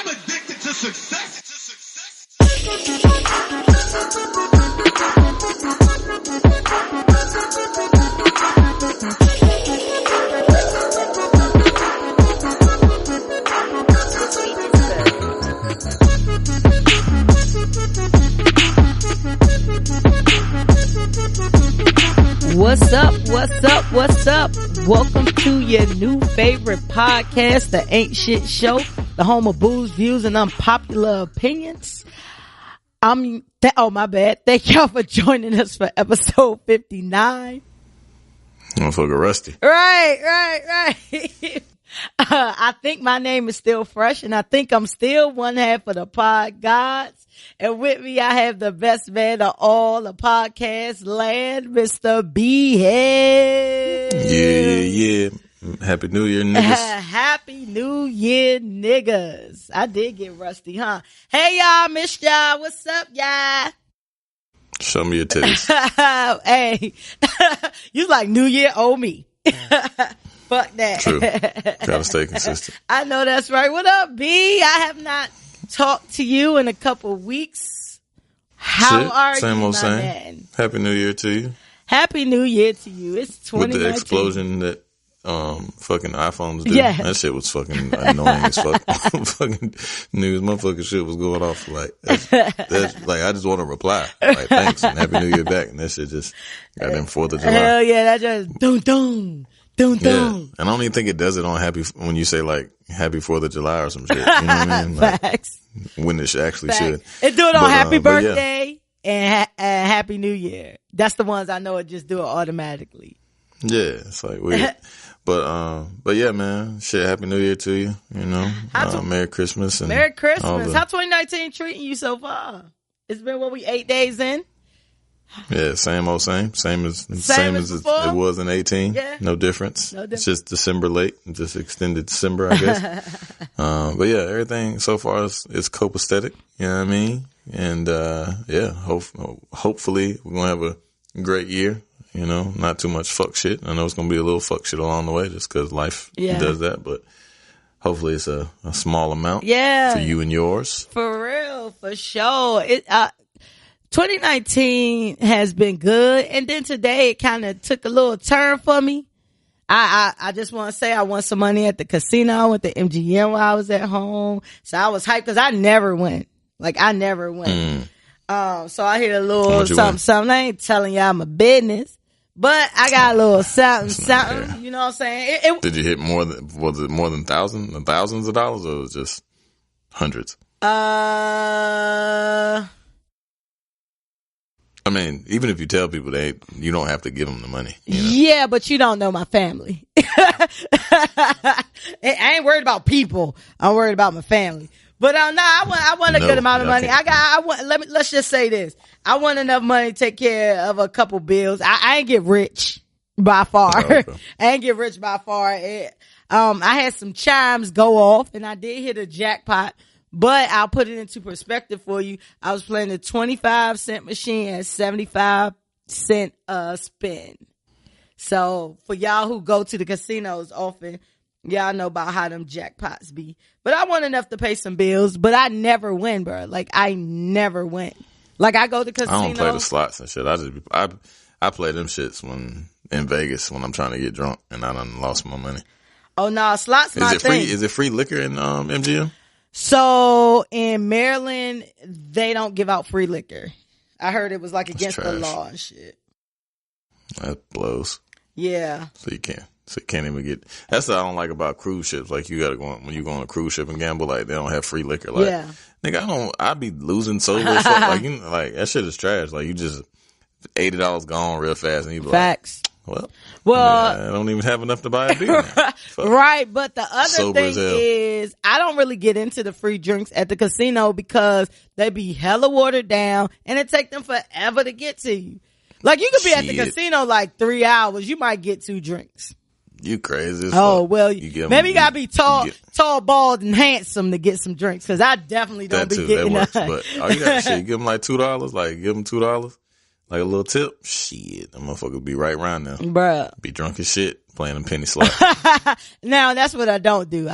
I'm addicted to success. What's up? What's up? What's up? Welcome to your new favorite podcast, The Ain't Shit Show, the home of booze, views, and unpopular opinions. My bad. Thank y'all for joining us for episode 59. Motherfucker rusty. Right. I think my name is still fresh, and I think I'm still one half of the pod gods. And with me, I have the best man of all the podcast land, Mr. B-Head. Yeah. Happy New Year, niggas. Happy New Year, niggas. I did get rusty, huh? Hey, y'all, missed y'all. What's up, y'all? Show me your titties. Hey, you like New Year, owe me. Fuck that. True. Gotta stay consistent. I know that's right. What up, B? I have not talked to you in a couple weeks. How are same you, old my same. man? Happy New Year to you. Happy New Year to you. It's 2019. With the explosion that fucking iPhones do. Yeah. That shit was fucking annoying as fuck. Fucking news, motherfucking shit was going off like that's like I just want to reply. Like thanks and Happy New Year back, and that shit just got them 4th of July. Hell yeah, that just dun. Yeah, and I don't even think it does it on when you say like Happy 4th of July or some shit. You know what I mean? Like, Facts. when it actually Facts. should. It do it on Happy Birthday and Happy New Year. That's the ones I know it just do it automatically. Yeah, it's like weird. But yeah, man. Shit, Happy New Year to you. You know, Merry Christmas and Merry Christmas. How 2019 treating you so far? It's been 8 days in. Yeah, same old same. Same as it was in 18. Yeah. No difference. It's just December late, just extended December, I guess. But yeah, everything so far is copacetic. You know what I mean? And yeah, hopefully we're gonna have a great year. You know, not too much fuck shit. I know it's gonna be a little fuck shit along the way, just because life does that. But hopefully it's a small amount. Yeah. For you and yours. For real, for sure. 2019 has been good, and then today it kind of took a little turn for me. I just want to say I won some money at the casino. I went to MGM while I was at home, so I was hyped because I never win. So I hit a little something. I ain't telling y'all my business, but I got a little something. Okay. You know what I'm saying? Did you hit was it more than thousands of dollars, or was it just hundreds? I mean, even if you tell people you don't have to give them the money. You know? Yeah, but you don't know my family. I ain't worried about people. I'm worried about my family. But I want a good amount of money. Let's just say this. I want enough money to take care of a couple bills. I ain't get rich by far. Oh, okay. I ain't get rich by far. I had some chimes go off, and I did hit a jackpot. But I'll put it into perspective for you. I was playing a 25-cent machine at 75-cent spin. So for y'all who go to the casinos often, y'all know about how them jackpots be. But I want enough to pay some bills, but I never win, bro. Like, I never win. Like, I go to casino. I don't play the slots and shit. I play them shits in Vegas when I'm trying to get drunk and I done lost my money. Oh, no, slots my thing. Is it free liquor in MGM? So in Maryland, they don't give out free liquor. I heard it was like against the law and shit. That blows. Yeah. So you can't even get. That's what I don't like about cruise ships. Like you gotta go when you go on a cruise ship and gamble. Like they don't have free liquor. Like, yeah. Nigga, I be losing sober as fuck. Like that shit is trash. Like you just $80 gone real fast and you be Facts. Like, well, I don't even have enough to buy a beer now. Right, but the other Sober thing is I don't really get into the free drinks at the casino because they be hella watered down and it take them forever to get to you. Like you could be at the casino like 3 hours, you might get 2 drinks. You crazy as fuck. Well, maybe you gotta be tall, bald, and handsome to get some drinks. Cause I definitely don't be getting that. But all you gotta shit, give them like $2. Like give them $2, like a little tip. Shit, that motherfucker be right around now, bruh. Be drunk as shit playing them penny slots. Now that's what I don't do.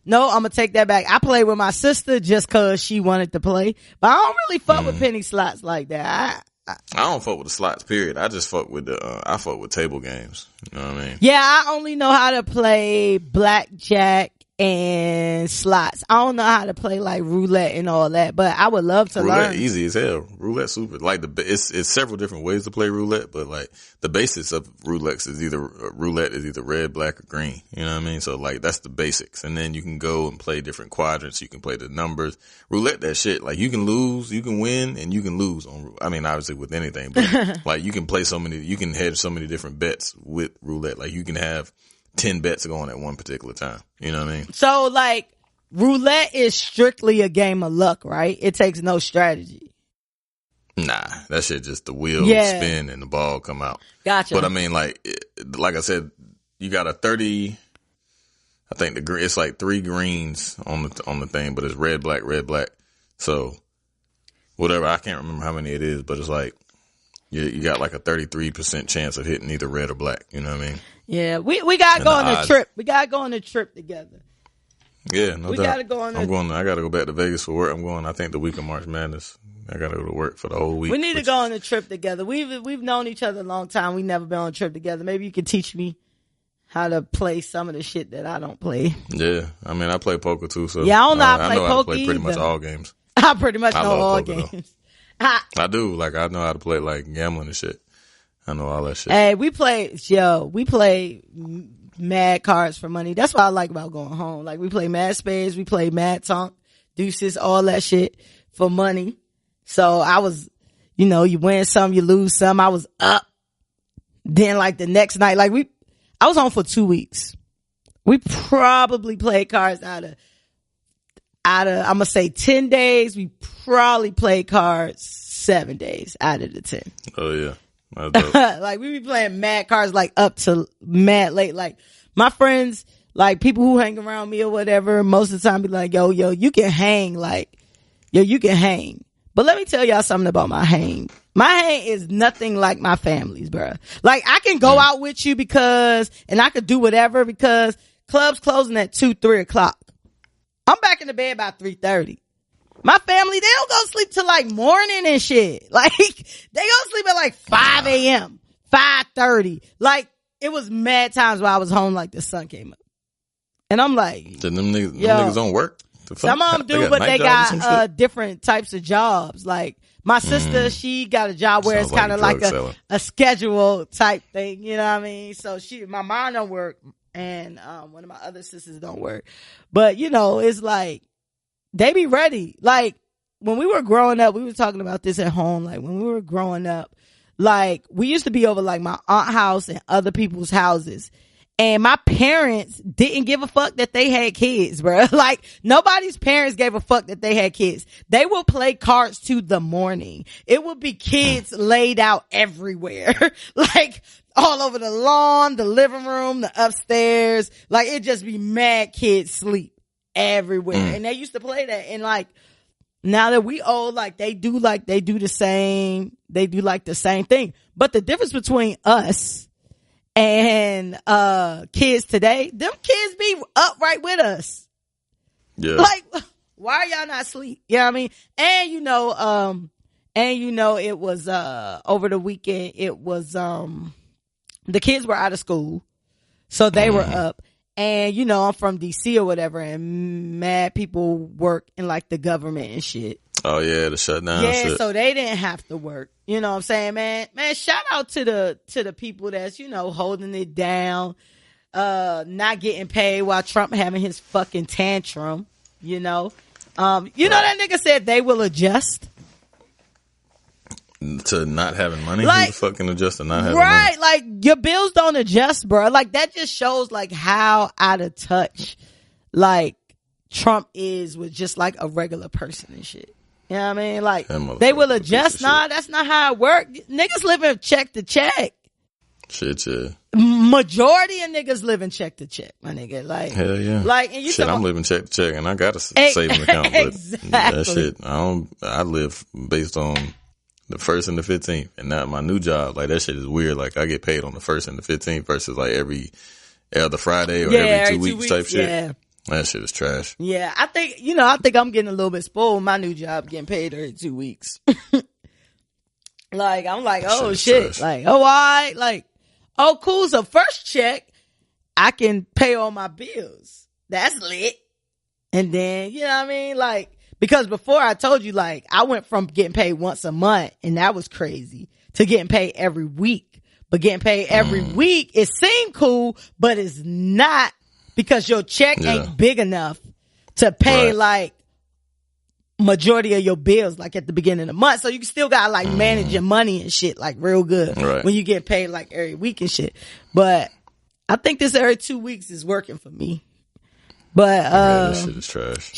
No, I'm gonna take that back. I played with my sister just cause she wanted to play, but I don't really fuck with penny slots like that. I don't fuck with the slots, period. I just fuck with I fuck with table games. You know what I mean? Yeah, I only know how to play blackjack and slots. I don't know how to play like roulette and all that, but I would love to Roulette learn. easy as hell. Roulette super. Like it's several different ways to play roulette, but like the basics of roulette is either red, black, or green. You know what I mean? So like that's the basics, and then you can go and play different quadrants. You can play the numbers. Roulette, that shit. Like you can lose, you can win, and you can lose on. I mean, obviously with anything, but like you can play you can hedge so many different bets with roulette. Like you can have 10 bets going at one particular time. You know what I mean? So like roulette is strictly a game of luck, right? It takes no strategy. Nah, that shit just the wheel spin and the ball come out. Gotcha. But I mean, like I said, you got a 30. I think it's like 3 greens on the thing, but it's red, black, red, black. So whatever, I can't remember how many it is, but it's like you got like a 33% chance of hitting either red or black. You know what I mean? Yeah, we gotta go on a trip. We gotta go on a trip together. Yeah, no doubt. We gotta go on. I gotta go back to Vegas for work. I'm going. I think the week of March Madness. I gotta go to work for the whole week. We need to go on a trip together. We've known each other a long time. We never been on a trip together. Maybe you could teach me how to play some of the shit that I don't play. Yeah, I mean I play poker too. So yeah, I don't know how to play poker. How to play pretty much all games. I pretty much know all games. I do. Like I know how to play like gambling and shit. I know all that shit. Hey, we play mad cards for money. That's what I like about going home. Like we play mad spades, we play mad tonk, deuces, all that shit for money. So I was, you win some, you lose some. I was up. Then like the next night, I was home for 2 weeks. We probably played cards out of I'm gonna say 10 days. We probably played cards 7 days out of the 10. Oh yeah. Like we be playing mad cards like up to mad late. Like my friends, like people who hang around me or whatever, most of the time be like, yo, you can hang. Like, yo, you can hang. But let me tell y'all something about my hang. My hang is nothing like my family's, bruh. Like I can go out with you and I could do whatever because club's closing at 2-3 o'clock. I'm back in the bed by 3:30. My family, they don't go sleep till like morning and shit. Like, they go sleep at like 5 a.m., 5:30. Like, it was mad times where I was home like the sun came up. And I'm like, them niggas don't work? Some of them do, but they got different types of jobs. Like, my sister, she got a job where it's kind of like a schedule type thing. You know what I mean? So my mom don't work and one of my other sisters don't work. But, it's like, they be ready. Like when we were growing up, we were talking about this at home. Like when we were growing up, like we used to be over like my aunt's house and other people's houses. And my parents didn't give a fuck that they had kids, bro. Like nobody's parents gave a fuck that they had kids. They will play cards to the morning. It would be kids laid out everywhere. Like all over the lawn, the living room, the upstairs. Like it just be mad kids sleep everywhere. And they used to play that. And like now that we old, like they do the same thing. But the difference between us and kids today, them kids be up right with us. Yeah. Like, why are y'all not asleep? You know what I mean? And it was over the weekend, it was the kids were out of school. So they were up. And, I'm from DC or whatever, and mad people work in like the government and shit. Oh yeah, the shutdown. Yeah, shit. So they didn't have to work. You know what I'm saying, man? Man, shout out to the people that's, holding it down, not getting paid while Trump having his fucking tantrum, know that nigga said they will adjust. To not having money? Like, who the fuck can adjust to not having money? Right, like your bills don't adjust, bro. Like that just shows like how out of touch like Trump is with just like a regular person and shit. You know what I mean? Like they will adjust. Nah, that's not how it works. Niggas living check to check. Shit, yeah. Majority of niggas living check to check, my nigga. Like, hell yeah. Like, and you shit, I'm living check to check, and I got a savings account. But exactly. That shit, I live based on the 1st and the 15th, and now my new job, like that shit is weird. Like I get paid on the 1st and the 15th versus like every other Friday or every 2 weeks type shit. Yeah. That shit is trash. Yeah, I think I'm getting a little bit spoiled with my new job, getting paid every 2 weeks. Like, I'm like, oh shit. Trash. Like, oh, all right. Like, oh, cool. So first check, I can pay all my bills. That's lit. And then, you know what I mean? Like, because before I told you, like, I went from getting paid once a month, and that was crazy, to getting paid every week. But getting paid every week, it seemed cool, but it's not, because your check ain't big enough to pay like majority of your bills like at the beginning of the month. So you still gotta like manage your money and shit like real good when you get paid like every week and shit. But I think this every 2 weeks is working for me. But this shit is trash.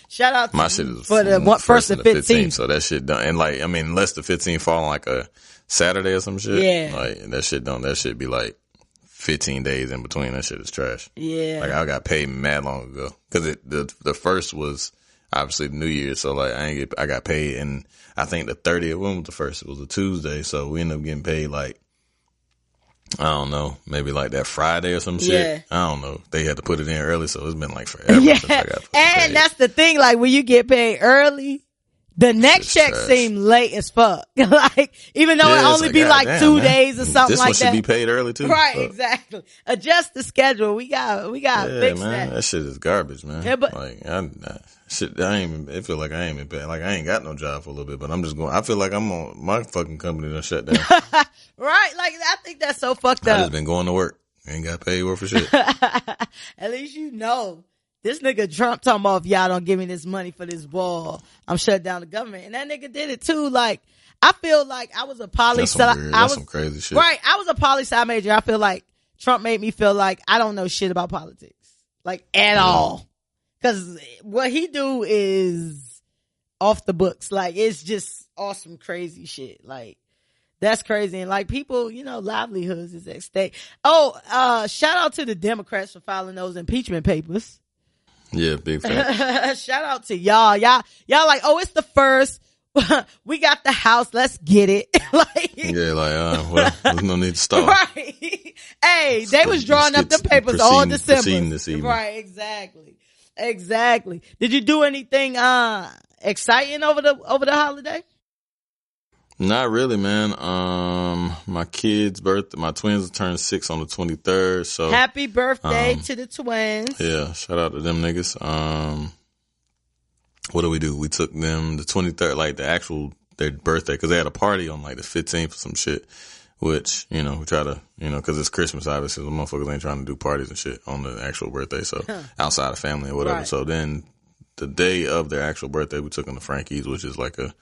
Shout out to my shit is for the first and 15th. So that shit done. And like, I mean, unless the 15th fall on like a Saturday or some shit. Yeah. Like that shit be like 15 days in between. That shit is trash. Yeah. Like I got paid mad long ago. Cause the first was obviously New Year's. So like I got paid, and I think the 30th, when was the first? It was a Tuesday. So we ended up getting paid like, I don't know, maybe like that Friday or some shit. Yeah. I don't know. They had to put it in early, so it's been like forever since I got paid. And that's the thing, like when you get paid early, the next check seem late as fuck. Like, even though it only be like 2 days or something like that. This one should be paid early too. Right, exactly. Adjust the schedule. We got fix man, that. That shit is garbage, man. Yeah, but like I feel like I ain't even paid. Like I ain't got no job for a little bit, but I'm just going. I feel like I'm on my fucking company done shut down. Right, like I think that's so fucked up. I just been going to work, ain't got paid work for shit. At least you know. This nigga Trump talking about, if y'all don't give me this money for this wall, I'm shut down the government. And that nigga did it too. Like, I feel like I was a poli sci. That's some crazy shit. Right. I was a poli sci major. I feel like Trump made me feel like I don't know shit about politics. Like, at all. Cause what he do is off the books. Like, it's just awesome, crazy shit. Like, that's crazy. And like people, livelihoods is at stake. Oh, shout out to the Democrats for filing those impeachment papers. Yeah, big fan. Shout out to y'all. Y'all like, oh, it's the first. We got the House. Let's get it. Like, yeah, like, well, there's no need to stop. Right. Hey, they was drawing up the papers all December. This evening. Right, exactly. Did you do anything exciting over the holiday? Not really, man. My kid's birthday, my twins turned 6 on the 23rd. So happy birthday to the twins. Yeah, shout out to them niggas. What do? We took them the 23rd, like their birthday, because they had a party on like the 15th or some shit. Which, we try to, because it's Christmas, obviously, the motherfuckers ain't trying to do parties and shit on the actual birthday. So outside of family or whatever. Right. So then the day of their actual birthday, we took them to Frankie's, which is like a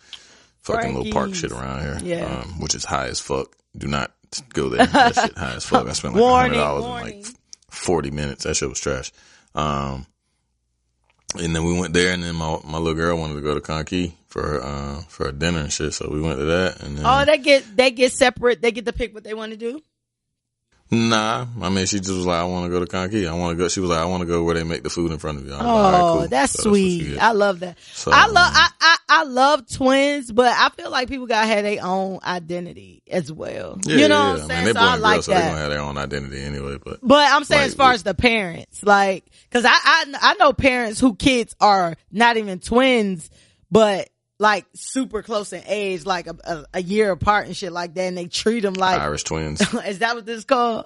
fucking little park shit around here. Yeah. Which is high as fuck. Do not go there. That shit high as fuck. I spent like $100 in like 40 minutes. That shit was trash. And then we went there, and then my little girl wanted to go to Conky for a dinner and shit. So we went to that. And then, they get separate. They get to pick what they want to do. Nah, I mean, she just was like, I want to go to Conky. I want to go. She was like, I want to go where they make the food in front of you. Oh, like, all right, cool. That's so sweet. That's I love that. So, I love twins, but I feel like people gotta have their own identity as well. Yeah, you know what I'm saying? I mean, so I like so that. They're gonna have their own identity anyway. But I'm saying, like, as far as the parents, like, cause I know parents who kids are not even twins, but like super close in age, like a year apart and shit like that, and they treat them like Irish twins. Is that what this is called?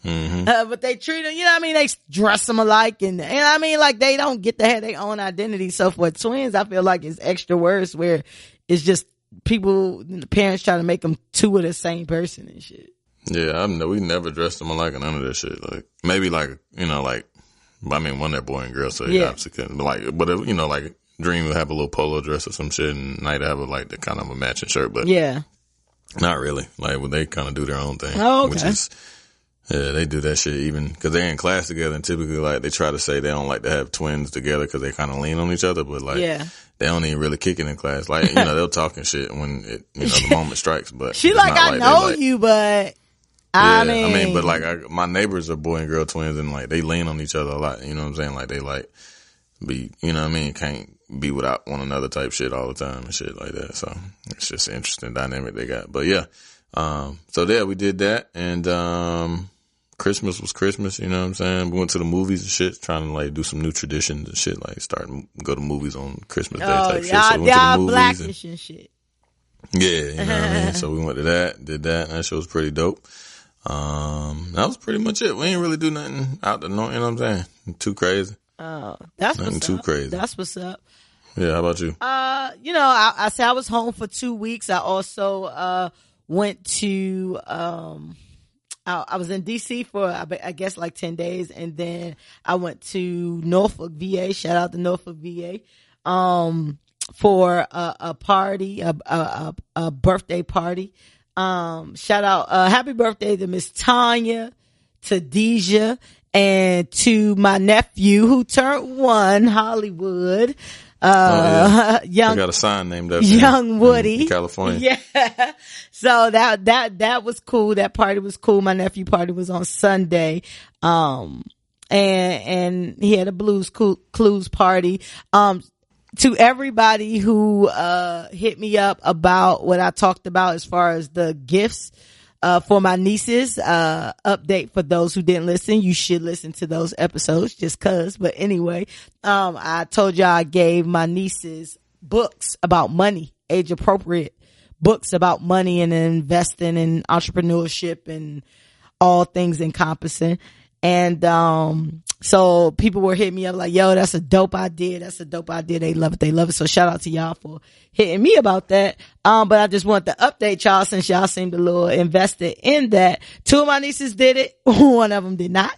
Mm-hmm. But they treat them, you know what I mean? They dress them alike, and I mean, like, they don't get to have their own identity. So for twins, I feel like it's extra worse, where it's just the parents try to make them two of the same person and shit. Yeah, we never dressed them alike and none of that shit. Like, maybe like, I mean, one they're boy and girl, so they obviously couldn't. But like, Dream would have a little polo dress or some shit, and Night have like the kind of a matching shirt, but yeah, not really. Like, they kind of do their own thing. Oh, okay. Which is, yeah, they do that shit even because they're in class together, and typically, like, they try to say they don't like to have twins together because they kind of lean on each other, but like, they don't even really kick it in class. Like, they'll talk and shit when the moment strikes. But she like, I know you, but I mean, but like, my neighbors are boy and girl twins, and like, they lean on each other a lot. You know what I'm saying? Like, they like be, can't be without one another type shit all the time and shit like that. So it's just an interesting dynamic they got. But yeah, so yeah, we did that, and Christmas was Christmas, you know what I'm saying? We went to the movies and shit, trying to like do some new traditions and shit, like go to movies on Christmas Day type shit. So we went to the movies Blackish and shit. Yeah, you know what I mean? So we went to that, did that, and that shit was pretty dope. That was pretty much it. We ain't really do nothing out the norm, you know what I'm saying? Too crazy. Oh, that's nothing what's too up. crazy. That's what's up. Yeah, how about you? You know, I said I was home for 2 weeks. I also went to I was in DC for I guess like 10 days, and then I went to Norfolk VA. Shout out to Norfolk VA. For a party, a birthday party. Shout out, happy birthday to Miss Tanya, to Deja, and to my nephew who turned 1, Hollywood. Young, I got a sign named after Young Woody, in California. Yeah. So that was cool. That party was cool. My nephew party was on Sunday. And he had a Blues Clues party. To everybody who hit me up about what I talked about as far as the gifts for my nieces, update for those who didn't listen, you should listen to those episodes just cause. But anyway, I told y'all I gave my nieces books about money, age appropriate books about money and investing and entrepreneurship and all things encompassing. And so people were hitting me up like, yo, that's a dope idea. That's a dope idea. They love it. They love it. So shout out to y'all for hitting me about that. But I just want to update y'all since y'all seemed a little invested in that. 2 of my nieces did it. 1 of them did not.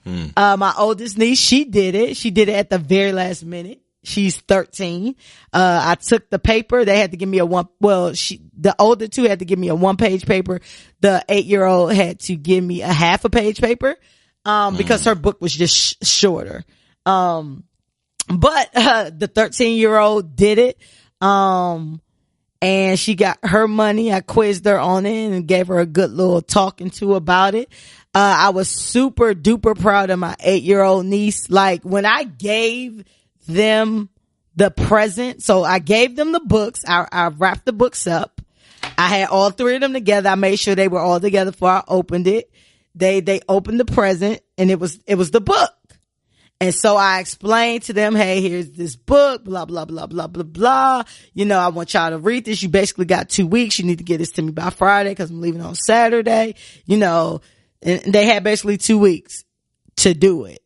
My oldest niece, she did it. She did it at the very last minute. She's 13. I took the paper. They had to give me the older 2 had to give me a 1-page paper. The 8-year-old had to give me a half a page paper, because her book was just shorter. But the 13-year-old did it. And she got her money. I quizzed her on it and gave her a good little talking to about it. I was super duper proud of my 8-year-old niece. Like when I gave them the present, so I gave them the books. I wrapped the books up. I had all 3 of them together. I made sure they were all together before I opened it. They opened the present and it was the book. And so I explained to them, hey, here's this book, blah, blah, blah, blah, blah, blah. You know, I want y'all to read this. You basically got 2 weeks. You need to get this to me by Friday because I'm leaving on Saturday. You know, and they had basically 2 weeks to do it.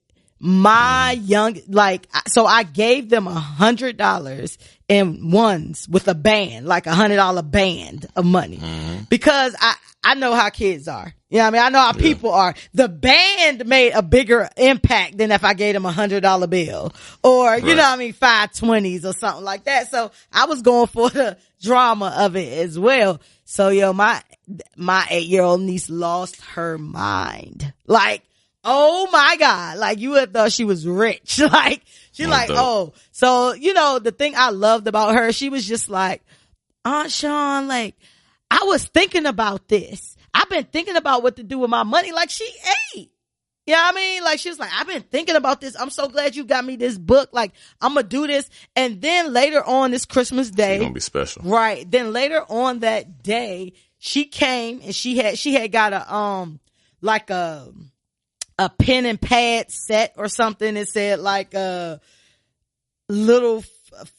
My so I gave them $100 in ones with a band, like $100 band of money, because I know how kids are. You know what I mean? I know how people are. The band made a bigger impact than if I gave them $100 bill or, you know what I mean, 520s or something like that. So I was going for the drama of it as well. So, yo, my 8-year-old niece lost her mind. Like, oh my God. Like you would have thought she was rich. Like, she like, oh, so, you know, the thing I loved about her, she was just like, Aunt Sean, like, I was thinking about this. I've been thinking about what to do with my money. Like she 8. You know what I mean? Like she was like, I've been thinking about this. I'm so glad you got me this book. Like I'm going to do this. And then later on this Christmas day. It's going to be special. Right. Then later on that day, she came and she had got a pen and pad set or something. It said like a little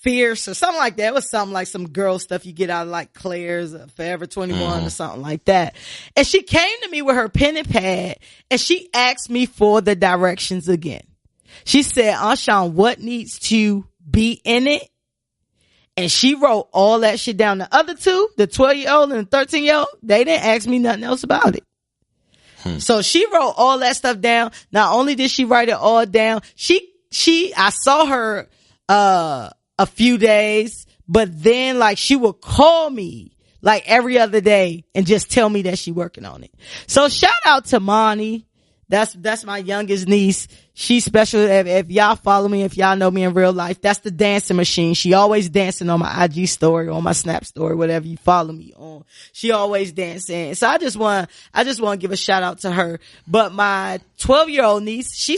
fierce or something like that. It was something like some girl stuff you get out of like Claire's Forever 21 or something like that. And she came to me with her pen and pad and she asked me for the directions again. She said, Aunt Sean, what needs to be in it? And she wrote all that shit down. The other 2, the 12-year-old and the 13-year-old, they didn't ask me nothing else about it. So she wrote all that stuff down. Not only did she write it all down, I saw her, a few days, but then like she would call me like every other day and just tell me that she working on it. So shout out to Monty. That's my youngest niece. She's special. If y'all follow me, if y'all know me in real life, that's the dancing machine. She always dancing on my IG story, on my Snap story, whatever you follow me on. She always dancing. So I just want to give a shout out to her. But my 12-year-old niece,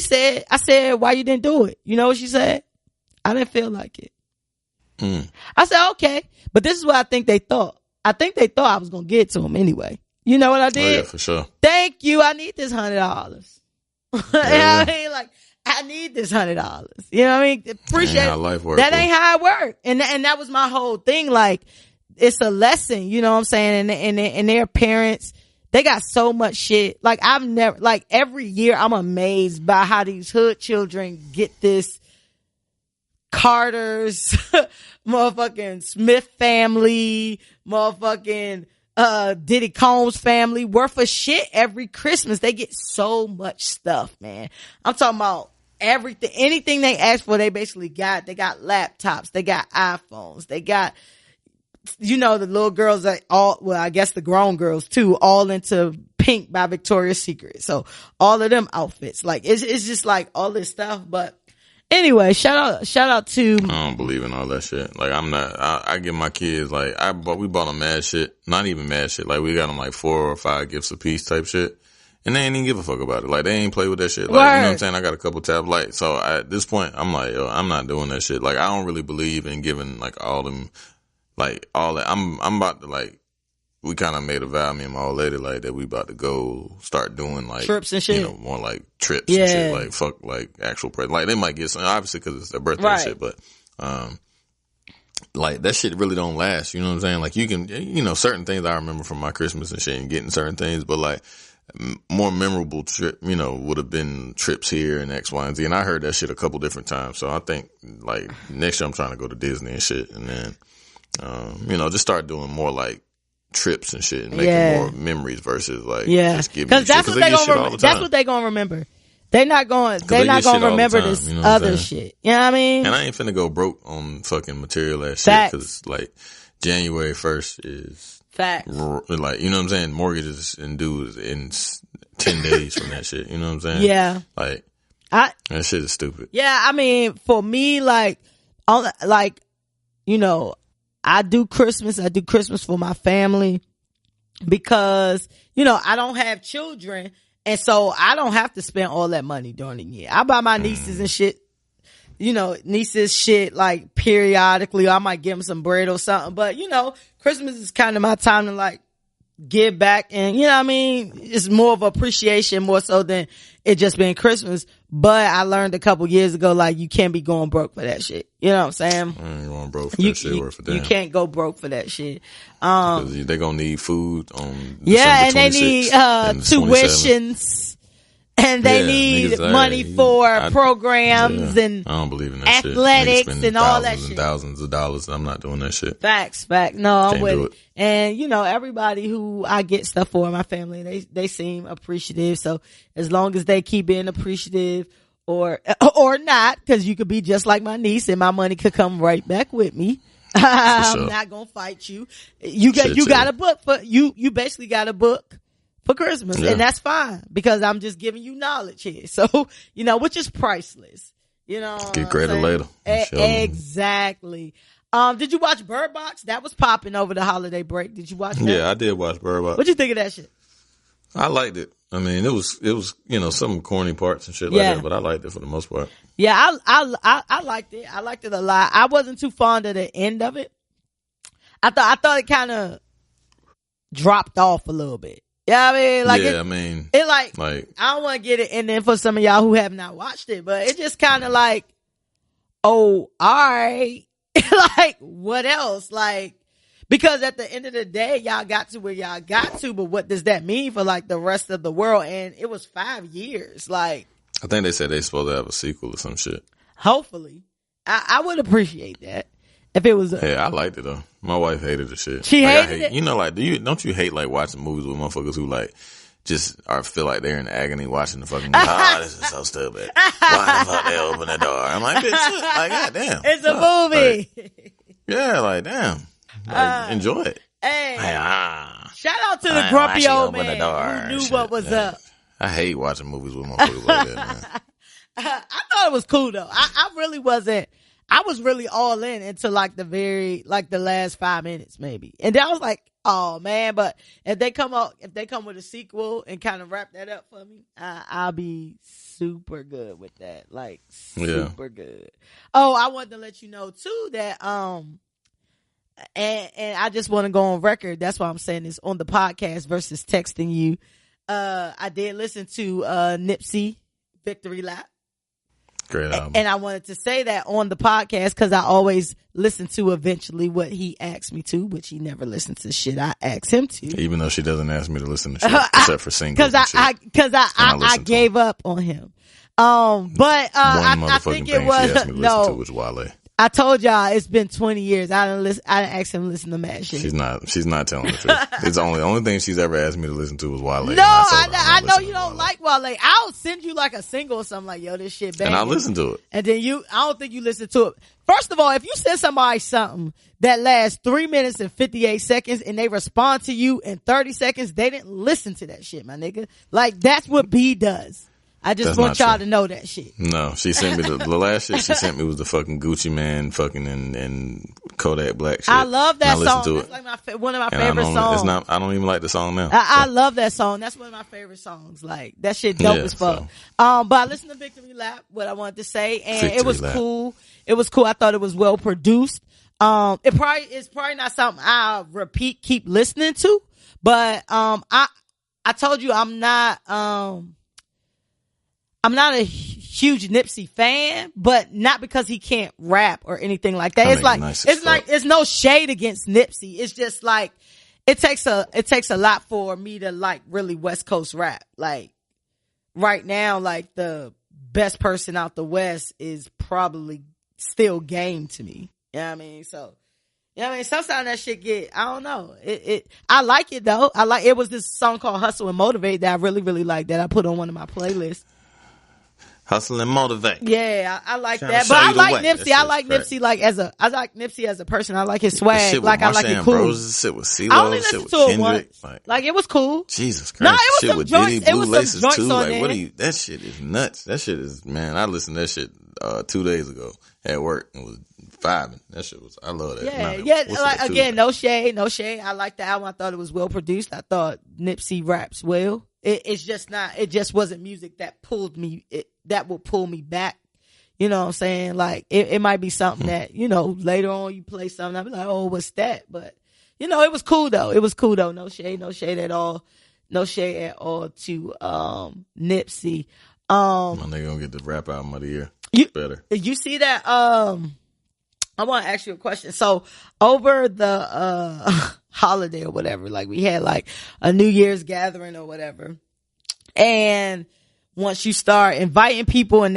I said, why you didn't do it? You know what she said? I didn't feel like it. I said, okay. But this is what I think they thought. I think they thought I was going to get to them anyway. You know what I Oh yeah, did? for sure. Thank you. I need this $100. You know what I mean? Like, I need this $100. You know what I mean? Appreciate Ain't how life work, that. bro. Ain't how it work. And that was my whole thing. Like, it's a lesson. You know what I'm saying? And their parents, they got so much shit. Like, I've never, like, every year I'm amazed by how these hood children get this Carter's, motherfucking Smith family, motherfucking Diddy Combs family worth of shit every Christmas. They get so much stuff, man. I'm talking about everything, anything they ask for, they basically got. They got laptops, they got iPhones, they got, you know, the little girls are all, well, I guess the grown girls too, all into Pink by Victoria's Secret. So all of them outfits, like, it's just like all this stuff. But anyway, shout out to. I don't believe in all that shit. Like, I'm not. I give my kids like we bought them mad shit. Not even mad shit. Like, we got them like 4 or 5 gifts a piece type shit, and they ain't even give a fuck about it. Like, they ain't play with that shit. Like, you know what I'm saying? I got a couple tabs. Like, so at this point, I'm like, yo, I'm not doing that shit. Like, I don't really believe in giving like all them, like all that. I'm about to like. We kind of made a vow, me and my old lady, like, that we about to go start doing, like, trips and shit. You know, more like trips and shit. Like, fuck, like, actual present. Like, they might get some, obviously, because it's their birthday and shit, but, like, that shit really don't last. You know what I'm saying? Like, you can, you know, certain things I remember from my Christmas and shit and getting certain things, but, like, more memorable trip, you know, would have been trips here and X, Y, and Z. And I heard that shit a couple different times. So I think, like, next year I'm trying to go to Disney and shit. And then, you know, just start doing more, like, trips and shit and making more memories versus like just giving you shit. That's what they gonna that's what they gonna remember. They're not gonna remember this other shit. You know what I mean? And I ain't finna go broke on fucking material ass shit because like January 1st is facts. Like, you know what I'm saying? Mortgages and dues in 10 days from that shit. You know what I'm saying? Yeah. Like that shit is stupid. Yeah, I mean, for me, like, you know, I do Christmas for my family because, you know, I don't have children. And so I don't have to spend all that money during the year. I buy my nieces and shit, you know, like periodically. I might give them some bread or something. But, you know, Christmas is kind of my time to like give back. And, you know what I mean? It's more of appreciation more so than it just being Christmas. But I learned a couple years ago, like, you can't be going broke for that shit. You know what I'm saying? I ain't going broke for that shit worth a damn. You can't go broke for that shit. Because they're going to need food on and December 26th, they need tuitions. And they need money for programs and I don't believe in that athletics shit. and all that shit. Thousands of dollars. I'm not doing that shit. Facts. No, I'm with it. And, you know, everybody who I get stuff for in my family, they seem appreciative. So as long as they keep being appreciative or not, because you could be just like my niece and my money could come right back with me. I'm not going to fight you. You got a book you basically got a book for Christmas, and that's fine because I'm just giving you knowledge here. So, you know, which is priceless. You know, get credit later. Exactly. Did you watch Bird Box? That was popping over the holiday break. Did you watch that? Yeah, I did watch Bird Box. What'd you think of that shit? I liked it. I mean, it was, you know, some corny parts and shit like that, but I liked it for the most part. Yeah, I liked it. I liked it a lot. I wasn't too fond of the end of it. I thought it kind of dropped off a little bit. Yeah, I mean, like, it like I don't want to get it, and then for some of y'all who have not watched it, but it just kind of like, oh, all right, like, what else? Like, because at the end of the day, y'all got to where y'all got to, but what does that mean for like the rest of the world? And it was 5 years. Like, I think they said they supposed to have a sequel or some shit. Hopefully, I would appreciate that. If it was I liked it though. My wife hated the shit. She hated it. You know, like, don't you hate like watching movies with motherfuckers who like just feel like they're in agony watching the fucking movie? This is so stupid. Why the fuck they open the door? I'm like, bitch, like, goddamn. It's a movie. Like, yeah, like, damn. Like, enjoy it. Hey, shout out to the grumpy old man who knew what was up. I hate watching movies with motherfuckers like that, man. I thought it was cool though. I really wasn't. I was really all in until like the last 5 minutes maybe. And then I was like, oh man, but if they come with a sequel and kind of wrap that up for me, I'll be super good with that. Like, super good. Oh, I wanted to let you know too that, and I just want to go on record. That's why I'm saying this on the podcast versus texting you. I did listen to Nipsey Victory Lap. Great album. And I wanted to say that on the podcast because I always listen to eventually what he asks me to, which he never listens to shit I ask him to. Even though she doesn't ask me to listen to shit except for singles. Because I gave up on him. But I think it was she asked me to listen to was Wale. I told y'all it's been 20 years. I didn't ask him to listen to mad shit. She's not telling the truth. It's the only thing she's ever asked me to listen to was Wale. No, I know you don't like Wale. I'll send you like a single or something like, yo, this shit bad. And I'll listen to it. And then I don't think you listen to it. First of all, if you send somebody something that lasts 3 minutes and 58 seconds and they respond to you in 30 seconds, they didn't listen to that shit, my nigga. Like, that's what B does. I just want y'all to know that shit. No, she sent me the last shit she sent me was the fucking Gucci Man fucking and Kodak Black shit. I love that song. That's like one of my favorite songs. I don't even like the song now. I love that song. That's one of my favorite sonds. Like, that shit dope as fuck. So. But I listened to Victory Lap, what I wanted to say, and it was cool. It was cool. I thought it was well produced. It's probably not something I'll keep listening to, but I told you I'm not a huge Nipsey fan, but not because he can't rap or anything like that. It's no shade against Nipsey. It's just like, it takes a lot for me to like really West Coast rap. Like right now, like the best person out the West is probably still Game to me. You know what I mean? So, you know what I mean? Sometimes that shit I don't know. I like it though. It was this song called Hustle and Motivate that I really, really like that I put on one of my playlists. Hustle and Motivate. Yeah, I like that. But I like Nipsey. I like Nipsey I like Nipsey as a person. I like his swag. Like, I like it cool. Ambrose, shit with CeeLo, I only listened to it once. Like, it was cool. Jesus Christ. No, it was shit some with joints. Diddy, It was Blue Laces some joints too. on Like, there. that shit is nuts. That shit is, man, I listened to that shit 2 days ago at work and was vibing. That shit was, I love that. Yeah. Like, again, no shade. I liked the album. I thought it was well produced. I thought Nipsey raps well. It just wasn't music that pulled me, that will pull me back. You know what I'm saying? Like, it might be something that, you know, later on you play something, I'll be like, oh, what's that? But, you know, it was cool though. No shade at all. No shade at all to, Nipsey. My nigga gonna get the rap album of the year. Better. You see that, I want to ask you a question. So over the, holiday or whatever, like we had like a New Year's gathering or whatever. And once you start inviting people and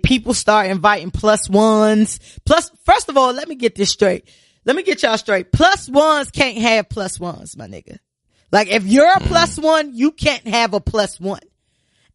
people start inviting plus ones. First of all, let me get this straight. Let me get y'all straight. Plus ones can't have plus ones, my nigga. Like, if you're a plus one, you can't have a plus one.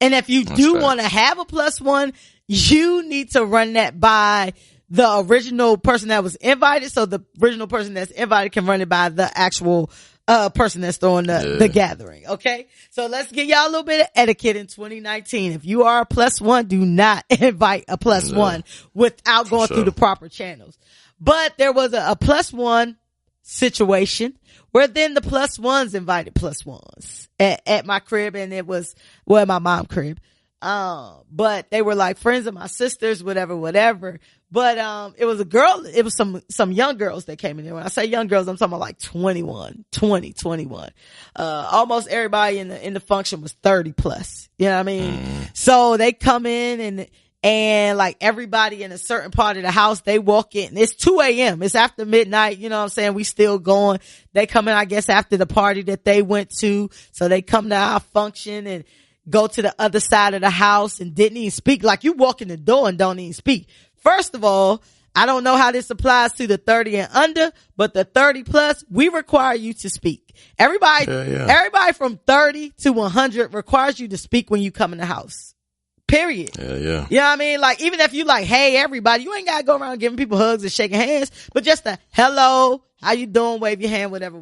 And if you do want to have a plus one, you need to run that by the original person that was invited. So the original person that's invited can run it by the actual person that's throwing the gathering. Okay. So let's give y'all a little bit of etiquette in 2019. If you are a plus one, do not invite a plus one without going through the proper channels. But there was a plus one situation where then the plus ones invited plus ones at my crib, and it was, well, at my mom's crib. But they were like friends of my sisters, whatever. But, it was a girl, it was some young girls that came in there. When I say young girls, I'm talking about like 21. Almost everybody in the function was 30 plus. You know what I mean? So they come in and like everybody in a certain part of the house, they walk in. It's 2 a.m. It's after midnight. You know what I'm saying? We still going. They come in, I guess, after the party that they went to. So they come to our function and go to the other side of the house and didn't even speak. Like, you walk in the door and don't even speak. First of all, I don't know how this applies to the 30 and under, but the 30 plus, we require you to speak. Everybody from 30 to 100 requires you to speak when you come in the house. Period. Yeah. You know what I mean? Like, even if you like, hey, everybody, you ain't gotta go around giving people hugs and shaking hands, but just a hello, how you doing, wave your hand, whatever.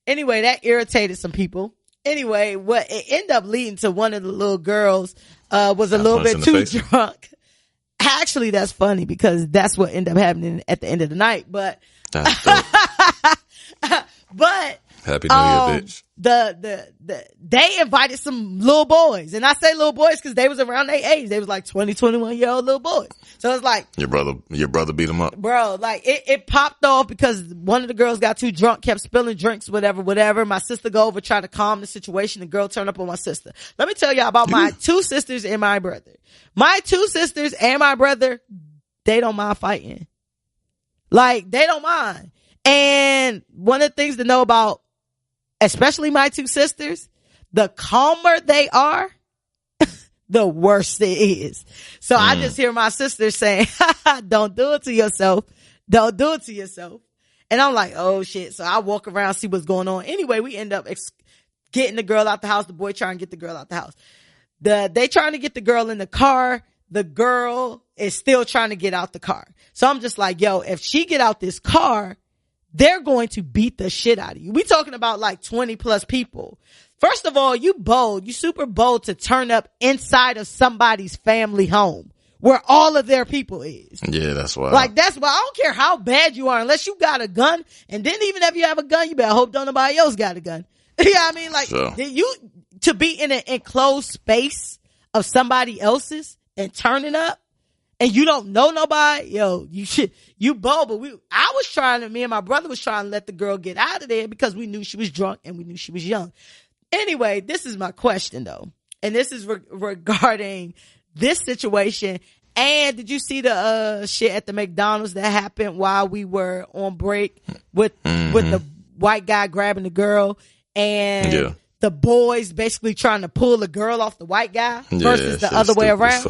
Anyway, that irritated some people. Anyway, what it ended up leading to, one of the little girls, was a little bit too drunk. Actually, that's funny because that's what ended up happening at the end of the night. But, but Happy New Year, bitch. They invited some little boys. And I say little boys because they was around their age. They was like 20, 21-year-old little boys. So it's like. Your brother beat them up. Bro, like it popped off because one of the girls got too drunk, kept spilling drinks, whatever. My sister go over, try to calm the situation. The girl turned up on my sister. Let me tell y'all about my two sisters and my brother. My two sisters and my brother, they don't mind fighting. Like, they don't mind. And one of the things to know about, especially my two sisters, the calmer they are, the worse it is. So I just hear my sister saying, don't do it to yourself. Don't do it to yourself. And I'm like, oh shit. So I walk around, see what's going on. Anyway, we end up getting the girl out the house. The boy trying to get the girl out the house. They trying to get the girl in the car. The girl is still trying to get out the car. So I'm just like, yo, if she get out this car, they're going to beat the shit out of you. We talking about like 20 plus people. First of all, you super bold to turn up inside of somebody's family home where all of their people is. Yeah, that's why. Like, that's why I don't care how bad you are unless you got a gun. And then even if you have a gun, you better hope don't nobody else got a gun. You know what I mean? Like, so. To be in an enclosed space of somebody else's and turning up and you don't know nobody, yo, you bold. But me and my brother was trying to let the girl get out of there because we knew she was drunk and we knew she was young. Anyway, this is my question though. And this is regarding this situation. And did you see the shit at the McDonald's that happened while we were on break with the white guy grabbing the girl and the boys basically trying to pull the girl off the white guy versus the other way around?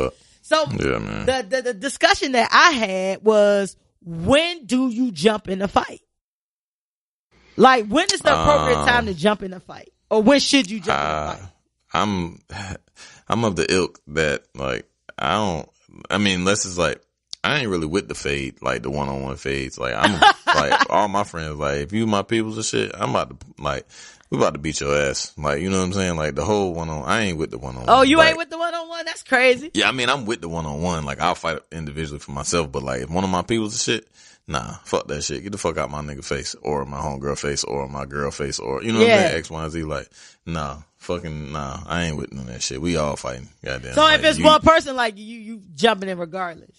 So the discussion that I had was, when do you jump in a fight? Like, when is the appropriate time to jump in a fight? Or when should you jump in a fight? I'm of the ilk that, like, unless it's like, I ain't really with the fade, like the one-on-one fades. Like, I'm like, all my friends, like, if you my peoples and shit, we about to beat your ass. Like, you know what I'm saying? Like, the whole one-on-one, I ain't with the one-on-one. Oh, you ain't with the one-on-one? That's crazy. Yeah, I mean, I'm with the one-on-one. Like, I'll fight individually for myself, but like, if one of my peoples and shit, nah, fuck that shit. Get the fuck out my nigga face, or my homegirl face, or my girl face, or, you know what I'm saying? X, Y, and Z. Like, nah, I ain't with none of that shit. We all fighting. Goddamn. So if it's one person, like, you jumping in regardless.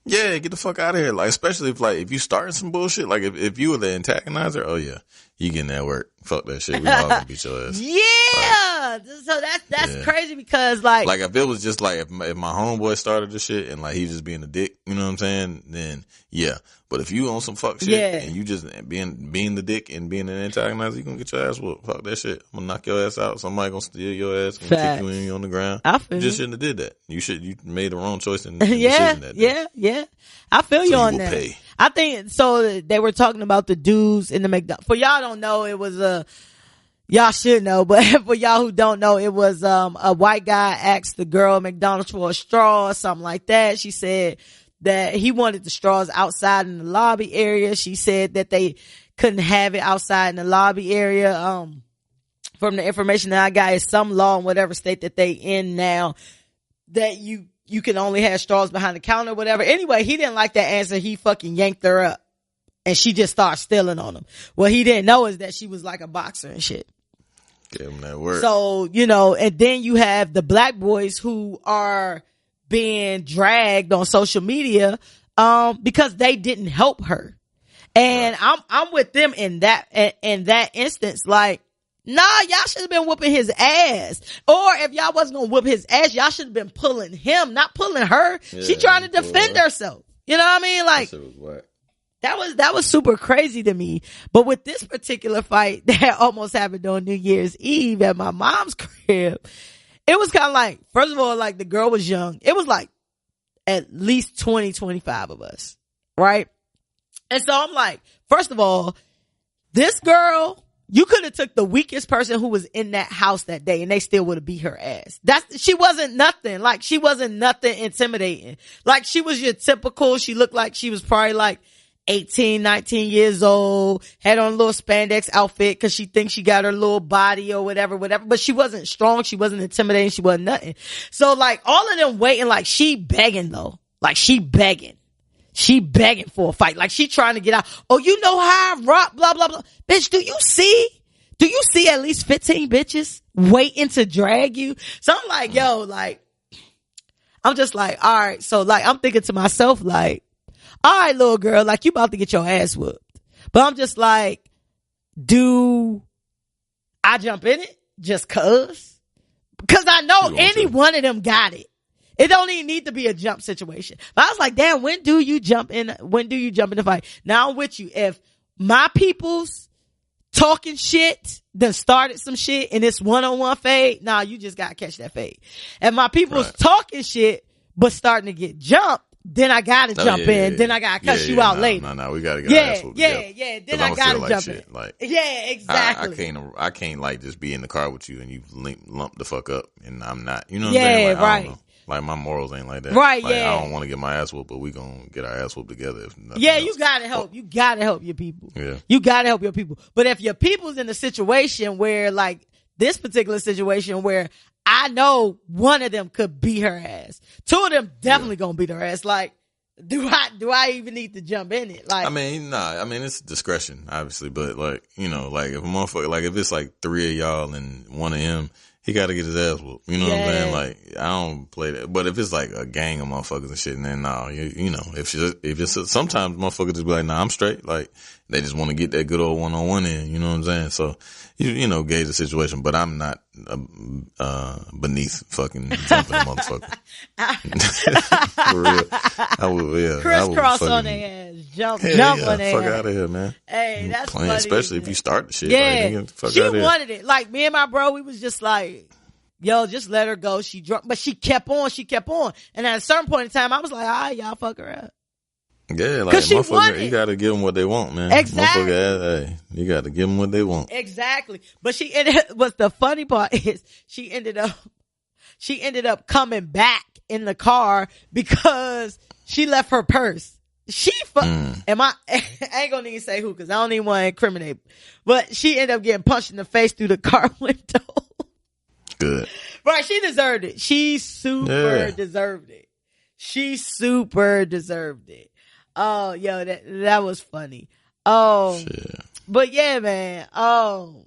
Yeah, get the fuck out of here. Like, especially if you starting some bullshit, like if you were the antagonizer, oh yeah, you getting that work. Fuck that shit. We all gonna beat your ass. Yeah. So that's crazy because like if it was just like, if my homeboy started the shit and like he just being a dick, you know what I'm saying? Then yeah. But if you on some fuck shit and you just being the dick and being an antagonizer, you gonna get your ass whooped. Fuck that shit. I'm gonna knock your ass out. Somebody gonna steal your ass, gonna kick you in on the ground. You just shouldn't have did that. You made the wrong choice in the decision that day. Yeah. I feel you on that. Pay. I think so. They were talking about the dudes in the McDonald's. For y'all don't know, it was y'all should know, but for y'all who don't know, it was a white guy asked the girl at McDonald's for a straw or something like that. She said that he wanted the straws outside in the lobby area. She said that they couldn't have it outside in the lobby area. From the information that I got, is some law in whatever state that they in now that you can only have straws behind the counter or whatever. Anyway, he didn't like that answer. He fucking yanked her up and she just started stealing on him. What he didn't know is that she was like a boxer and shit. Give him that word. So, and then you have the black boys who are being dragged on social media, because they didn't help her. And I'm with them in that instance. Like, nah, y'all should have been whooping his ass. Or if y'all wasn't gonna whoop his ass, y'all should have been pulling him, not pulling her. Yeah, she trying to defend herself. You know what I mean? Like, that was super crazy to me. But with this particular fight that almost happened on New Year's Eve at my mom's crib, it was kind of like, first of all, like, the girl was young. It was like at least 20, 25 of us. Right? And so I'm like, first of all, this girl, you could have took the weakest person who was in that house that day and they still would have beat her ass. She wasn't nothing. Like, she wasn't nothing intimidating. Like, she was your typical, she looked like she was probably like 18, 19 years old, had on a little spandex outfit because she thinks she got her little body or whatever, but she wasn't strong. She wasn't intimidating. She wasn't nothing. So like, all of them waiting, like, she begging though. Like, she begging for a fight. Like, she trying to get out. Oh, you know how I rock, blah, blah, blah. Bitch, do you see do you see at least 15 bitches waiting to drag you? So I'm like, yo, like, I'm just like, all right. So like, I'm thinking to myself, like, all right, little girl, like you about to get your ass whooped. But I'm just like, do I jump in it just cause? Because I know any one of them got it. It don't even need to be a jump situation. But I was like, damn, when do you jump in the fight? Now I'm with you. If my people's talking shit, then started some shit and it's one-on-one fade, nah, you just gotta catch that fade. And my people's talking shit, but starting to get jumped, then I gotta jump in. Then I gotta cuss you out later. No, we gotta get our ass whooped together. Then I gotta jump in. Like, yeah, exactly. I can't like just be in the car with you and you lump the fuck up and I'm not. You know what I'm saying? Like, right. I don't know. Like, my morals ain't like that. Right, like, yeah. I don't want to get my ass whooped, but we gonna get our ass whooped together. If yeah, you gotta help. You gotta help your people. Yeah. You gotta help your people. But if your people's in a situation where, like, this particular situation where I know one of them could beat her ass, two of them definitely gonna beat her ass, like, do I even need to jump in it? Like, I mean, it's discretion, obviously, but like, you know, like if a motherfucker, like if it's like 3 of y'all and one of him, he got to get his ass whooped. You know what I'm saying? Like, I don't play that. But if it's like a gang of motherfuckers and shit, and then you know, if it's sometimes motherfuckers just be like, nah, I'm straight. Like, they just want to get that good old one-on-one in. You know what I'm saying? So, you know, gauge the situation. But I'm not beneath fucking jumping a motherfucker. For real. I would, yeah. Crisscross on their ass. Jump on their ass. Fuck out of here, man. Hey, that's funny. Especially if you start the shit. Yeah. Like, fuck she out of here. wanted it. Like, me and my bro, we was just like, yo, just let her go. She drunk. But she kept on. And at a certain point in time, I was like, all right, y'all fuck her up. Yeah, like, motherfucker, you gotta give them what they want, man. Exactly. Hey, you gotta give them what they want. Exactly. But what's the funny part is she ended up coming back in the car because she left her purse. I ain't gonna even say who, cause I don't even want to incriminate, but she ended up getting punched in the face through the car window. Good. Right. She deserved it. She super deserved it. She super deserved it. Oh, yo, that was funny. Oh, shit. But yeah, man. Oh,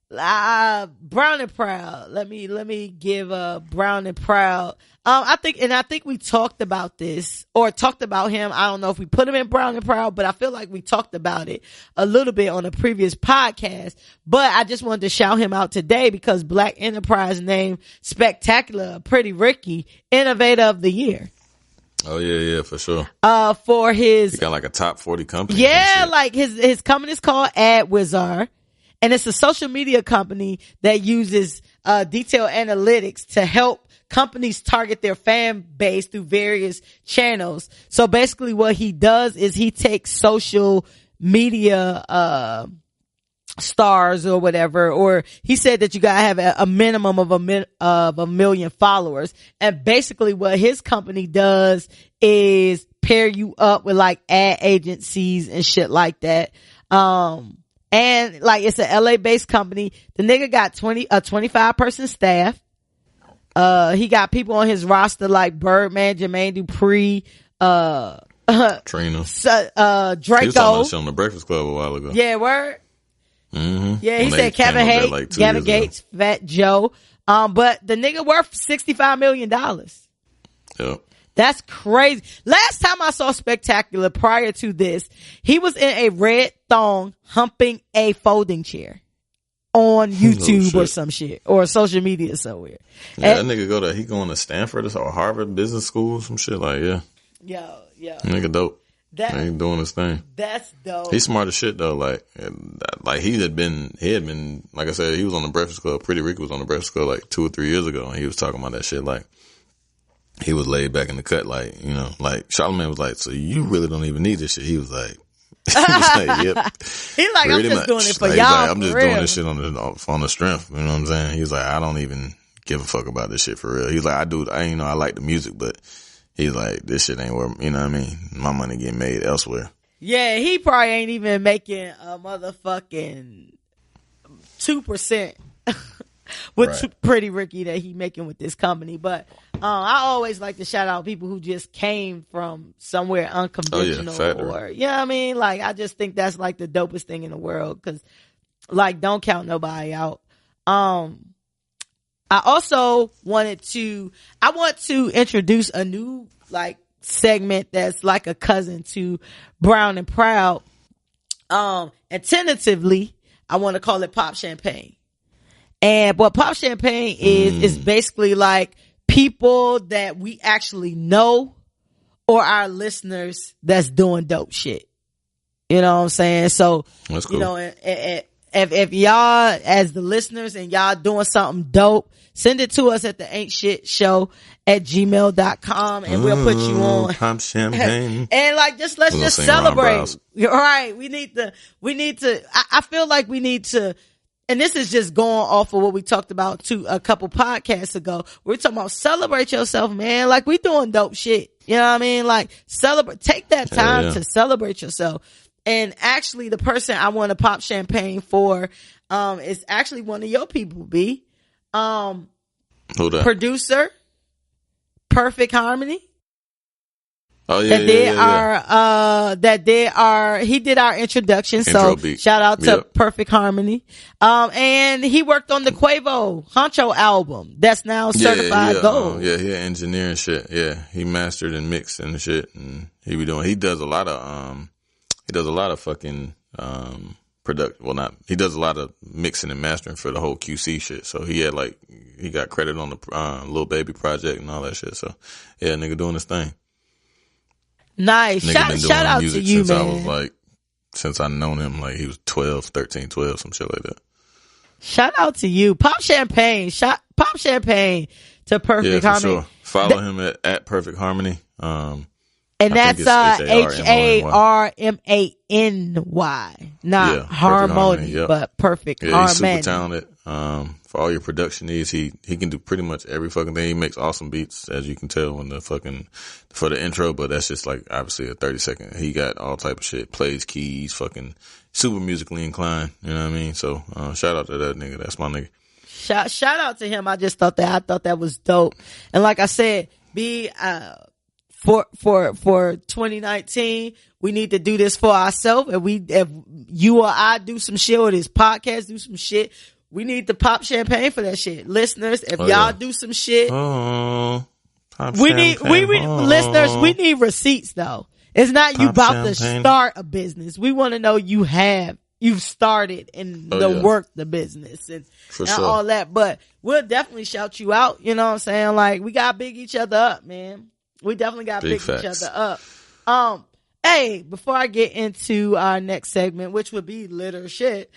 Brown and Proud. Let me give Brown and Proud. I think we talked about this or talked about him. I don't know if we put him in Brown and Proud, but I feel like we talked about it a little bit on a previous podcast. But I just wanted to shout him out today because Black Enterprise named Spectacular Pretty Ricky Innovator of the Year. Oh yeah, for sure. For his, he got like a top 40 company. Yeah, like his company is called AdWizard, and it's a social media company that uses detailed analytics to help companies target their fan base through various channels. So basically, what he does is he takes social media stars or whatever, or he said that you gotta have a minimum of a million followers, and basically what his company does is pair you up with like ad agencies and shit like that. And like it's a LA based company. The nigga got a 25 person staff. He got people on his roster like Birdman, Jermaine Dupri, Trina, Draco. He was talking about shit on the Breakfast Club a while ago. Yeah, word. Mm-hmm. Yeah, he said Kevin Haidt, like Gavin Gates, Fat Joe. But the nigga worth $65 million. Yep. That's crazy. Last time I saw Spectacular prior to this, he was in a red thong humping a folding chair on YouTube or some shit or social media somewhere. Yeah, that nigga he going to Stanford or Harvard Business School, some shit like, yeah. Yo. Nigga dope. He doing his thing. That's dope. He's smart as shit though. Like he had been, like I said, he was on the Breakfast Club. Pretty Ricky was on the Breakfast Club like 2 or 3 years ago, and he was talking about that shit. Like, he was laid back in the cut, like, you know, like Charlamagne was like, so you really don't even need this shit. He was like, yep. He's like, I'm just doing it for y'all. Like, I'm just doing this shit on the strength. You know what I'm saying? He's like, I don't even give a fuck about this shit for real. He's like, I like the music, but he's like, this shit ain't where, you know what I mean? My money getting made elsewhere. Yeah, he probably ain't even making a motherfucking 2% with Pretty Ricky that he making with this company. But I always like to shout out people who just came from somewhere unconventional. Or, you know what I mean? Like, I just think that's like the dopest thing in the world. Cause Like, don't count nobody out. I also want to introduce a new like segment that's like a cousin to Brown and Proud. And tentatively, I want to call it Pop Champagne. And what Pop Champagne is basically like people that we actually know or our listeners that's doing dope shit. You know what I'm saying? So, that's cool. You know, if y'all as the listeners and y'all doing something dope, send it to us at the ain'tshitshow@gmail.com and we'll put you on. Pop Champagne. And like, let's just celebrate. Right. We need to, I feel like we need to, and this is just going off of what we talked about a couple podcasts ago. We're talking about celebrate yourself, man. Like, we doing dope shit. You know what I mean? Like, take that time to celebrate yourself. And actually, the person I want to pop champagne for, is actually one of your people, B. Who that? Producer, Perfect Harmony. Oh yeah, he did our introduction. So shout out to Perfect Harmony. And he worked on the Quavo Honcho album that's now certified gold. He engineering shit. Yeah, he mastered and mixed and shit, and he does a lot of fucking product. Well, not he does a lot of mixing and mastering for the whole QC shit. So he got credit on the Lil Baby project and all that shit. So yeah, nigga doing his thing. Nice. Shout out to you, man. Since I known him, like he was 12, some shit like that. Shout out to you. Pop champagne. Pop champagne to Perfect Harmony. Sure. Follow him at Perfect Harmony. And that's HARMANY. Not Harmony, but Perfect Harmony. He's super talented. For all your production needs, he can do pretty much every fucking thing. He makes awesome beats, as you can tell for the intro, but that's just like obviously a 30-second. He got all type of shit, plays keys, fucking super musically inclined. You know what I mean? So shout out to that nigga. That's my nigga. Shout out to him. I thought that was dope. And like I said, for 2019, we need to do this for ourselves. If you or I do some shit, or this podcast do some shit, we need to pop champagne for that shit. Listeners, if y'all do some shit, listeners, we need receipts though. It's not you about to start a business. We want to know you've started and work the business and all that. But we'll definitely shout you out. You know what I'm saying? Like, we gotta big each other up, man. We definitely gotta big each other up. Hey, before I get into our next segment, which would be litter shit,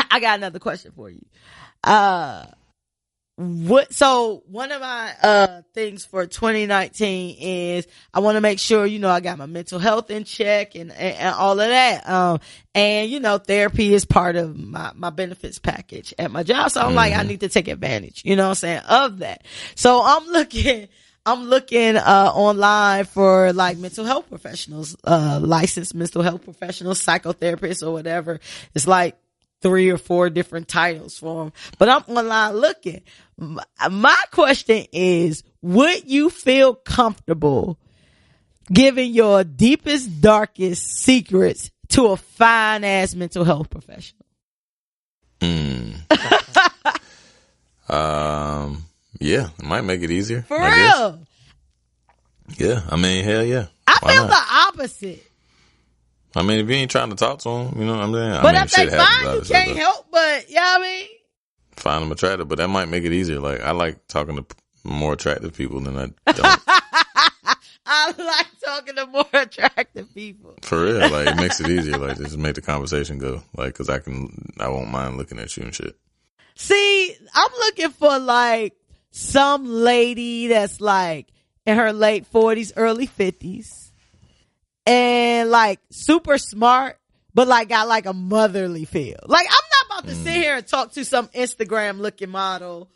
I got another question for you. So one of my things for 2019 is I want to make sure, I got my mental health in check and all of that. And therapy is part of my benefits package at my job. So I'm like, I need to take advantage, of that. So I'm looking online for like mental health professionals, licensed mental health professionals, psychotherapists or whatever. It's like 3 or 4 different titles for them, but I'm online looking. My question is, would you feel comfortable giving your deepest, darkest secrets to a fine ass mental health professional? Yeah, it might make it easier. For real? Yeah, I mean, hell yeah. I feel the opposite. I mean, if you ain't trying to talk to them, you know what I'm saying? But if they fine, you can't help but, I mean? Find them attractive, but that might make it easier. Like, I like talking to more attractive people than I don't. I like talking to more attractive people. For real, like, it makes it easier. Like, just make the conversation go. Like, cause I won't mind looking at you and shit. See, I'm looking for like some lady that's like in her late 40s, early 50s. And like super smart, but like got like a motherly feel. Like, I'm not about to sit here and talk to some Instagram looking model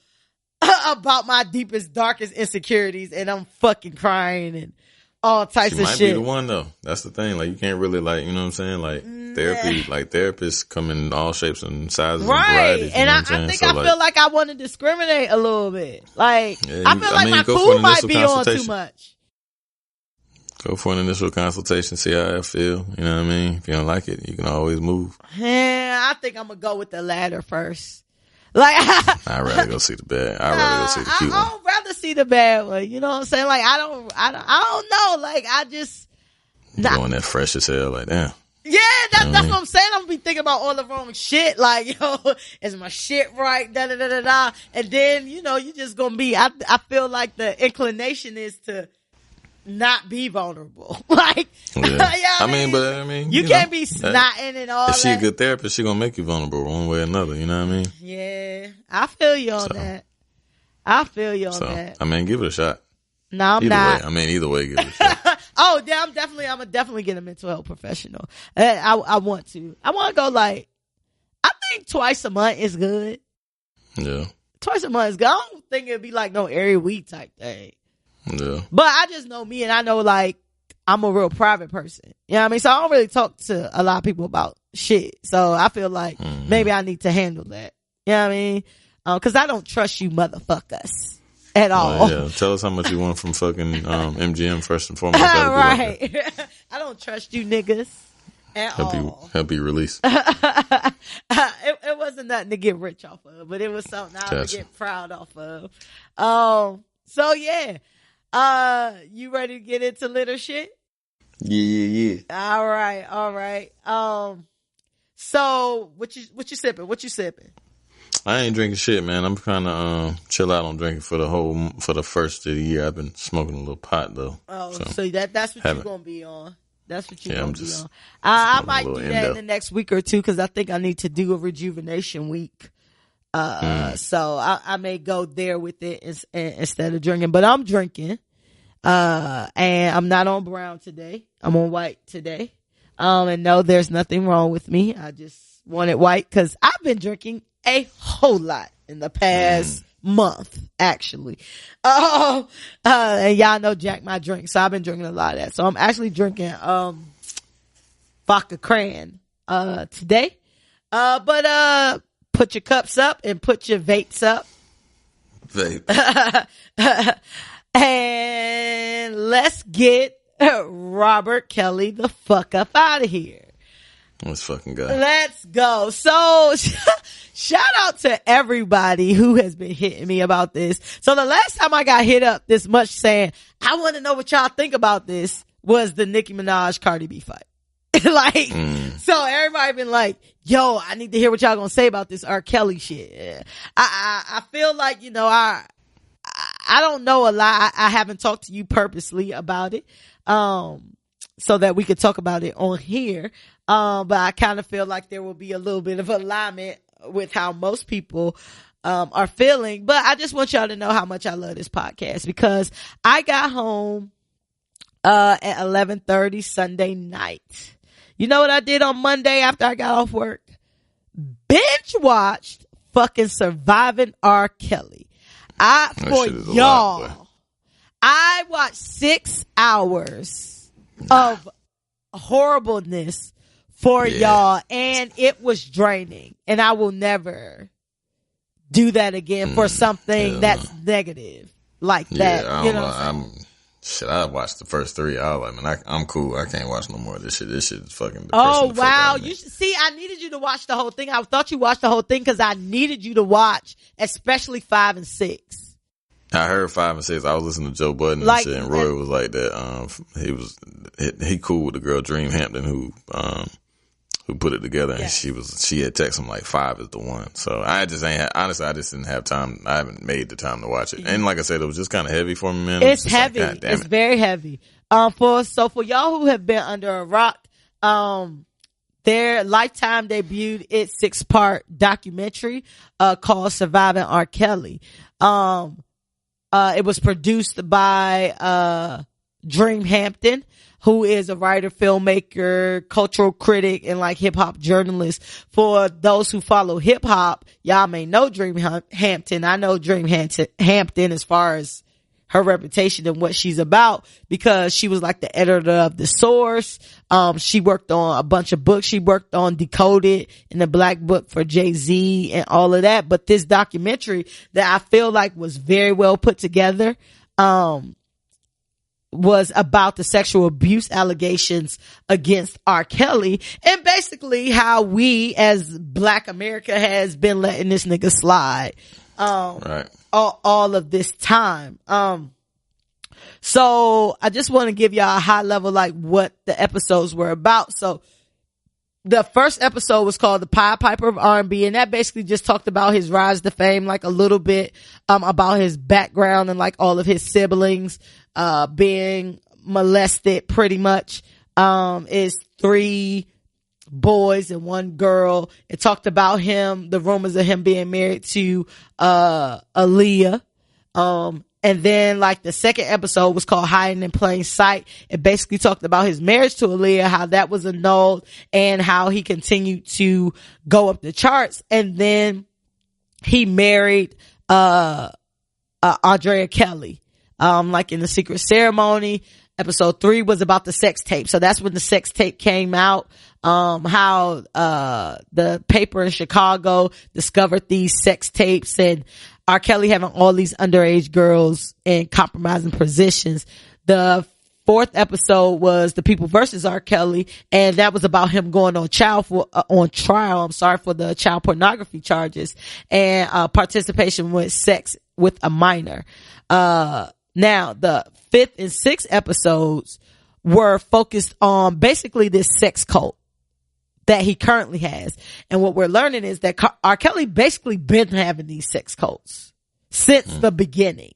about my deepest, darkest insecurities and I'm fucking crying and all types of shit. She might be the one though. That's the thing. Like, you can't really like, you know what I'm saying? Like therapy, like therapists come in all shapes and sizes and varieties. And I think I feel like I want to discriminate a little bit. Like, I feel like my cool might be on too much. Go for an initial consultation, see how I feel. You know what I mean? If you don't like it, you can always move. Yeah, I think I'm gonna go with the latter first. Like, I'd rather go see the bad. I'd rather go see the cute one. I'd rather see the bad one. You know what I'm saying? Like, I don't know. Like, I just going that fresh as hell. Like, damn. Yeah, that's what I'm saying. I'm gonna be thinking about all the wrong shit. Like, yo, is my shit right? Da da da da da. And then, you know, you just gonna be. I feel like the inclination is to not be vulnerable. Like, yeah. I mean, you can't be snotting and all that. If she a good therapist, she gonna make you vulnerable one way or another. You know what I mean? Yeah, I feel you on that. I feel you on that. I mean, give it a shot. No, I'm not. Either way, give it a shot. Oh, yeah, I'm definitely get a mental health professional. I want to. I want to go I think twice a month is good. Yeah. Twice a month is good. I don't think it'd be like no every week type thing. Yeah. But I just know me, and I know I'm a real private person. You know what I mean? So I don't really talk to a lot of people about shit. So I feel like maybe I need to handle that. You know what I mean? Cause I don't trust you motherfuckers at all. Yeah. Tell us how much you want from fucking MGM first and foremost. Right. I don't trust you niggas at all. Help you release. It wasn't nothing to get rich off of, but it was something I would get proud off of. So yeah. You ready to get into little shit? Yeah. All right. So what you sipping? I ain't drinking shit, man. I'm kind of chill out on drinking for the first of the year. I've been smoking a little pot though. Oh, so that's what you're gonna be on. That's what you're gonna be on. I might do that in the next week or two because I think I need to do a rejuvenation week. So I may go there with it instead of drinking, but I'm drinking. And I'm not on brown today. I'm on white today. And no, there's nothing wrong with me. I just wanted white because I've been drinking a whole lot in the past month, actually. And y'all know Jack my drink, so I've been drinking a lot of that. So I'm actually drinking, vodka cran, today. But put your cups up and put your vapes up. Vape. And let's get Robert Kelly the fuck up out of here. Let's fucking go. Let's go. So shout out to everybody who has been hitting me about this. So the last time I got hit up this much saying, I want to know what y'all think about this, was the Nicki Minaj Cardi B fight. So everybody been like, yo, I need to hear what y'all gonna say about this R. Kelly shit. I feel like, you know, I don't know a lot. I haven't talked to you purposely about it, so that we could talk about it on here. But I kind of feel like there will be a little bit of alignment with how most people, are feeling. But I just want y'all to know how much I love this podcast because I got home, at 11:30 Sunday night. You know what I did on Monday after I got off work? Binge watched fucking Surviving R. Kelly. I watched 6 hours of horribleness for y'all, and it was draining, and I will never do that again for something that's negative like that. You know, I watched the first 3 hours. I mean, I'm cool. I can't watch no more of this shit. This shit is fucking depressing. Oh, wow. You should see, I needed you to watch the whole thing. I thought you watched the whole thing because I needed you to watch, especially 5 and 6. I heard 5 and 6. I was listening to Joe Budden and shit, and Roy was like that. He cool with the girl Dream Hampton who put it together, and she had texted him like 5 is the one. So I just didn't have time. I haven't made the time to watch it. And like I said, it was just kind of heavy for me, man. It's heavy. Like, it's very heavy. For y'all who have been under a rock, their Lifetime debuted its 6-part documentary, called Surviving R. Kelly. It was produced by, Dream Hampton, who is a writer, filmmaker, cultural critic, and like hip hop journalist. For those who follow hip hop, y'all may know Dream Hampton. I know Dream Hampton as far as her reputation and what she's about because she was like the editor of The Source. She worked on a bunch of books. She worked on Decoded and the Black Book for Jay-Z and all of that. But this documentary that I feel like was very well put together, was about the sexual abuse allegations against R. Kelly, and basically how we as Black America has been letting this nigga slide Right. all of this time. So I just want to give y'all a high level, like, what the episodes were about. So the first episode was called The Pied Piper of R&B, and that basically just talked about his rise to fame, like a little bit about his background and like all of his siblings being molested pretty much. Is 3 boys and 1 girl. It talked about him, the rumors of him being married to Aaliyah. And then like the second episode was called Hiding in Plain Sight. It basically talked about his marriage to Aaliyah, how that was annulled, and how he continued to go up the charts. And then he married Andrea Kelly, like in the secret ceremony. Episode 3 was about the sex tape. So that's when the sex tape came out. How the paper in Chicago discovered these sex tapes, and R. Kelly having all these underage girls in compromising positions. The 4th episode was The People versus R. Kelly, and that was about him going on trial for the child pornography charges and participation with sex with a minor. Now the 5th and 6th episodes were focused on basically this sex cult that he currently has. And what we're learning is that R. Kelly basically been having these sex cults since the beginning.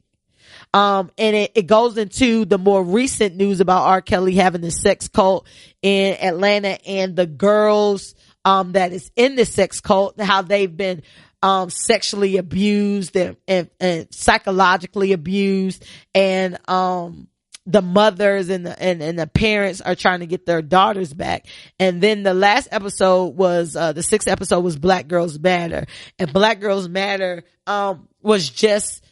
And it goes into the more recent news about R. Kelly having the sex cult in Atlanta, and the girls, that is in this sex cult, how they've been, sexually abused and psychologically abused. And, the mothers and the parents are trying to get their daughters back. And then the last episode was, the 6th episode was Black Girls Matter. And Black Girls Matter, was just,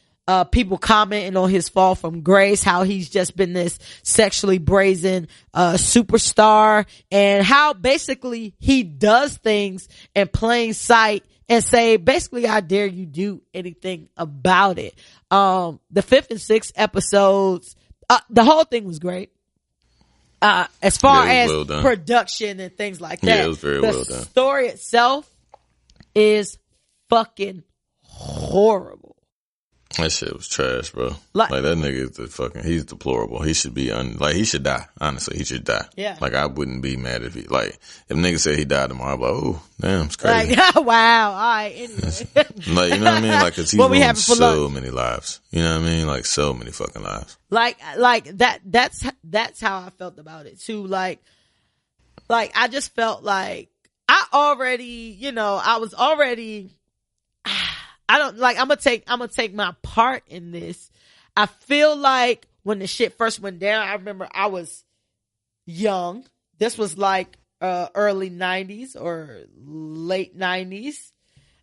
people commenting on his fall from grace, how he's just been this sexually brazen, superstar, and how basically he does things in plain sight and say, basically, I dare you do anything about it. The 5th and 6th episodes, the whole thing was great. As far as production and things like that. Yeah, it was very well done. The story itself is fucking horrible. That shit was trash, bro. Like that nigga is he's deplorable. He should be he should die. Honestly, he should die. Yeah. Like, I wouldn't be mad if if nigga said he died tomorrow, I'd be like, oh, damn, it's crazy. Like, wow. All right. Anyway. Like, you know what I mean? Like, cause he's ruined so many lives. You know what I mean? Like, so many fucking lives. Like that's how I felt about it too. Like I just felt like I was already, I'm gonna take my part in this. I feel like when the shit first went down, I remember I was young. This was like, early 90s or late 90s.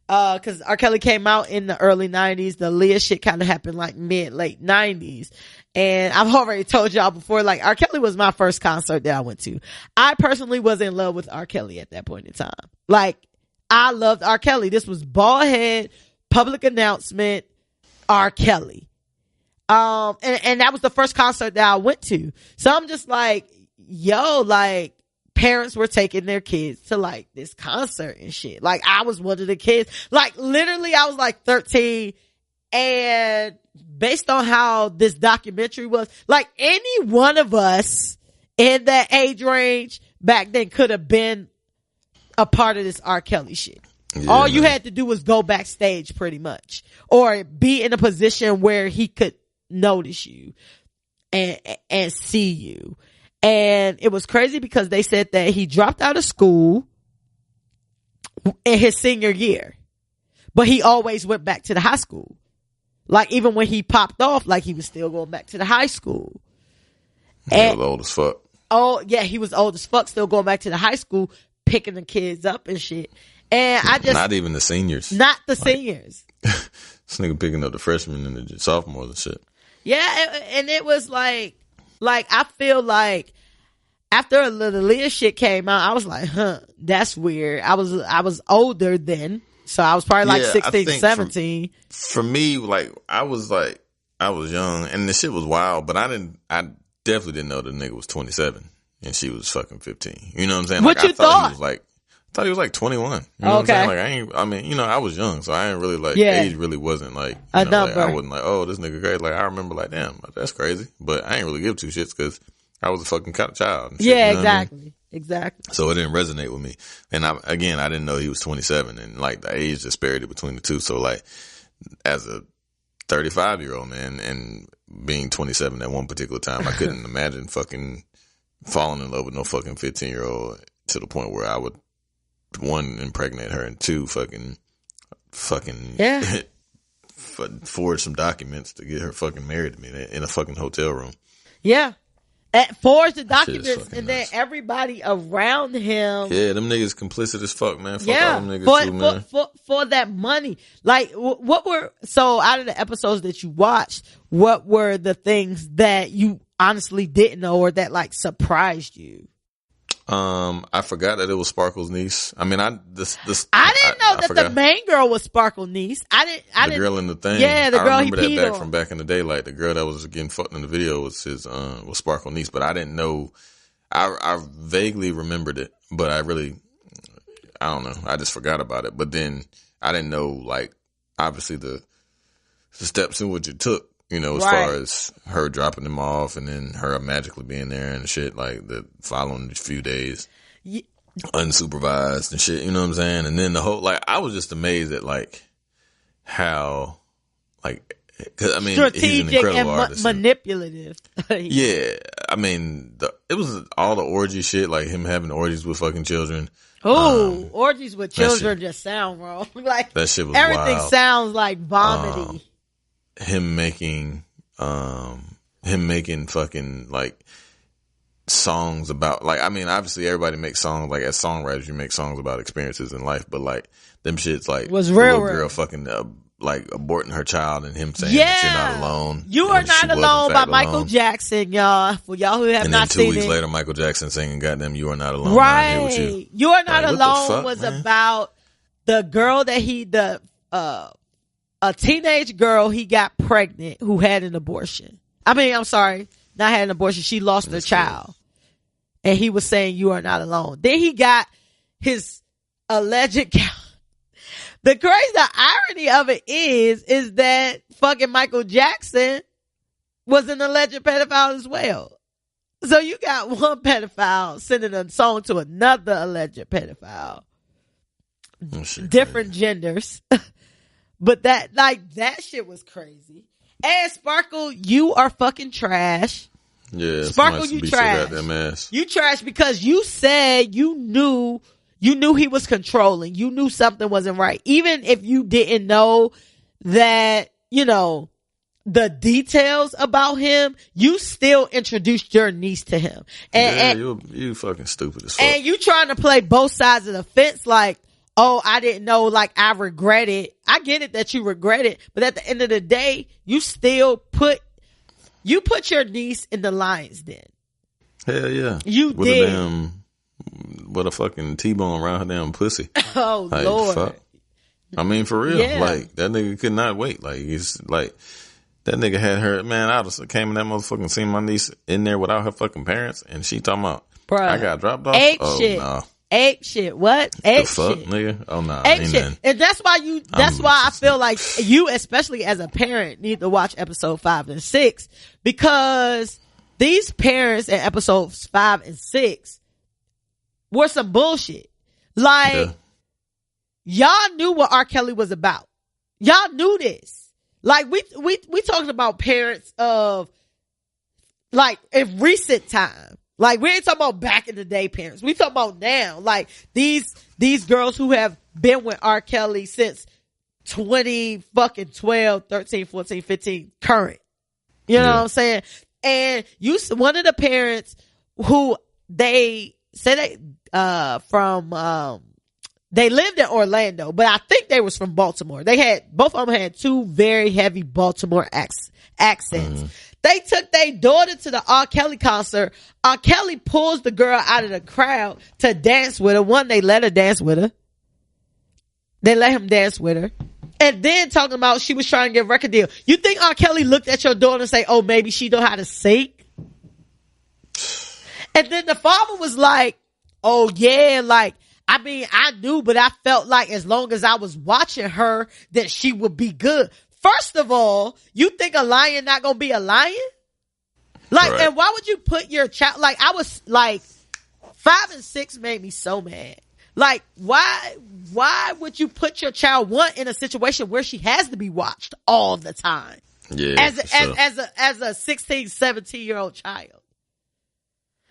Cause R. Kelly came out in the early 90s. The Leah shit kind of happened like late 90s. And I've already told y'all before, like, R. Kelly was my first concert that I went to. I personally was in love with R. Kelly at that point in time. Like, I loved R. Kelly. This was bald head, public announcement, R. Kelly. And that was the first concert that I went to. So I'm just like, yo, like, parents were taking their kids to like this concert and shit. Like, I was one of the kids. Like, literally, I was like 13, and based on how this documentary was, like, any one of us in that age range back then could have been a part of this R. Kelly shit. Yeah, all you had to do was go backstage pretty much, or be in a position where he could notice you and see you. And it was crazy because they said that he dropped out of school in his senior year, but he always went back to the high school. Like, even when he popped off, like, he was still going back to the high school. He was old as fuck. Oh yeah, he was old as fuck, still going back to the high school, picking the kids up and shit. And I just, not even the seniors. Not the seniors. This nigga picking up the freshmen and the sophomores and shit. Yeah, and it was like I feel like after the Leah shit came out, I was like, that's weird. I was older then, so I was probably like 16, 17. For me, like, I was young and the shit was wild, but I definitely didn't know the nigga was 27 and she was fucking 15. You know what I'm saying? What like, you thought? I thought he was like 21. You know what I'm saying? Like, I mean, you know, I was young, so I ain't really like, age really wasn't like, you know, like, I wasn't like, oh, this nigga crazy. Like, I remember like, damn, that's crazy. But I ain't really give two shits because I was a fucking child. And shit, yeah, you know exactly. I mean? Exactly. So it didn't resonate with me. And I didn't know he was 27 and like the age disparity between the two. So like, as a 35-year-old man and being 27 at one particular time, I couldn't imagine fucking falling in love with no fucking 15-year-old to the point where I would, one, impregnate her, and two, fucking forge some documents to get her fucking married to me in a fucking hotel room. Yeah. Forge the documents, and then everybody around him. Yeah, them niggas complicit as fuck, man. Fuck all them niggas too, man. For that money. Like, so out of the episodes that you watched, what were the things that you honestly didn't know or that like surprised you? I forgot that it was Sparkle's niece. I mean, I didn't know that the main girl was Sparkle's niece. The girl in the thing. Yeah, the girl I remember he that peed from back in the day. Like the girl that was getting fucked in the video was Sparkle's niece, but I didn't know. I vaguely remembered it, but I don't know. I just forgot about it. But then I didn't know, like, obviously the steps in which it took. You know, as far as her dropping them off and then her magically being there and shit, like the following few days, unsupervised and shit, you know what I'm saying? And then the whole, like, I was just amazed at, like, how, like, cause, I mean, strategic he's an incredible and artist. Manipulative. Yeah. I mean, it was all the orgy shit, like him having orgies with fucking children. Oh, orgies with children just sound wrong. Like, that shit was everything wild. Sounds like vomity. Him making fucking like songs about, like, I mean, obviously everybody makes songs, like as songwriters you make songs about experiences in life, but like them shits like was real girl fucking like aborting her child and him saying that you're not alone. You are not alone by Michael Jackson, y'all. For y'all who have not seen it. And then 2 weeks later Michael Jackson singing goddamn You Are Not Alone. Right. I'm here with You Are Not like, Alone was about the girl that a teenage girl he got pregnant who had an abortion. I mean, I'm sorry, not had an abortion. She lost her child. And he was saying, you are not alone. Then he got his alleged The irony of it is that fucking Michael Jackson was an alleged pedophile as well. So you got one pedophile sending a song to another alleged pedophile. Different genders. But that shit was crazy. And Sparkle, you are fucking trash. Yeah, Sparkle, you trash. You trash because you said you knew he was controlling. You knew something wasn't right. Even if you didn't know that, you know, the details about him, you still introduced your niece to him. And you fucking stupid as fuck. And you trying to play both sides of the fence like, oh, I didn't know, like, I regret it. I get it that you regret it, but at the end of the day, you still put your niece in the lion's den. Hell yeah. You with did. With a fucking T-bone around her damn pussy. Oh, like, Lord. Fuck. I mean, for real. Yeah. Like, that nigga could not wait. Like, it's like, that nigga had her, man, I just came in that motherfucking seen my niece in there without her fucking parents, and she talking about, bruh, I got dropped off. Shit. Nah. Ape shit. What? Ape the fuck, shit. Nigga? Oh, nah. Ape shit. And that's why I feel like you, especially as a parent, need to watch episode 5 and 6, because these parents in episodes 5 and 6 were some bullshit. Like, y'all knew what R. Kelly was about. Y'all knew this. Like, we talking about parents of, like, in recent time. Like, we ain't talking about back in the day parents. We talking about now. Like, these girls who have been with R. Kelly since 2012, 13, 14, 15, current. You know what I'm saying? And one of the parents who they say they lived in Orlando, but I think they was from Baltimore. Both of them had 2 very heavy Baltimore accents. Mm-hmm. They took their daughter to the R. Kelly concert. R. Kelly pulls the girl out of the crowd to dance with her. One, they let her dance with her. They let him dance with her. And then talking about she was trying to get a record deal. You think R. Kelly looked at your daughter and say, oh, maybe she know how to sing? And then the father was like, oh yeah, like, I mean, I knew, but I felt like as long as I was watching her, that she would be good. First of all, you think a lion not gonna be a lion? Like, right. And why would you put your child, like, I was like, 5 and 6 made me so mad. Like, why would you put your child, one, in a situation where she has to be watched all the time? Yeah. As a 16, 17-year-old child.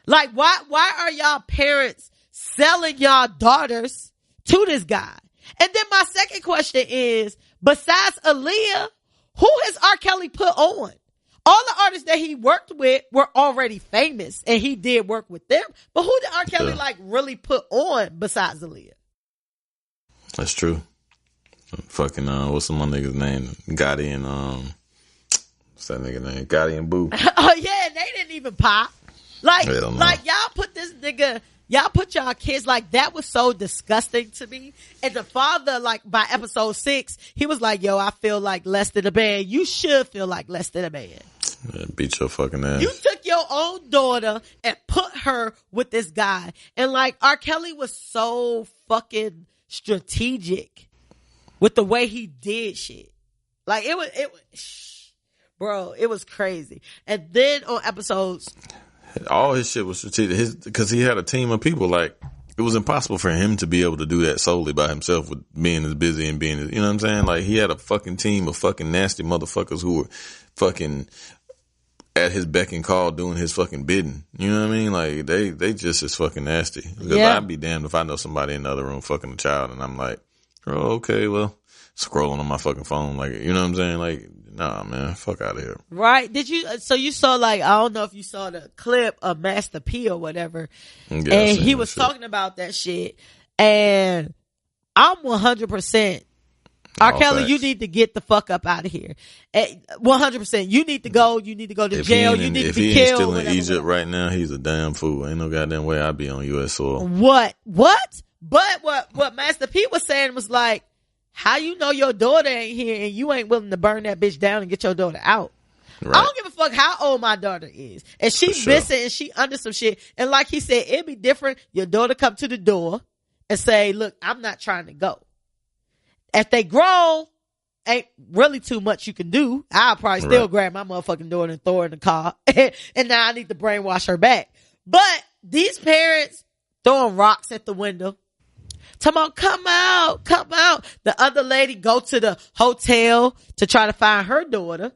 Like, why are y'all parents selling y'all daughters to this guy? And then my second question is, besides Aaliyah, who has R. Kelly put on? All the artists that he worked with were already famous, and he did work with them. But who did R. Kelly like really put on besides Aaliyah? That's true. Fucking what's some of my niggas' name? Gotti and what's that nigga name? Gotti and Boo. Oh yeah, they didn't even pop. Like y'all put this nigga. Y'all put y'all kids, like, that was so disgusting to me. And the father, like, by episode 6, he was like, yo, I feel like less than a man. You should feel like less than a man. Yeah, beat your fucking ass. You took your own daughter and put her with this guy. And, like, R. Kelly was so fucking strategic with the way he did shit. Like, it was crazy. And then on episodes... all his shit was strategic because he had a team of people. Like, it was impossible for him to be able to do that solely by himself with being as busy and being, you know what I'm saying? Like, he had a fucking team of fucking nasty motherfuckers who were fucking at his beck and call doing his fucking bidding. You know what I mean? Like, they just as fucking nasty. Because I'd be damned if I know somebody in the other room fucking a child and I'm like, oh, okay, well, scrolling on my fucking phone. Like, you know what I'm saying? Like, nah, man, fuck out of here. Right. So you saw, like, I don't know if you saw the clip of Master P or whatever. Yeah, and he was talking about that shit. And I'm 100%. R. Kelly, you need to get the fuck up out of here. 100%. You need to go. You need to go to jail. You need to be killed. If he ain't still in Egypt right now, he's a damn fool. Ain't no goddamn way I'd be on U.S. soil. What? But what Master P was saying was like, how you know your daughter ain't here and you ain't willing to burn that bitch down and get your daughter out? Right. I don't give a fuck how old my daughter is. And she's missing and she under some shit. And like he said, it'd be different. Your daughter come to the door and say, look, I'm not trying to go. If they grown, ain't really too much you can do. I'll probably still grab my motherfucking daughter and throw her in the car. And now I need to brainwash her back. But these parents throwing rocks at the window. Talking about, come out. The other lady go to the hotel to try to find her daughter.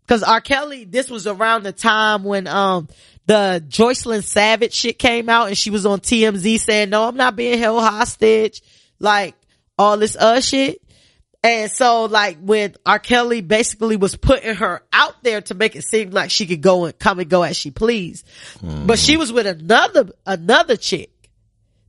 Cause R. Kelly, this was around the time when, the Joycelyn Savage shit came out and she was on TMZ saying, no, I'm not being held hostage. Like, all this other shit. And so, like, when R. Kelly basically was putting her out there to make it seem like she could go and come and go as she pleased. But she was with another chick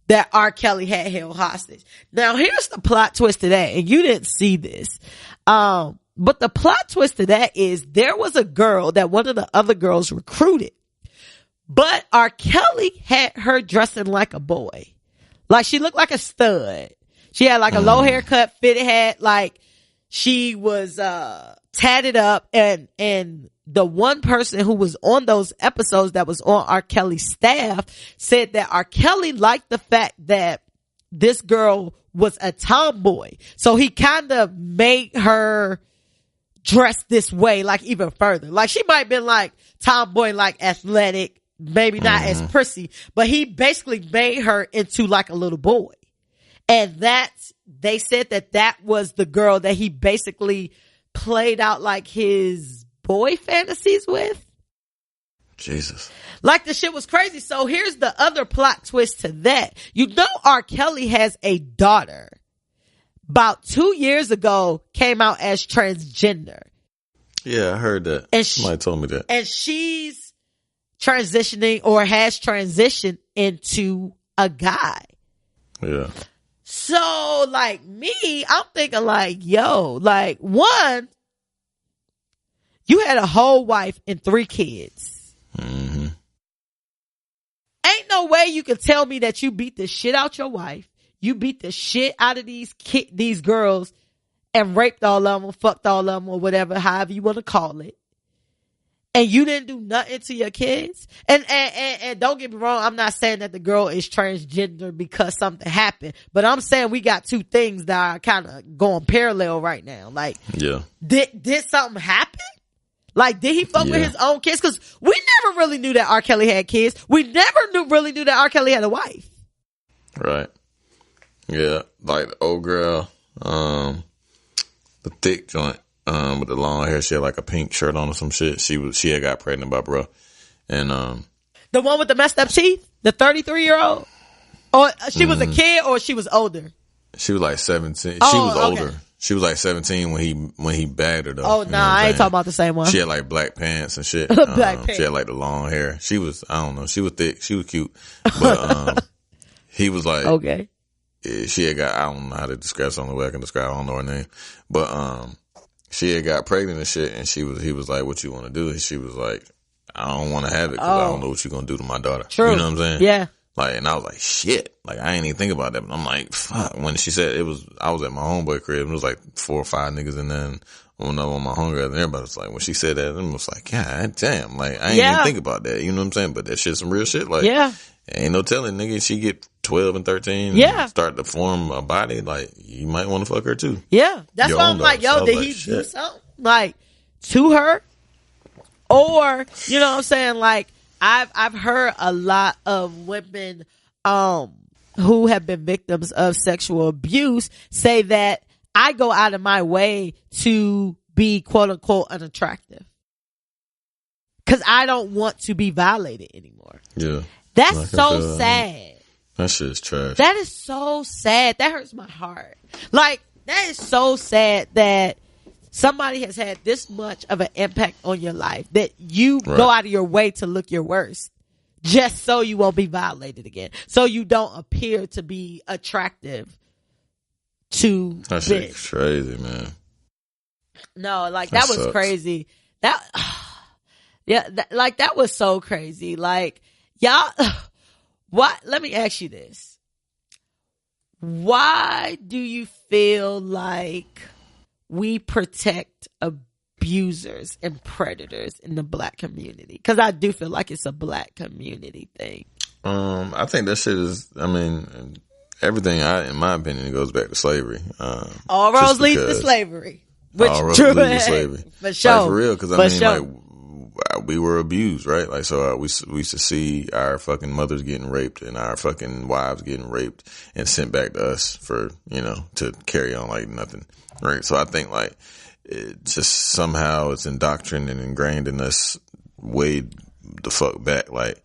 that R. Kelly had held hostage. Now, here's the plot twist to that, and you didn't see this. But the plot twist to that is there was a girl that one of the other girls recruited, but R. Kelly had her dressing like a boy. Like, she looked like a stud. She had like a low haircut, fitted hat, like she was tatted up, and the one person who was on those episodes that was on R. Kelly's staff said that R. Kelly liked the fact that this girl was a tomboy. So he kind of made her dress this way, like even further. Like, she might have been like tomboy, like athletic, maybe not as prissy, but he basically made her into like a little boy. And they said that was the girl that he basically played out like his boy fantasies with. Jesus. Like, the shit was crazy. So here's the other plot twist to that. You know, R. Kelly has a daughter. About 2 years ago, came out as transgender. Yeah, I heard that. And somebody told me that. And she's transitioning or has transitioned into a guy. Yeah. So, like, me, I'm thinking like, yo, like, one, you had a whole wife and 3 kids. Mm-hmm. Ain't no way you can tell me that you beat the shit out your wife. You beat the shit out of these girls and raped all of them, fucked all of them, or whatever, however you want to call it. and you didn't do nothing to your kids. And don't get me wrong, I'm not saying that the girl is transgender because something happened, but I'm saying we got two things that are kind of going parallel right now. Like, yeah, did something happen? Like, did he fuck with his own kids? Because we never really knew that R. Kelly had kids. We never really knew that R. Kelly had a wife. Right. Yeah, like the old girl, the thick joint, with the long hair. She had like a pink shirt on or some shit. She had got pregnant by bro, and the one with the messed up teeth, the 33-year-old, or she was a kid, or she was older. She was like 17. Oh, she was older. okay. She was like 17 when he bagged her though. Oh, nah, I ain't talking about the same one. She had like black pants and shit. Black pants. She had like the long hair. She was, I don't know, she was thick. She was cute. But he was like, okay. She had got, I don't know how to describe, the only way I can describe, I don't know her name. But she had got pregnant and shit, and he was like, what you want to do? And she was like, I don't want to have it because I don't know what you're going to do to my daughter. True. You know what I'm saying? Yeah. Like, and I was like, shit. Like, I ain't even think about that. But I'm like, fuck. When she said I was at my homeboy crib, and it was like 4 or 5 niggas in there, and one on my hunger, and everybody was like, when she said that, it was like, God damn. Like, I ain't even think about that. You know what I'm saying? But that shit's some real shit. Like, ain't no telling, nigga, she get 12 and 13 and start to form a body. Like, you might want to fuck her too. Yeah. That's why I'm like, yo, did he do something? Like, to her? Or, you know what I'm saying? Like, I've heard a lot of women who have been victims of sexual abuse say that I go out of my way to be quote unquote unattractive because I don't want to be violated anymore. Yeah. That's so sad. That shit is trash. That is so sad. That hurts my heart. Like, that is so sad that somebody has had this much of an impact on your life that you go out of your way to look your worst just so you won't be violated again. So you don't appear to be attractive to that shit's crazy, man. No, like that was sucks. crazy. That that was so crazy. Like, y'all, what? Let me ask you this. Why do you feel like we protect abusers and predators in the black community? Because I do feel like it's a black community thing. I think that shit is, I mean, everything, in my opinion, it goes back to slavery. All roads lead to slavery. Which all roads lead to slavery. For sure. Like, for real, because I mean, like, we were abused, right? Like, so we used to see our fucking mothers getting raped and our fucking wives getting raped and sent back to us for, you know, to carry on like nothing. Right. So I think like it just somehow it's indoctrinated and ingrained in us way the fuck back. Like,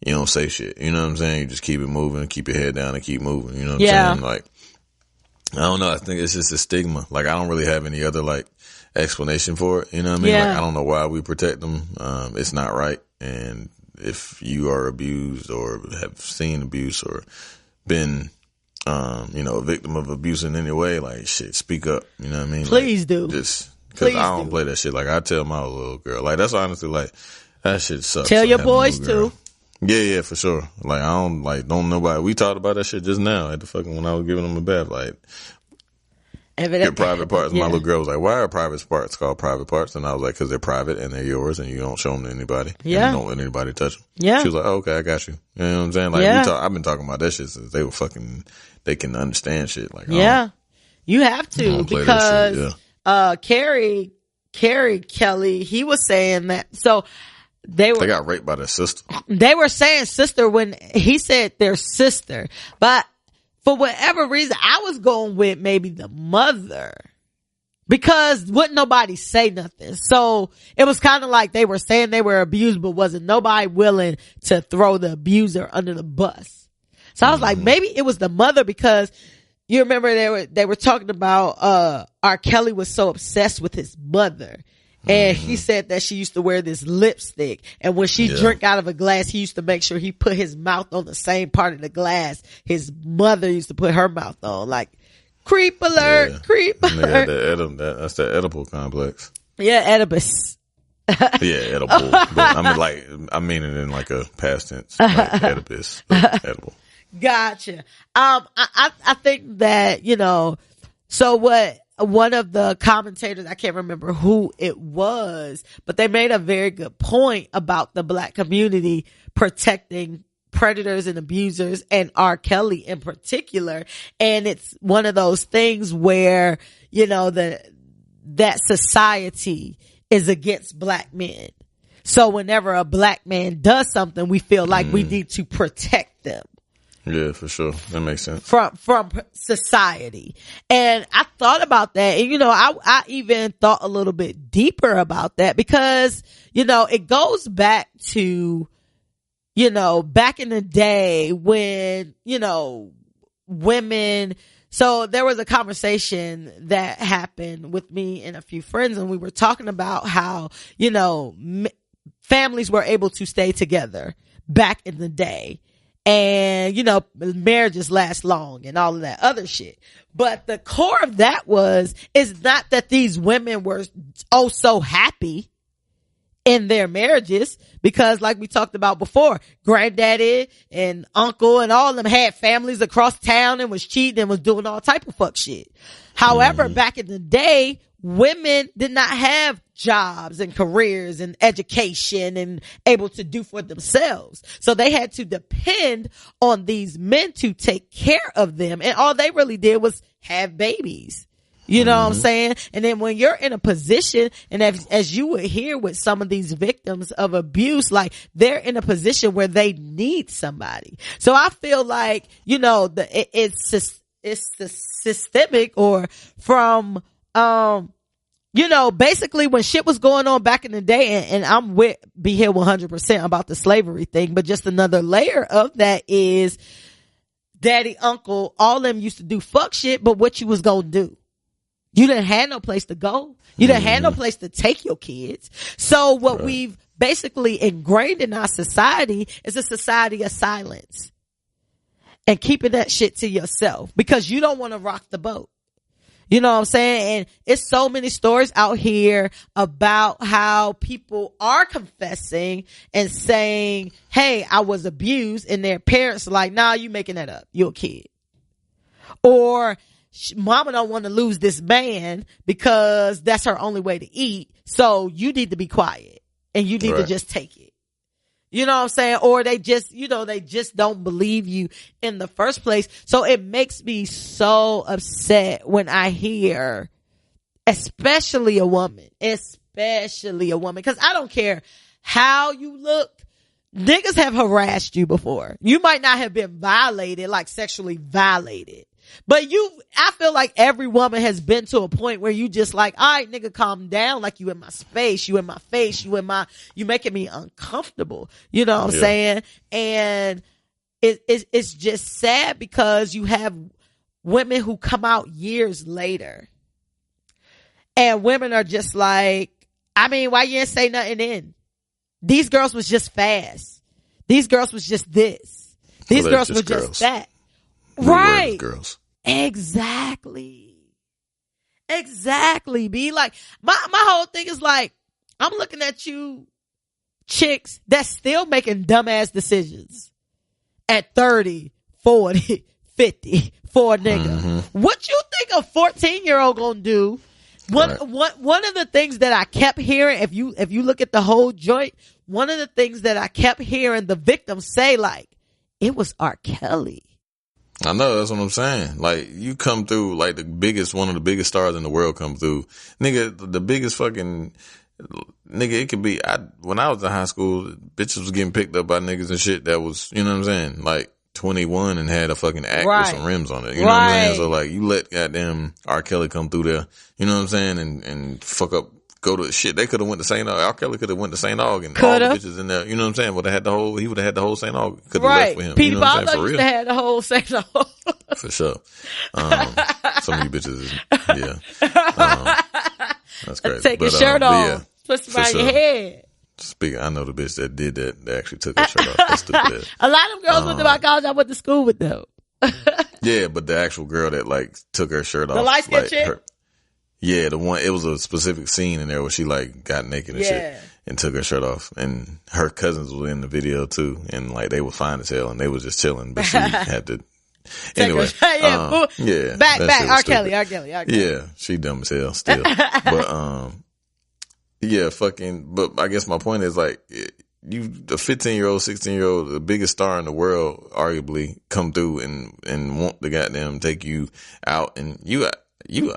you don't say shit. You know what I'm saying? You just keep it moving, keep your head down and keep moving. You know what I'm saying? Like, I don't know. I think it's just a stigma. Like, I don't really have any other like explanation for it. You know what I mean? Like, I don't know why we protect them. It's not right. And if you are abused or have seen abuse or been you know, a victim of abuse in any way, like, shit, speak up. You know what I mean? Please like, do. Just because I don't play that shit. Like, I tell my little girl, like, that's honestly, like, that shit sucks. Tell your boys too. Yeah, for sure. Like, I don't nobody. We talked about that shit just now at the fucking, when I was giving them a bath. Like, your private parts. My little girl was like, why are private parts called private parts? And I was like, because they're private and they're yours and you don't show them to anybody. Yeah. And you don't let anybody touch them. Yeah. She was like, oh, okay, I got you. You know what I'm saying? Like, I've been talking about that shit since they were fucking, they can understand shit. Like, you have to, because Carrie Kelly, he was saying that. So they got raped by their sister. They were saying sister when he said their sister, but for whatever reason, I was going with maybe the mother because wouldn't nobody say nothing. So it was kind of like they were saying they were abused, but wasn't nobody willing to throw the abuser under the bus. So I was like, maybe it was the mother, because you remember they were talking about, R. Kelly was so obsessed with his mother. And he said that she used to wear this lipstick. And when she drank out of a glass, he used to make sure he put his mouth on the same part of the glass his mother used to put her mouth on. Like, creep alert, creep alert. That's the edible complex. Yeah, Oedipus. Edible. But I mean it in like a past tense. Like Oedipus, but edible. Gotcha. I think that, you know, so what one of the commentators, I can't remember who it was, but they made a very good point about the black community protecting predators and abusers, and R. Kelly in particular. And it's one of those things where, you know, that society is against black men. So whenever a black man does something, we feel like we need to protect them. Yeah, for sure. That makes sense. From society. And I thought about that. And, you know, I even thought a little bit deeper about that because, you know, it goes back to, you know, back in the day when, you know, women, so there was a conversation that happened with me and a few friends, and we were talking about how, you know, families were able to stay together back in the day. And, you know, marriages last long and all of that other shit. But the core of that is not that these women were oh so happy in their marriages, because like we talked about before, granddaddy and uncle and all of them had families across town and was cheating and was doing all type of fuck shit. However, back in the day, women did not have jobs and careers and education and able to do for themselves. So they had to depend on these men to take care of them. And all they really did was have babies. You know what I'm saying? And then when you're in a position, and as you would hear with some of these victims of abuse, like they're in a position where they need somebody. So I feel like, you know, it's systemic, or from, you know, basically when shit was going on back in the day, and I'm with Be Here 100% about the slavery thing, but just another layer of that is daddy, uncle, all of them used to do fuck shit, but what you was gonna do? You didn't have no place to go. You didn't have no place to take your kids. So what we've basically ingrained in our society is a society of silence and keeping that shit to yourself because you don't want to rock the boat. You know what I'm saying? And it's so many stories out here about how people are confessing and saying, hey, I was abused, and their parents are like, nah, you making that up. You're a kid. Or mama don't want to lose this man because that's her only way to eat. So you need to be quiet and you need to just take it. You know what I'm saying? Or they just, you know, they just don't believe you in the first place. So it makes me so upset when I hear, especially a woman, cause I don't care how you look. Niggas have harassed you before. You might not have been violated, like sexually violated. But I feel like every woman has been to a point where you just like, all right, nigga, calm down. Like you in my space, you in my face, you making me uncomfortable. You know what I'm saying? And it's just sad because you have women who come out years later and women are just like, I mean, why you didn't say nothing then? These girls was just fast. These girls was just this. These girls were just that. Right. Girls. Exactly. Be like, my whole thing is like, I'm looking at you chicks that's still making dumbass decisions at 30, 40, 50 for a nigga. What you think a 14-year-old gonna do? One of the things that I kept hearing, if you look at the whole joint, one of the things that I kept hearing the victims say, like, it was R. Kelly. I know, that's what I'm saying. Like, you come through, like, one of the biggest stars in the world come through. Nigga, the biggest fucking, nigga, it could be, when I was in high school, bitches was getting picked up by niggas and shit that was, you know what I'm saying? Like, 21 and had a fucking act with some rims on it. You know what I'm saying? So, like, you let goddamn R. Kelly come through there, you know what I'm saying? And fuck up, go to shit. They could have went to St. Aug. R. Kelly could have went to St. Aug and all the bitches in there. You know what I'm saying? He would have had the whole St. Aug. Could have left with him. Pete you know what I'm saying? For real. Used to have the whole St. Aug. For sure. Some of you bitches, that's crazy. Take your shirt off. Put some on your head. Speaking, I know the bitch that did that. They actually took her shirt off. That's stupid. A lot of girls went to my college. I went to school with them. Yeah, but the actual girl that like took her shirt off, the light skinned chick. Yeah, the one, it was a specific scene in there where she like got naked and shit and took her shirt off, and her cousins were in the video too, and like they were fine as hell and they was just chilling, but she had to, Anyway, yeah, back, R. Kelly. Yeah, she dumb as hell still. But yeah, but I guess my point is like, you, a 15-year-old, 16-year-old, the biggest star in the world, arguably, come through and want to goddamn take you out, and you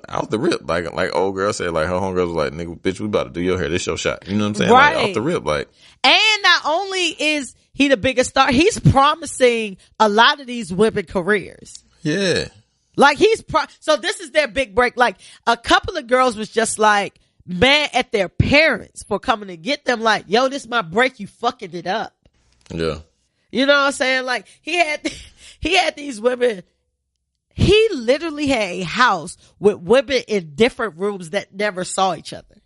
out the rip, like old girl said, like her homegirl was like, nigga, bitch, we about to do your hair, this your shot. You know what I'm saying? Right. Like off the rip, like. And not only is he the biggest star, he's promising a lot of these women careers. Yeah. Like so this is their big break. Like a couple of girls was just like mad at their parents for coming to get them, like, yo, this my break, you fucking it up. Yeah. You know what I'm saying? Like he had these women. He literally had a house with women in different rooms that never saw each other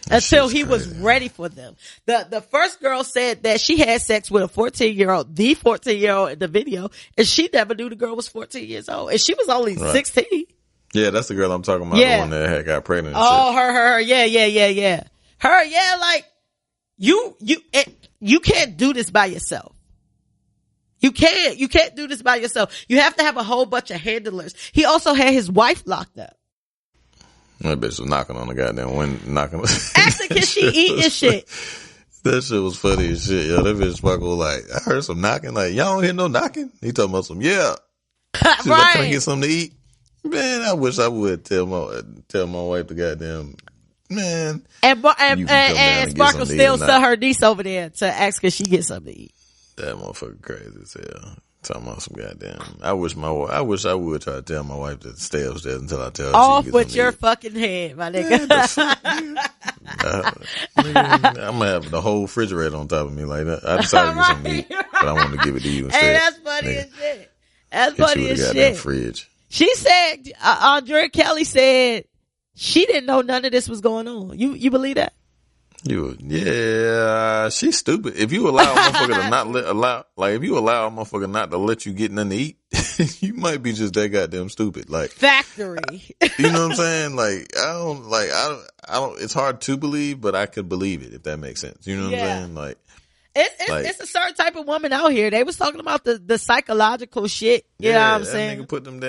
until he was ready for them. The first girl said that she had sex with a 14-year-old, the 14-year-old in the video, and she never knew the girl was 14 years old, and she was only 16. Yeah, that's the girl I'm talking about. Yeah. The one that had got pregnant. And oh, shit. her. Yeah. Her, yeah, like you can't do this by yourself. You can't do this by yourself. You have to have a whole bunch of handlers. He also had his wife locked up. That bitch was knocking on the goddamn window, Ask her, can she eat and shit? That shit was funny as shit, yo. That bitch Sparkle like, I heard some knocking. Like, y'all don't hear no knocking? He talking about some, yeah. She's right. like, can I get something to eat? Man, I wish I would tell my wife the goddamn, man. And Sparkle still sell her niece over there to ask her she get something to eat. That motherfucker crazy as hell. Talking about some goddamn. I wish I would try to tell my wife to stay upstairs until I tell her. Off with your fucking head, my nigga. I'm gonna have the whole refrigerator on top of me like that. I decided to get something to eat, but I wanted to give it to you instead. Hey, that's funny as shit. That's funny as shit. Fridge. She said, Andrea Kelly said she didn't know none of this was going on. You believe that? Yeah, she's stupid. If you allow a motherfucker to not not to let you get nothing to eat, you might be just that goddamn stupid. Like factory. You know what I'm saying? Like I don't. It's hard to believe, but I could believe it if that makes sense. You know what I'm saying? Like it's a certain type of woman out here. They was talking about the psychological shit. You know what I'm saying? That nigga put them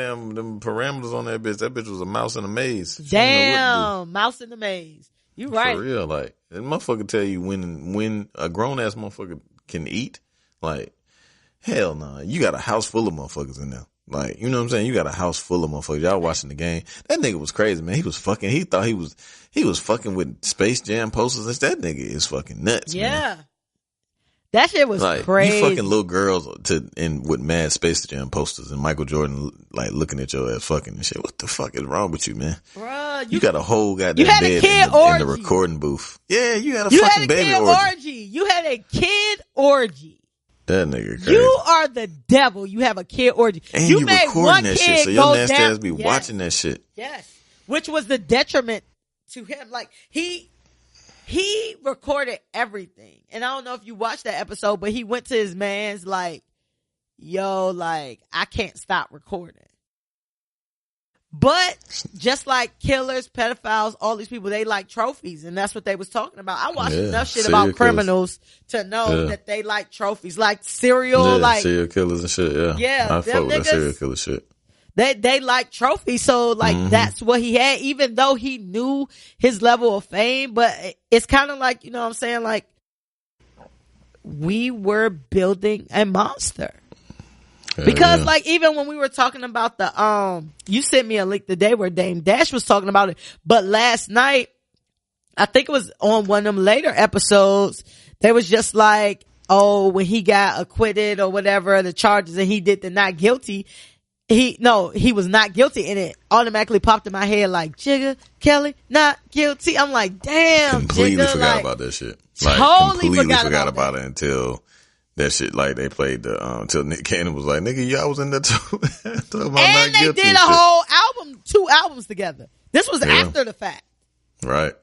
parameters on that bitch. That bitch was a mouse in a maze. Damn, mouse in the maze. You right. For real, like, that motherfucker tell you when a grown ass motherfucker can eat, like, hell no. You got a house full of motherfuckers in there. Like, you know what I'm saying? You got a house full of motherfuckers. Y'all watching the game. That nigga was crazy, man. He thought he was fucking with Space Jam posters. That nigga is fucking nuts, man. That shit was like, crazy. You fucking little girls with mad Space Jam posters and Michael Jordan like looking at your ass fucking and shit. What the fuck is wrong with you, man? Bruh, you got a whole goddamn bed in the recording booth. Yeah, you had a fucking baby orgy. You had a kid orgy. That nigga crazy. You are the devil. You have a kid orgy. And you made recording that shit, so your nasty ass be watching that shit. Yes. Which was the detriment to him. Like, he recorded everything. And I don't know if you watched that episode, but he went to his man's like, yo, like, I can't stop recording. But just like killers, pedophiles, all these people, they like trophies. And that's what they was talking about. I watched enough shit about criminals to know that they like trophies. Like serial killers and shit, yeah. Yeah. I fuck with that serial killer shit. They like trophies, so like that's what he had, even though he knew his level of fame. But it's kind of like, you know what I'm saying, like we were building a monster. Because like even when we were talking about the you sent me a link today where Dame Dash was talking about it, but last night I think it was on one of them later episodes, they was just like, oh, when he got acquitted or whatever the charges and he did the not guilty. He was not guilty, and it automatically popped in my head like, Jigga, Kelly, not guilty. I'm like, damn, completely Jigga, forgot like, about that shit. Like, totally completely forgot about it until that shit, like, they played until Nick Cannon was like, nigga, y'all was in there too. And they did a whole album, 2 albums together. This was after the fact. Right.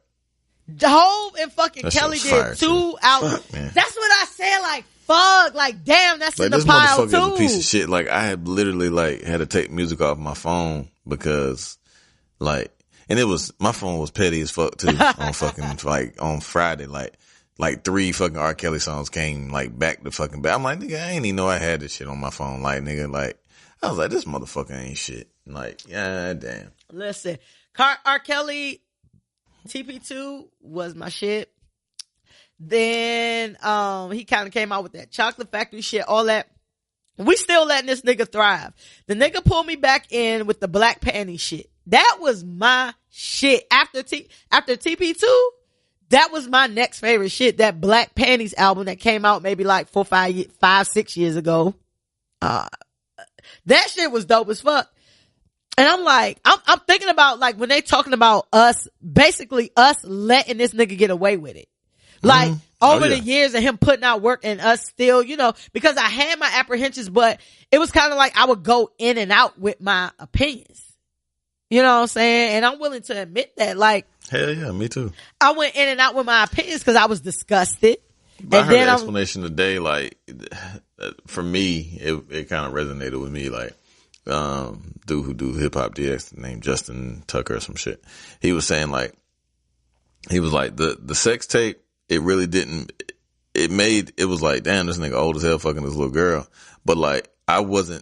Hov and fucking Kelly did 2 albums. Fuck, that's what I said, like, fuck, like, damn, that's like, in the pile too. This motherfucker is a piece of shit. Like, I had literally, like, had to take music off my phone because, like, and my phone was petty as fuck too on fucking, like, on Friday, like 3 fucking R. Kelly songs came, like, back to fucking back. I'm like, nigga, I ain't even know I had this shit on my phone. Like, nigga, like, I was like, this motherfucker ain't shit. Like, yeah, damn. Listen, R. Kelly, TP2 was my shit. Then, he kind of came out with that Chocolate Factory shit, all that. We still letting this nigga thrive. The nigga pulled me back in with the Black Panty shit. That was my shit. After TP2, that was my next favorite shit. That Black Panties album that came out maybe like 6 years ago. That shit was dope as fuck. And I'm like, I'm thinking about like when they talking about us, basically us letting this nigga get away with it. Like over the years of him putting out work and us still, you know, because I had my apprehensions, but it was kind of like I would go in and out with my opinions. You know what I'm saying? And I'm willing to admit that. Like, hell yeah, me too. I went in and out with my opinions because I was disgusted. But I heard the explanation today. Like, for me, it kind of resonated with me. Like, dude who do Hip Hop DX named Justin Tucker or some shit. He was saying like, the sex tape. It really didn't, it was like, damn, this nigga old as hell fucking this little girl. But like, I was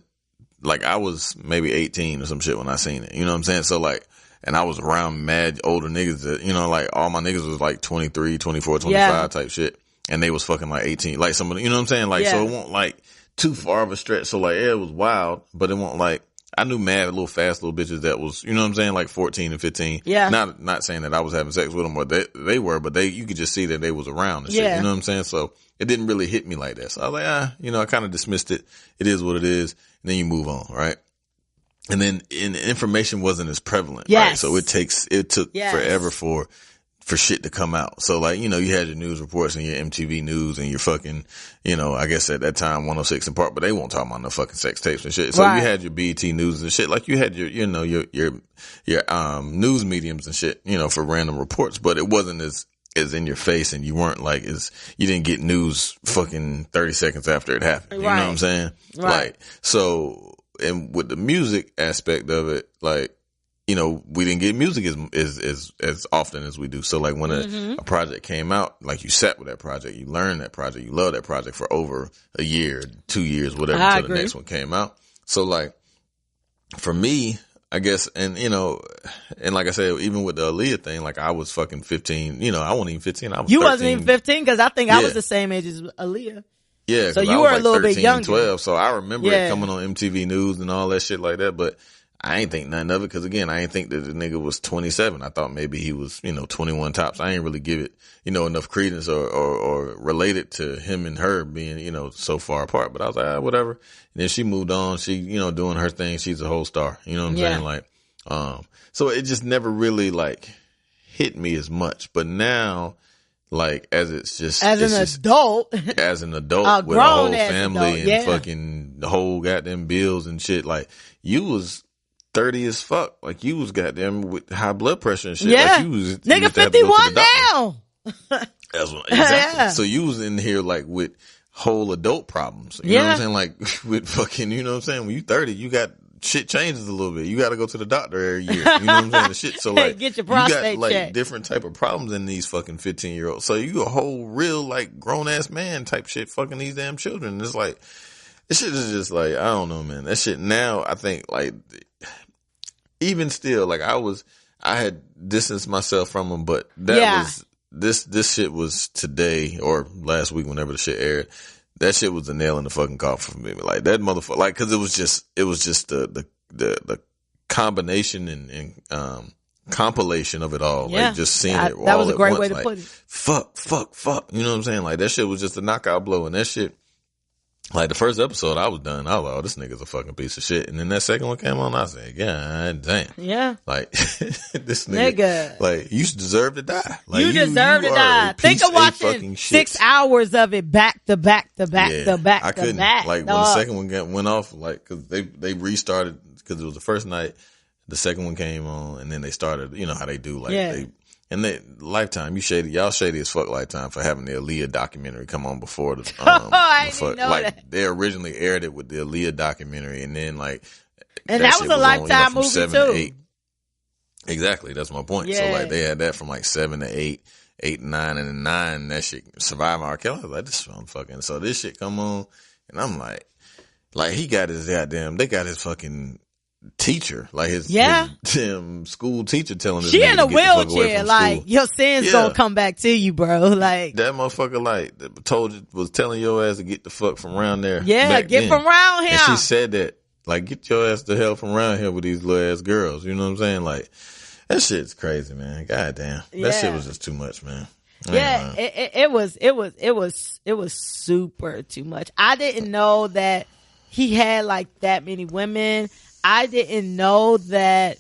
maybe 18 or some shit when I seen it. You know what I'm saying? So like, and I was around mad older niggas that, you know, like all my niggas was like 23, 24, 25 type shit. And they was fucking like 18, like somebody, you know what I'm saying? Like, so it won't like too far of a stretch. So like, yeah, it was wild, but it won't like, I knew mad little fast little bitches that was, you know what I'm saying, like 14 and 15. Yeah. Not saying that I was having sex with them or they were, but you could just see that they was around and shit. You know what I'm saying? So it didn't really hit me like that. So I was like, you know, I kind of dismissed it. It is what it is. And then you move on, right? And then information wasn't as prevalent. Yes. Right? So it took forever for shit to come out. So like, you know, you had your news reports and your MTV news and your fucking, you know, I guess at that time 106 in Park, but they won't talk about no fucking sex tapes and shit. So you had your BET news and shit. Like you had your, you know, your news mediums and shit, you know, for random reports, but it wasn't as in your face and you weren't like you didn't get news fucking 30 seconds after it happened. You know what I'm saying? Right. Like, so, and with the music aspect of it, like, you know, we didn't get music as often as we do. So like when a project came out, like you sat with that project, you learned that project, you loved that project for over a year, 2 years, whatever, until the next one came out. So like for me, I guess, and you know, and like I said, even with the Aaliyah thing, like I was fucking 15, you know, I wasn't even 15. I was 13. Wasn't even 15 because I think I was the same age as Aaliyah. Yeah. So you were like a little 13, bit younger. 12. So I remember it coming on MTV News and all that shit like that. But I ain't think nothing of it because again, I ain't think that the nigga was 27. I thought maybe he was, you know, 21 tops. I ain't really give it, you know, enough credence or relate it to him and her being, you know, so far apart. But I was like, whatever. And then she moved on. She, you know, doing her thing. She's a whole star. You know what I'm saying? Like, so it just never really like hit me as much. But now, like, as an adult with a whole family and fucking the whole goddamn bills and shit, like, you was 30 as fuck. Like, you was goddamn with high blood pressure and shit. Yeah. Like, you was nigga 51 now. That's what, exactly. So you was in here like with whole adult problems. You know what I'm saying? Like with fucking, you know what I'm saying? When you 30, you got shit changes a little bit. You got to go to the doctor every year. You know what I'm saying? The shit. So like, get your prostate you got like checked. Different type of problems in these fucking 15-year-olds. So you a whole real like grown ass man type shit fucking these damn children. It's like, this shit is just like, I don't know, man. That shit now, I think like, even still, like I had distanced myself from them, but that was, this shit was today or last week, whenever the shit aired. That shit was the nail in the fucking coffin for me. Like that motherfucker, like, cause it was just the combination and compilation of it all. Yeah. Like just seeing it all that was a great once, way to like, put it. Fuck. You know what I'm saying? Like that shit was just a knockout blow, and that shit, like the first episode I was done. I was like, oh, this nigga's a fucking piece of shit. And then that second one came on, I said, God damn. Yeah. Like, this nigga, like, you deserve to die. Like, you deserve to die. Think of watching 6 hours of it back to back to back to back I couldn't. to back. Like, when the second one went off, like, cause they restarted, cause it was the first night, the second one came on, and then they started, you know how they do, like, Lifetime, y'all shady as fuck Lifetime for having the Aaliyah documentary come on before the, I didn't know like, that. they originally aired it with the Aaliyah documentary, and then like, and that was a Lifetime movie too. 7 to 8. Exactly, that's my point. Yeah. So like, they had that from like 7 to 8, 8 to 9, and then 9, that shit, Surviving R. Kelly. I was like, this is fucking, so this shit come on, and I'm like, Like, he got his goddamn, they got his fucking teacher, like his school teacher telling him she in a wheelchair, like, school. your sins gonna come back to you, bro. Like, that motherfucker, like, was telling your ass to get the fuck from around there. Yeah, get from around here. And she said that, like, get your ass the hell from around here with these little ass girls. You know what I'm saying? Like, that shit's crazy, man. Goddamn. That shit was just too much, man. Yeah, it was super too much. I didn't know that he had like that many women. I didn't know that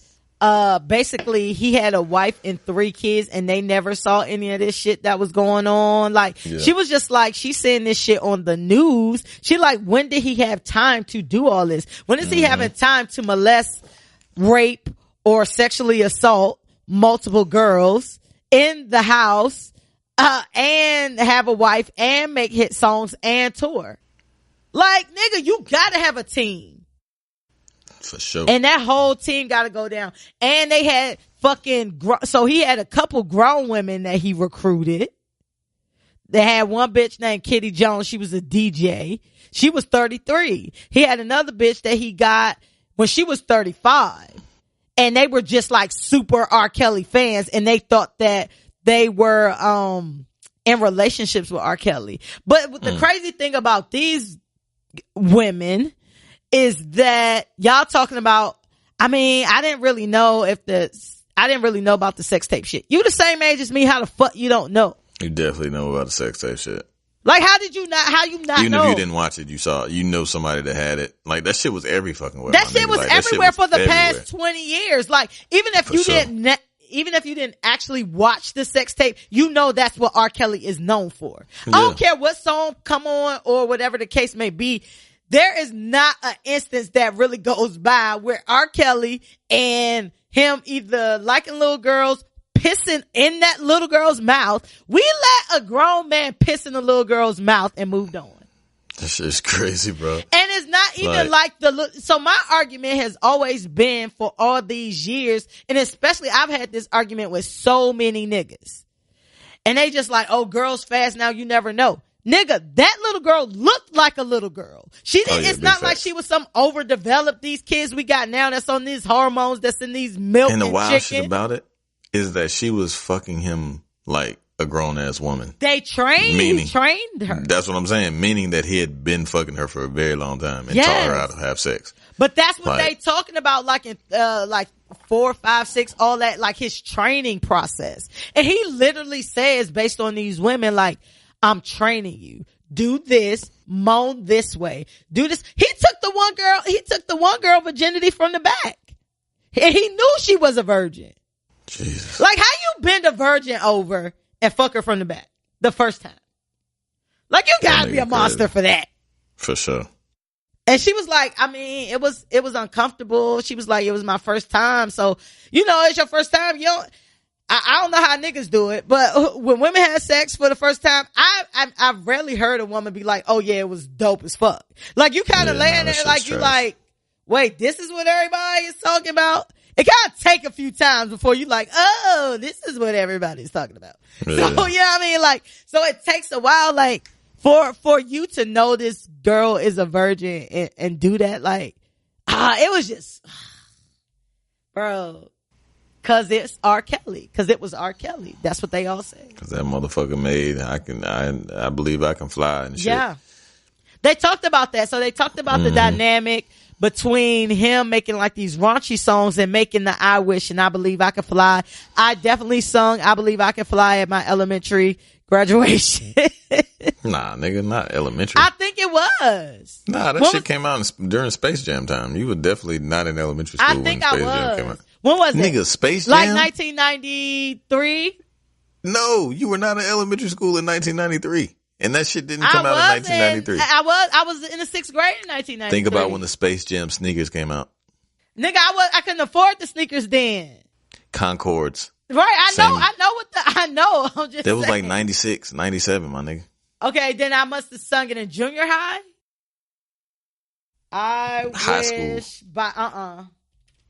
basically he had a wife and 3 kids and they never saw any of this shit that was going on. Like, she was just like, she's seeing this shit on the news. She like, when did he have time to do all this? When is he having time to molest, rape, or sexually assault multiple girls in the house, and have a wife and make hit songs and tour? Like, nigga, you gotta have a team. For sure. And that whole team got to go down. And they had so he had a couple grown women that he recruited. They had one bitch named Kitty Jones. She was a DJ. She was 33. He had another bitch that he got when she was 35. And they were just like super R. Kelly fans. And they thought that they were, in relationships with R. Kelly. But the crazy thing about these women is that y'all talking about, I mean, I didn't really know about the sex tape shit. You the same age as me. How the fuck you don't know? You definitely know about the sex tape shit. Like, how you not Even know? if you didn't watch it, you know somebody that had it. Like, that shit was every fucking where. That shit was everywhere for the past 20 years. Like, even if you didn't actually watch the sex tape, you know that's what R. Kelly is known for. I don't care what song come on or whatever the case may be. There is not an instance that really goes by where R. Kelly and him either liking little girls, pissing in that little girl's mouth. We let a grown man piss in a little girl's mouth and moved on. That shit's crazy, bro. And it's not even like so my argument has always been for all these years, and especially I've had this argument with so many niggas. And they just like, oh, girls fast now, you never know. Nigga, that little girl looked like a little girl. She didn't, it's not like she was some overdeveloped, these kids we got now that's on these hormones, that's in these milk and the wild chicken. Shit about it is that she was fucking him like a grown ass woman. He trained her. That's what I'm saying. Meaning that he had been fucking her for a very long time and taught her how to have sex. But that's what they talking about, like in, like 4, 5, 6, all that, like his training process. And he literally says, based on these women, like, I'm training you. Do this, moan this way. Do this. He took the one girl virginity from the back. And he knew she was a virgin. Jesus. Like, how you bend a virgin over and fuck her from the back the first time? Like, you gotta be a monster for that. For sure. And she was like, I mean, it was uncomfortable. She was like, it was my first time. So, it's your first time. I don't know how niggas do it, but when women have sex for the first time, I've rarely heard a woman be like, oh yeah, it was dope as fuck. Like, you kind of laying there like, you like, wait, this is what everybody is talking about? It gotta take a few times before you like, oh, this is what everybody's talking about. Yeah. So, I mean? Like, so it takes a while, like, for you to know this girl is a virgin and do that, like, it was just, bro. Cause it's R. Kelly. Cause it was R. Kelly. That's what they all say. Cause that motherfucker made, I believe I can fly and shit. Yeah. They talked about that. So they talked about the dynamic between him making like these raunchy songs and making the I Wish and I Believe I Can Fly. I definitely sung I Believe I Can Fly at my elementary graduation. Nah, nigga, not elementary. I think it was. Nah, that shit came out during Space Jam time. You were definitely not in elementary school when Space Jam came out. When was it? Nigga, Space Jam? Like 1993? No, you were not in elementary school in 1993. And that shit didn't come out in 1993. I was in the 6th grade in 1993. Think about when the Space Jam sneakers came out. Nigga, I couldn't afford the sneakers then. Concords. Right, I know. I'm just that was saying. Like 96, 97, my nigga. Okay, then I must have sung it in junior high. High school.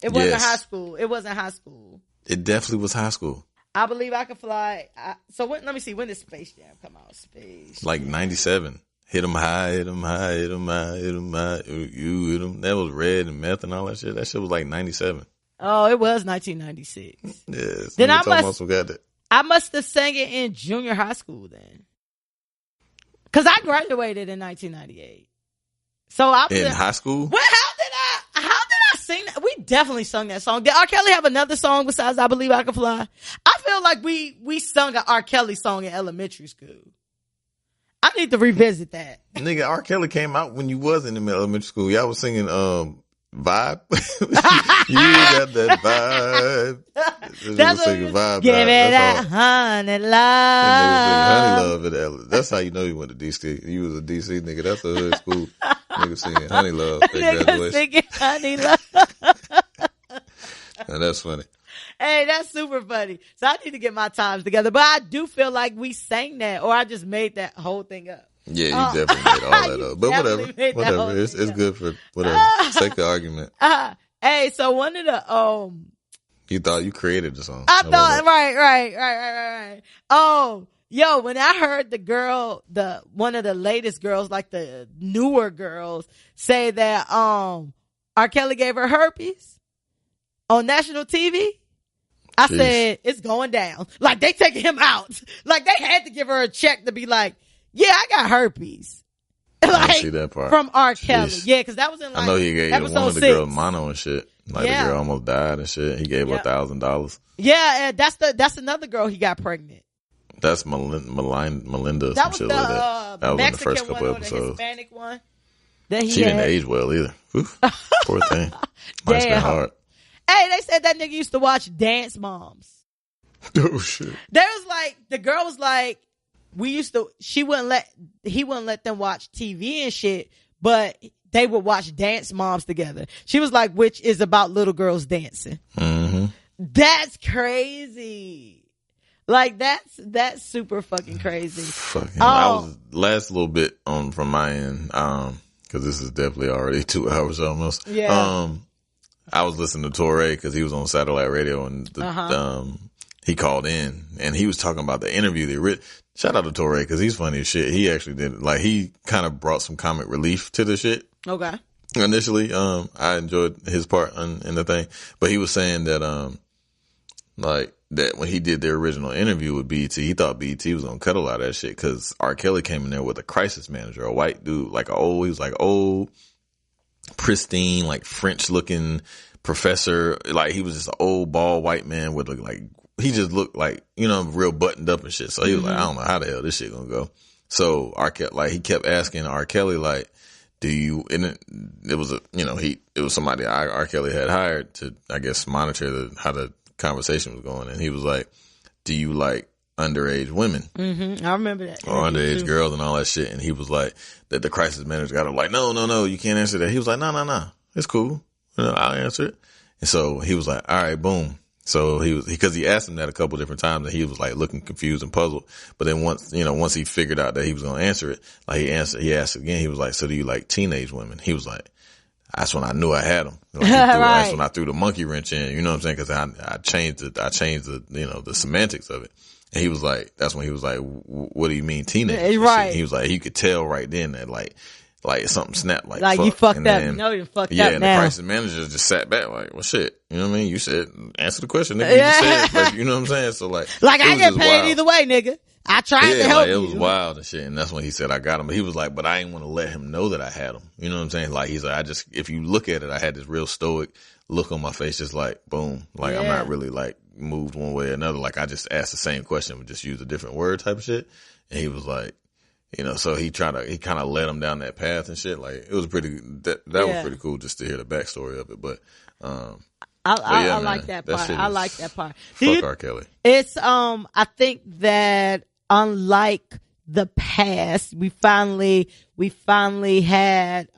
It wasn't high school. It wasn't high school. It definitely was high school. I Believe I Can Fly. Let me see. When did Space Jam come out? Like 97. Hit 'em high, hit 'em high, hit 'em high, hit 'em high, you hit 'em. That was Red and Meth and all that shit. That shit was like 97. Oh, it was 1996. Yes. Then I must have sang it in junior high school then. Cause I graduated in 1998. So in high school? Well, how did I sing that? We definitely sung that song. Did R. Kelly have another song besides I Believe I Can Fly? I feel like we sung an R. Kelly song in elementary school. I need to revisit that. Nigga, R. Kelly came out when you was in the elementary school. Y'all was singing Vibe. You got that vibe. That's what singing Vibe. Give it that honey love. Honey love. That's how you know you went to DC. You was a DC nigga. That's a hood school. Nigga singing Honey Love. Nigga singing Honey Love. Now, that's funny. Hey, that's super funny. So I need to get my times together. But I do feel like we sang that, or I just made that whole thing up. Yeah, you definitely made all that up. But whatever. It's good for whatever. Sake of argument. Hey, so one of the you thought you created the song. I thought right. Yo, when I heard one of the latest girls, like the newer girls, say that R. Kelly gave her herpes on national TV, I said, it's going down. Like, they taking him out. Like, they had to give her a check to be like, yeah, I got herpes. Like, I didn't see that part. From R. Kelly. Yeah, because that was in, like, I know he gave one of the girls mono and shit. Like, the girl almost died and shit. He gave her $1,000. Yeah, that's another girle he got pregnant. That's Melinda or some shit like that. That was in the first couple episodes. The Hispanic one. She didn't age well either. Oof, poor thing. Might's been hard. Hey, they said that nigga used to watch Dance Moms. Oh shit. There was like, the girl was like, he wouldn't let them watch TV and shit, but they would watch Dance Moms together. She was like, which is about little girls dancing. Mm-hmm. That's crazy. Like, that's super fucking crazy. I was last little bit from my end, cause this is definitely already 2 hours almost. Yeah. I was listening to Torre because he was on satellite radio and he called in and he was talking about the interview. Shout out to Torre because he's funny as shit. He actually did it. Like, he kind of brought some comic relief to the shit. Okay. Initially, I enjoyed his part in the thing, but he was saying that, that when he did the original interview with BET, he thought BET was gonna cut a lot of that shit because R. Kelly came in there with a crisis manager, a white dude, he was like old, pristine, like French looking professor. Like, he was just an old bald white man with he just looked like, real buttoned up and shit. So he was like, I don't know how the hell this shit gonna go. So he kept asking R. Kelly, like, it was somebody R. Kelly had hired to, I guess, monitor how the conversation was going. And he was like, do you like underage women? Mm-hmm. I remember that. Or underage girls and all that shit. And he was like, that the crisis manager got him like, no, you can't answer that. He was like, no, it's cool. I'll answer it. And so he was like, all right, boom. So because he asked him that a couple different times and he was like looking confused and puzzled. But then once he figured out that he was going to answer it, like he asked again, he was like, so do you like teenage women? He was like, that's when I knew I had him. Right. That's when I threw the monkey wrench in, you know what I'm saying? Cause I changed the, the semantics of it. And he was like, that's when he was like, what do you mean teenage? Right. He was like, he could tell right then that like something snapped, like you fucked up. Then, you fucked up. Yeah, and now. The crisis manager just sat back like, well, shit. You know what I mean? You said, answer the question, nigga. You just said, but you know what I'm saying? So like I get paid wild. Either way, nigga. I tried to help you. It was wild and shit. And that's when he said, I got him. But he was like, but I didn't want to let him know that I had him. You know what I'm saying? Like, he's like, if you look at it, I had this real stoic look on my face, just like, boom. Like, I'm not really like moved one way or another. Like, I just asked the same question, but just use a different word type of shit. And he was like, so he kind of led him down that path and shit. Like, it was that was pretty cool just to hear the backstory of it. But, I like that part. I like that part. Fuck R. Kelly. It's, I think that unlike the past, we finally had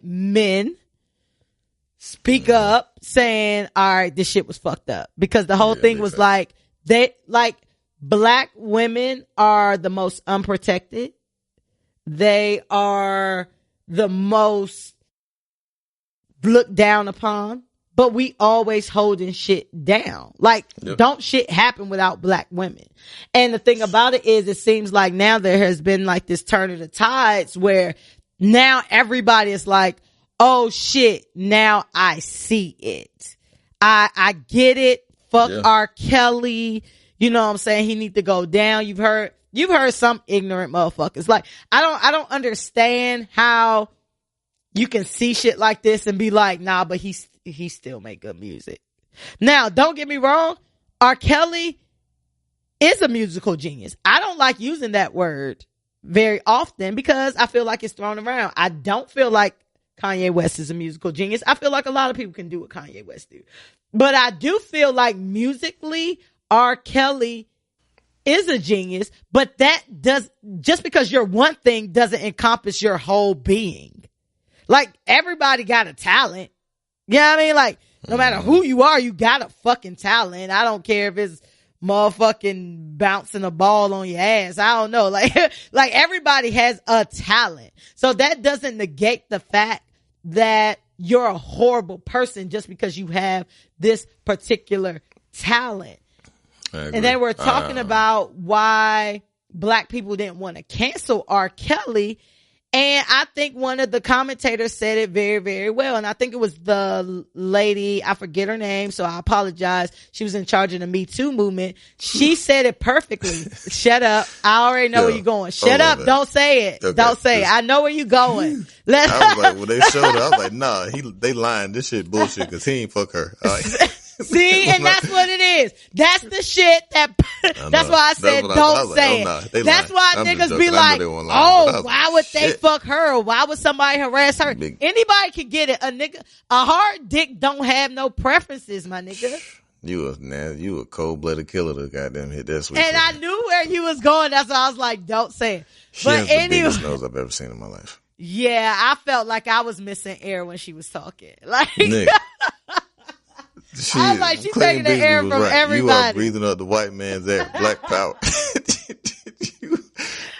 men speak up saying, all right, this shit was fucked up. Because the whole thing was like, Black women are the most unprotected. They are the most looked down upon. but we always holding shit down. Like, Yep. don't shit happen without black women. And the thing about it is, it seems like now there has been like this turn of the tides where now everybody is like, oh shit, now I see it. I get it. Fuck Yeah. R. Kelly. You know what I'm saying? He need to go down. You've heard some ignorant motherfuckers. Like, I don't understand how you can see shit like this and be like, nah, but he still make good music. Now, don't get me wrong. R. Kelly is a musical genius. I don't like using that word very often because I feel like it's thrown around. I don't feel like Kanye West is a musical genius. I feel like a lot of people can do what Kanye West do. But I do feel like musically, R. Kelly is a genius, but just because you're one thing doesn't encompass your whole being. Like, everybody got a talent. You know what I mean? Like, no matter who you are, you got a fucking talent. I don't care if it's motherfucking bouncing a ball on your ass. I don't know. Like everybody has a talent. So that doesn't negate the fact that you're a horrible person just because you have this particular talent. And then we're talking about why black people didn't want to cancel R. Kelly. And I think one of the commentators said it very, very well. And I think it was the lady, I forget her name, so I apologize. She was in charge of the Me Too movement. She said it perfectly. Shut up. I already know where you're going. Shut up. That. Don't say it. Okay. Don't say it. I know where you're going. I was like, when they showed it, I was like, nah, they lying. This shit bullshit because he ain't fuck her. See, and that's what it is. That's the shit that's why I said don't say it. That's why niggas be like, oh, why would they fuck her? Or why would somebody harass her? Anybody can get it. A hard dick don't have no preferences, my nigga. You a cold-blooded killer to goddamn hit that switch. And I knew where you was going. That's why I was like, don't say it. She has the biggest nose I've ever seen in my life. Yeah, I felt like I was missing air when she was talking. Like, nigga. I was like, she's taking the air from everybody. You are breathing up the white man's air. Black power.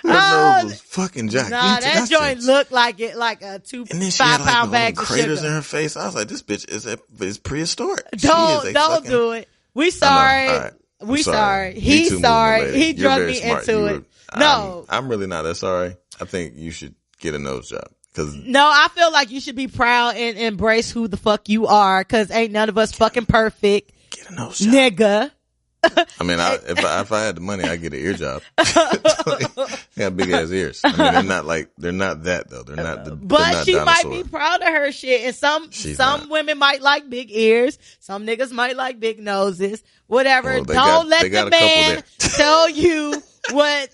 Her nose was fucking gigantic. Nah, that joint looked like it, like a 5-pound bag of craters sugar. in her face. I was like, this bitch is prehistoric. Don't do it. We sorry. Right. We sorry. He's sorry. He drugged me into it. No. I'm really not that sorry. I think you should get a nose job. No, I feel like you should be proud and embrace who the fuck you are, cause ain't none of us fucking perfect. Get a nose job. Nigga. I mean, if I had the money, I'd get an ear job. They got big ass ears. I mean, they're not that though. They're not. But she might be proud of her shit, and some women might like big ears. Some niggas might like big noses. Whatever. Well, don't let the man tell you what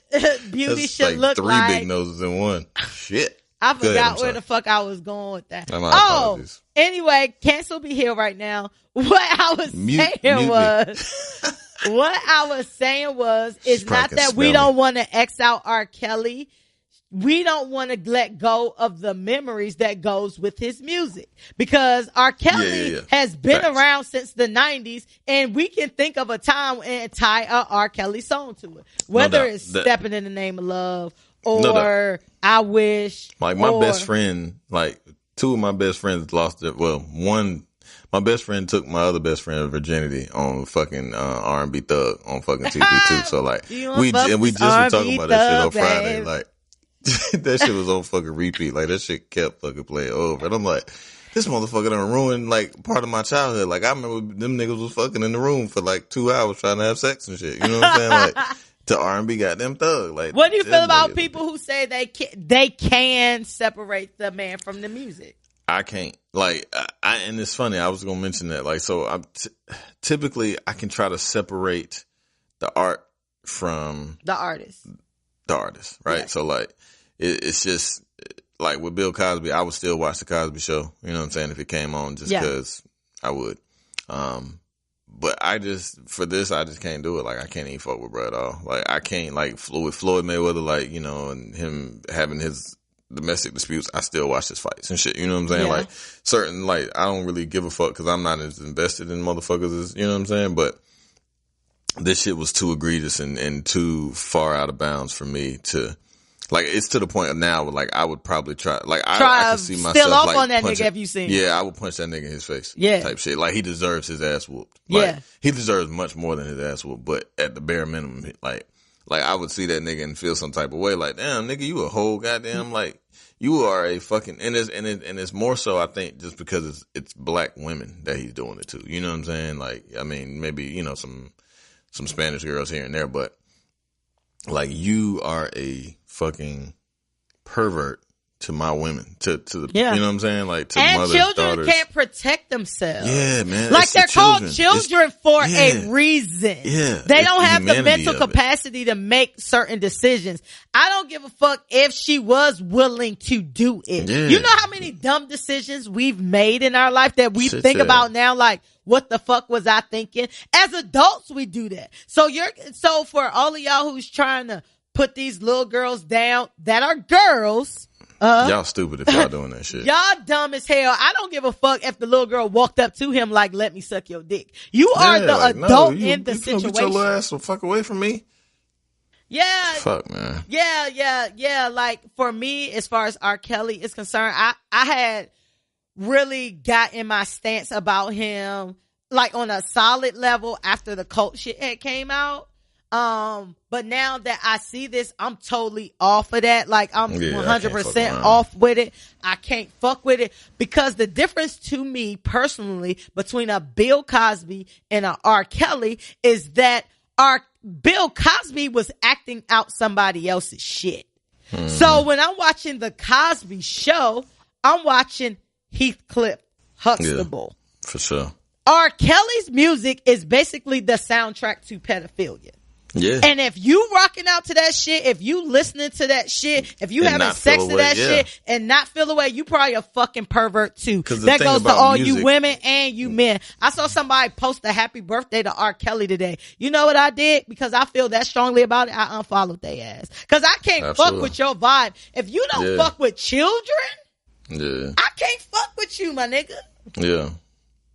beauty should look like. 3 big noses in one. Shit. I forgot where the fuck I was going with that. Apologies. Anyway, cancel be here right now. What I was saying was, it's not that we don't want to X out R. Kelly. We don't want to let go of the memories that goes with his music, because R. Kelly has been around since the 90s, and we can think of a time and tie a R. Kelly song to it, whether it's Stepping in the Name of Love or I Wish. Like my best friend, like 2 of my best friends lost it. Well, my best friend took my other best friend's virginity on fucking R&B Thug on fucking TP2. So like we just were talking about that shit on Friday. Like that shit was on fucking repeat. Like that shit kept fucking playing over. And I'm like, this motherfucker done ruined like part of my childhood. Like I remember them niggas was fucking in the room for like 2 hours trying to have sex and shit. You know what I'm saying? Like to R&B goddamn Thug. Like, what do you feel about people who say they can separate the man from the music? I can't. Like, and it's funny. I was gonna mention that. Like, so typically I can try to separate the art from the artist. Right? Yeah. So like, it's just like with Bill Cosby. I would still watch the Cosby Show. You know what I'm saying? If it came on, just because I would. But for this, I just can't do it. Like, I can't even fuck with bro at all. Like, I can't, like, with Floyd Mayweather, like, you know, and him having his domestic disputes, I still watch his fights and shit. You know what I'm saying? Yeah. Like, I don't really give a fuck because I'm not as invested in motherfuckers as, you know what I'm saying? But this shit was too egregious and too far out of bounds for me to Like, it's to the point of now where, like, I would probably try I could see myself, still off like, on that punching, nigga if you seen yeah, I would punch that nigga in his face. Yeah. Type shit. Like, he deserves his ass whooped. Like, Yeah. he deserves much more than his ass whooped, but at the bare minimum, like I would see that nigga and feel some type of way, like, damn, nigga, you a whole goddamn, like, you are a fucking, and it's more so, I think, just because it's black women that he's doing it to. You know what I'm saying? Like, I mean, maybe, you know, some Spanish girls here and there, but, like, you are a fucking pervert to my women, to the, you know what I'm saying? Like, to and mothers, children daughters. Can't protect themselves. Yeah, man. Like, they're called children for yeah. a reason. Yeah. They don't have the mental of capacity to make certain decisions. I don't give a fuck if she was willing to do it. Yeah. You know how many dumb decisions we've made in our life that we think about now, like, what the fuck was I thinking? As adults, we do that. So for all of y'all who's trying to put these little girls down that are girls, y'all stupid if y'all doing that shit. Y'all dumb as hell. I don't give a fuck if the little girl walked up to him like, let me suck your dick. You are the adult in the situation. Get your little ass the fuck away from me. Yeah. Fuck, man. Yeah. Like, for me, as far as R. Kelly is concerned, I had really gotten my stance about him, like, on a solid level after the cult shit had came out. But now that I see this, I'm totally off of that. Like, I'm 100% off with it. I can't fuck with it, because the difference to me personally between a Bill Cosby and a R. Kelly is that Bill Cosby was acting out somebody else's shit. So when I'm watching the Cosby Show, I'm watching Heathcliff Huxtable. Yeah, for sure. R. Kelly's music is basically the soundtrack to pedophilia. Yeah. And if you rocking out to that shit, if you listening to that shit, if you having sex to that shit and not feel away, you probably a fucking pervert too. That goes to all you women and you men. I saw somebody post a happy birthday to R. Kelly today. You know what I did? Because I feel that strongly about it, I unfollowed their ass. Because I can't fuck with your vibe. If you don't fuck with children, I can't fuck with you, my nigga. Yeah.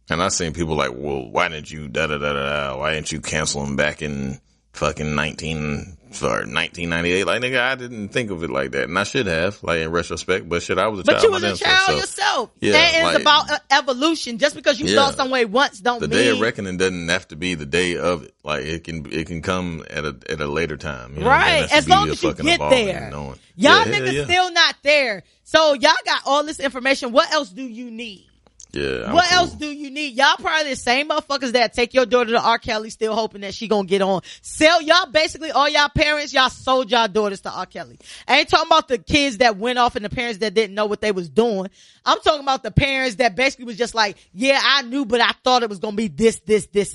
And I seen people like, well, why didn't you why didn't you cancel him back in fucking 1998? Like, nigga, I didn't think of it like that, and I should have, like, in retrospect. But shit, I was a child. But you was a child yourself. Yeah, and it's about evolution. Just because you felt some way once, don't mean the day of reckoning doesn't have to be the day of it. Like, it can come at a later time. You know? Right, as long as you get there. Y'all niggas still not there. So y'all got all this information. What else do you need? Yeah. What else do you need? Y'all probably the same motherfuckers that take your daughter to R. Kelly still hoping that she gonna get on. Y'all basically, all y'all parents, y'all sold y'all daughters to R. Kelly. I ain't talking about the kids that went off and the parents that didn't know what they was doing. I'm talking about the parents that basically was just like, yeah, I knew, but I thought it was gonna be this,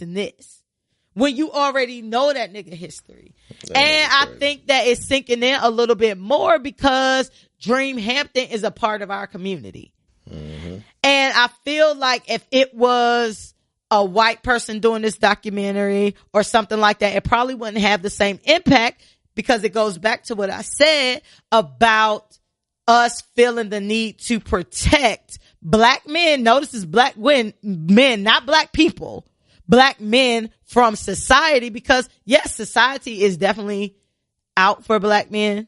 and this. When you already know that nigga history. And I think that it's sinking in a little bit more because Dream Hampton is a part of our community. Mm-hmm. And I feel like if it was a white person doing this documentary or something like that, it probably wouldn't have the same impact, because it goes back to what I said about us feeling the need to protect black men. Notice it's black men, not black people, black men from society, because yes, society is definitely out for black men.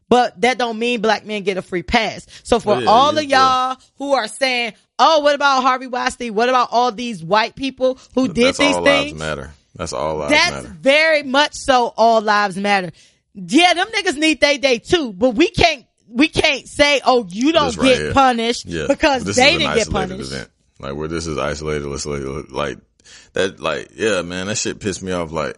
But that don't mean black men get a free pass. So for all of y'all who are saying, oh, what about Harvey Weinstein? What about all these white people who did these things? All lives matter. That's all lives matter. That's very much so all lives matter. Yeah, them niggas need their day too. But we can't say, oh, you don't get punished because they didn't get punished. Event. Like, where this is isolated, like that, like, yeah, man, that shit pissed me off. Like,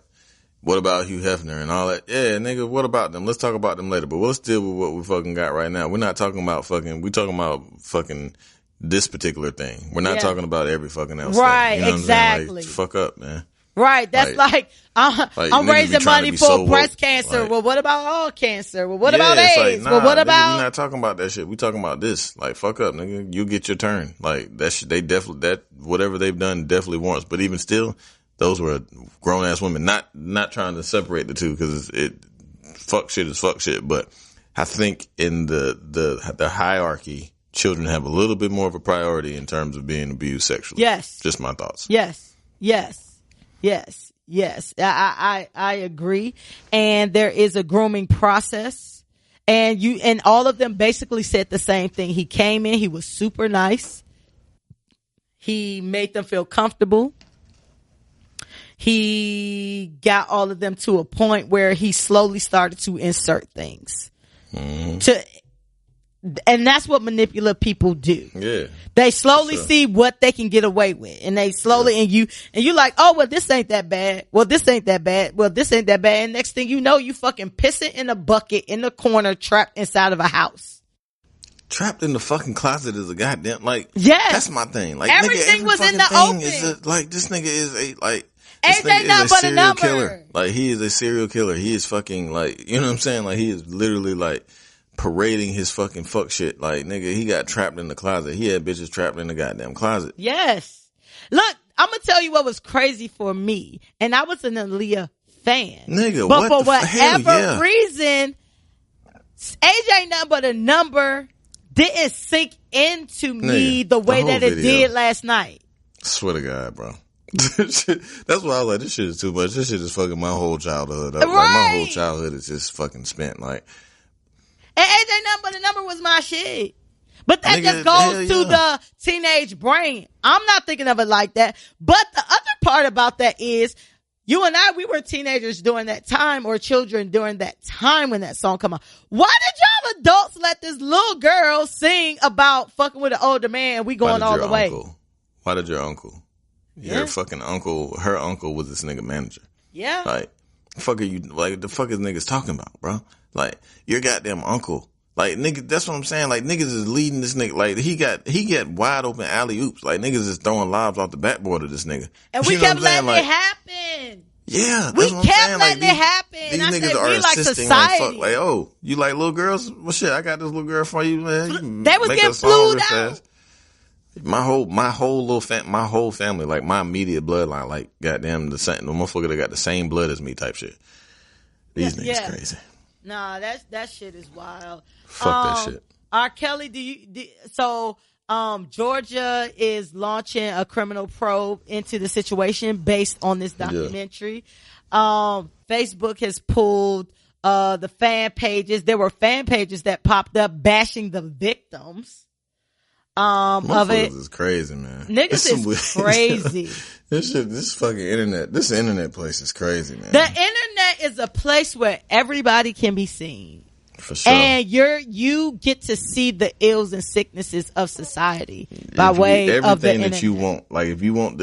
what about Hugh Hefner and all that? Yeah, nigga, what about them? Let's talk about them later. But let's deal with what we fucking got right now. We're not talking about we're talking about fucking this particular thing. We're not talking about every fucking else. Right, thing. You know exactly. Like, fuck up, man. Right, that's like I'm raising money for breast cancer. Like, well, what about all cancer? Well, what about AIDS? Well, what about? We're not talking about that shit. We talking about this. Like, fuck up, nigga. You get your turn. Like, that shit, that whatever they've done definitely warrants. But even still, those were grown ass women. Not trying to separate the two, because fuck shit is fuck shit. But I think in the hierarchy, children have a little bit more of a priority in terms of being abused sexually. Yes. Just my thoughts. Yes. I agree. And there is a grooming process. And all of them basically said the same thing. He came in, he was super nice. He made them feel comfortable. He got all of them to a point where he slowly started to insert things. And that's what manipulative people do. Yeah. They slowly see what they can get away with. And they slowly, and you like, oh, well, this ain't that bad. Well, this ain't that bad. Well, this ain't that bad. And next thing you know, you fucking pissing in a bucket in the corner, trapped inside of a house. Trapped in the fucking closet is a goddamn, like, yes. That's my thing. Like, everything nigga, was in the open. Like, this nigga is a, like, AJ nothing but a number. Killer. Like, he is a serial killer. He is fucking, like, you know what I'm saying? Like, he is literally, like, parading his fucking fuck shit. Like, nigga, he got trapped in the closet. He had bitches trapped in the goddamn closet. Yes. Look, I'm gonna tell you what was crazy for me. And I was an Aaliyah fan. Nigga, but for whatever yeah. reason, AJ nothing but a number didn't sink into me the way that it did last night. Swear to God, bro. That's why I was like, this shit is too much. This shit is fucking my whole childhood. Like, my whole childhood is just fucking spent. Like, and AJ nothing but a number was my shit. But that just goes to the teenage brain. I'm not thinking of it like that. But the other part about that is, you and I, we were teenagers during that time, or children during that time when that song come out. Why did y'all adults let this little girl sing about fucking with an older man and we going all the way? Why did your uncle? Your fucking uncle, her uncle was this nigga manager. Yeah. Like, fuck are you, like, the fuck is niggas talking about, bro? Like, your goddamn uncle. Like, nigga, that's what I'm saying. Like, niggas is leading this nigga. Like, he got wide open alley oops. Like, niggas is throwing lobs off the backboard of this nigga. And we kept letting it happen. Yeah, we kept letting it happen. These niggas are assisting like fuck. Like, oh, you like little girls? Well, shit, I got this little girl for you, man. They was getting flued out. My whole family, like my immediate bloodline, like goddamn the motherfucker that got the same blood as me type shit. These niggas crazy. Nah, that shit is wild. Fuck that shit. R. Kelly, Georgia is launching a criminal probe into the situation based on this documentary. Facebook has pulled the fan pages. There were fan pages that popped up bashing the victims of it. This is crazy, man. Niggas is crazy. This fucking internet, this internet place is crazy, man. The internet is a place where everybody can be seen. For sure. And you get to see the ills and sicknesses of society by way of the internet. Everything that you want. Like, if you want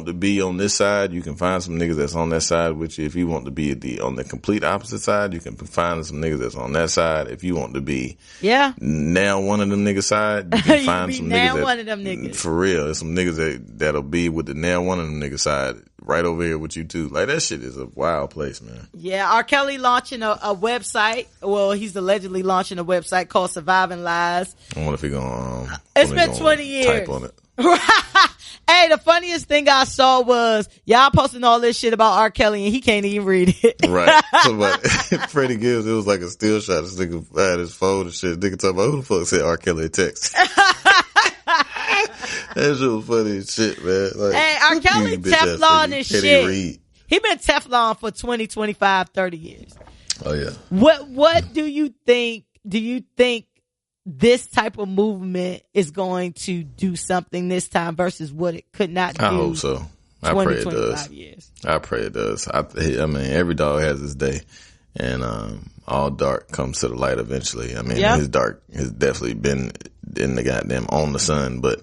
to be on this side, you can find some niggas that's on that side with you. If you want to be on the complete opposite side, you can find some niggas that's on that side. If you want to be now one of them niggas side, you can find some niggas one of them niggas. For real, there's some niggas that'll be with the now one of them niggas side right over here with you too. Like, that shit is a wild place, man. Yeah, R. Kelly launching a website. Well, he's allegedly launching a website called Surviving Lies. I wonder if he gonna it's been 20 years. Type on it. Hey, the funniest thing I saw was y'all posting all this shit about R. Kelly and he can't even read it. Right. Somebody, Freddie Gibbs, it was like a still shot. This nigga had his phone and shit. Nigga talking about who the fuck said R. Kelly text. That shit was funny as shit, man. Like, hey, R. Kelly Teflon and shit. He been Teflon for 20, 25, 30 years. Oh yeah. What do you think? Do you think this type of movement is going to do something this time versus what it could not do? I hope so. I pray it does. Years. I pray it does. I mean, every dog has his day, and all dark comes to the light eventually. I mean, his dark has definitely been in the goddamn on the sun, but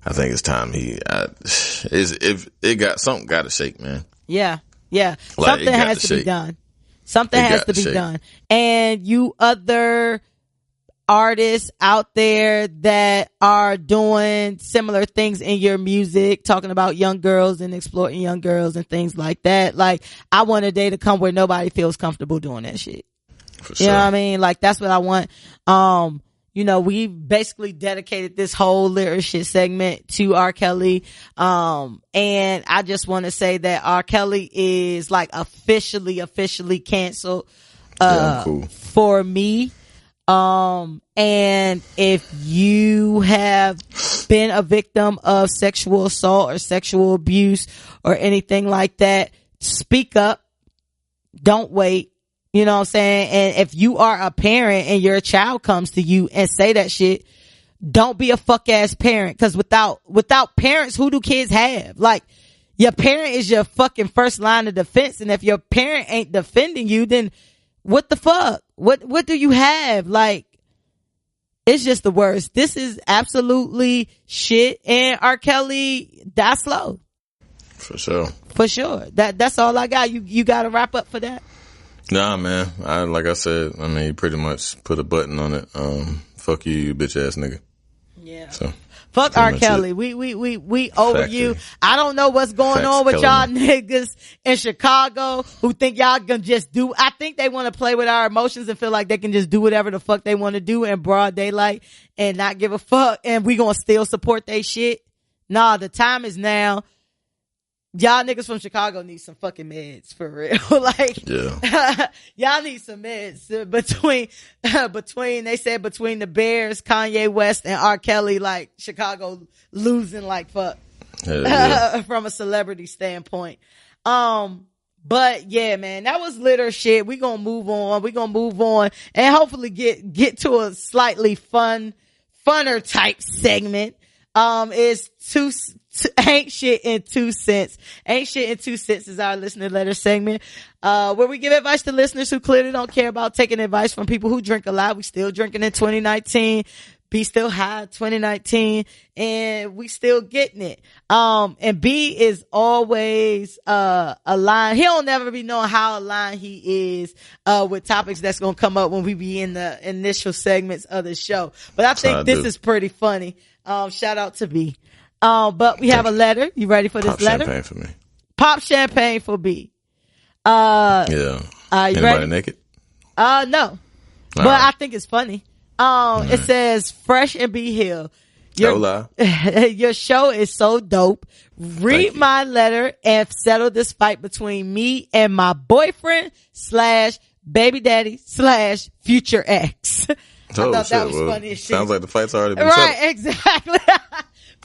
I think it's time if it got something got to shake, man. Yeah. Like, something has to be done. Something has to be done. And you other artists out there that are doing similar things in your music, talking about young girls and exploiting young girls and things like that. Like, I want a day to come where nobody feels comfortable doing that shit. For sure. You know what I mean? Like, that's what I want. We basically dedicated this whole lyric shit segment to R. Kelly. And I just want to say that R. Kelly is like officially canceled, cool. for me. And if you have been a victim of sexual assault or sexual abuse or anything like that, speak up. Don't wait. You know what I'm saying? And if you are a parent and your child comes to you and say that shit, don't be a fuck ass parent. Cause without parents, who do kids have? Like, your parent is your fucking first line of defense. And if your parent ain't defending you, then what the fuck? What do you have? Like, it's just the worst. This is absolutely shit. And R. Kelly, die slow. For sure. For sure. That's all I got. You got to wrap up for that? Nah, man. Like I said, I mean, you pretty much put a button on it. Fuck you, you bitch ass nigga. Yeah. So. Fuck R. Kelly. We over Factory. You. I don't know what's going on with y'all niggas in Chicago who think y'all gonna just do. I think they want to play with our emotions and feel like they can just do whatever the fuck they want to do in broad daylight and not give a fuck. And we gonna still support they shit. Nah, the time is now. Y'all niggas from Chicago need some fucking meds for real. Like, yeah. Y'all need some meds between they said between the Bears, Kanye West, and R. Kelly, like Chicago losing like fuck. Yeah. From a celebrity standpoint. But yeah, man, that was litter shit. We gonna move on and hopefully get to a slightly funner type segment. Is Ain't Shit in 2 cents. Ain't Shit in 2 cents is our listener letter segment, where we give advice to listeners who clearly don't care about taking advice from people who drink a lot. We still drinking in 2019. B still high 2019 and we still getting it. And B is always, aligned. He don't never be knowing how aligned he is, with topics that's going to come up when we be in the initial segments of the show. But I think this is pretty funny. Shout out to B. But we have a letter. You ready for this Pop letter? Champagne for me. Pop champagne for B. Yeah. You Anybody ready? naked? No. But I think it's funny. It says Fresh and B Hill. Your show is so dope. Read my letter and settle this fight between me and my boyfriend / baby daddy / future ex. I thought that was funny as shit. Sounds like the fight's already been right, settled. Exactly.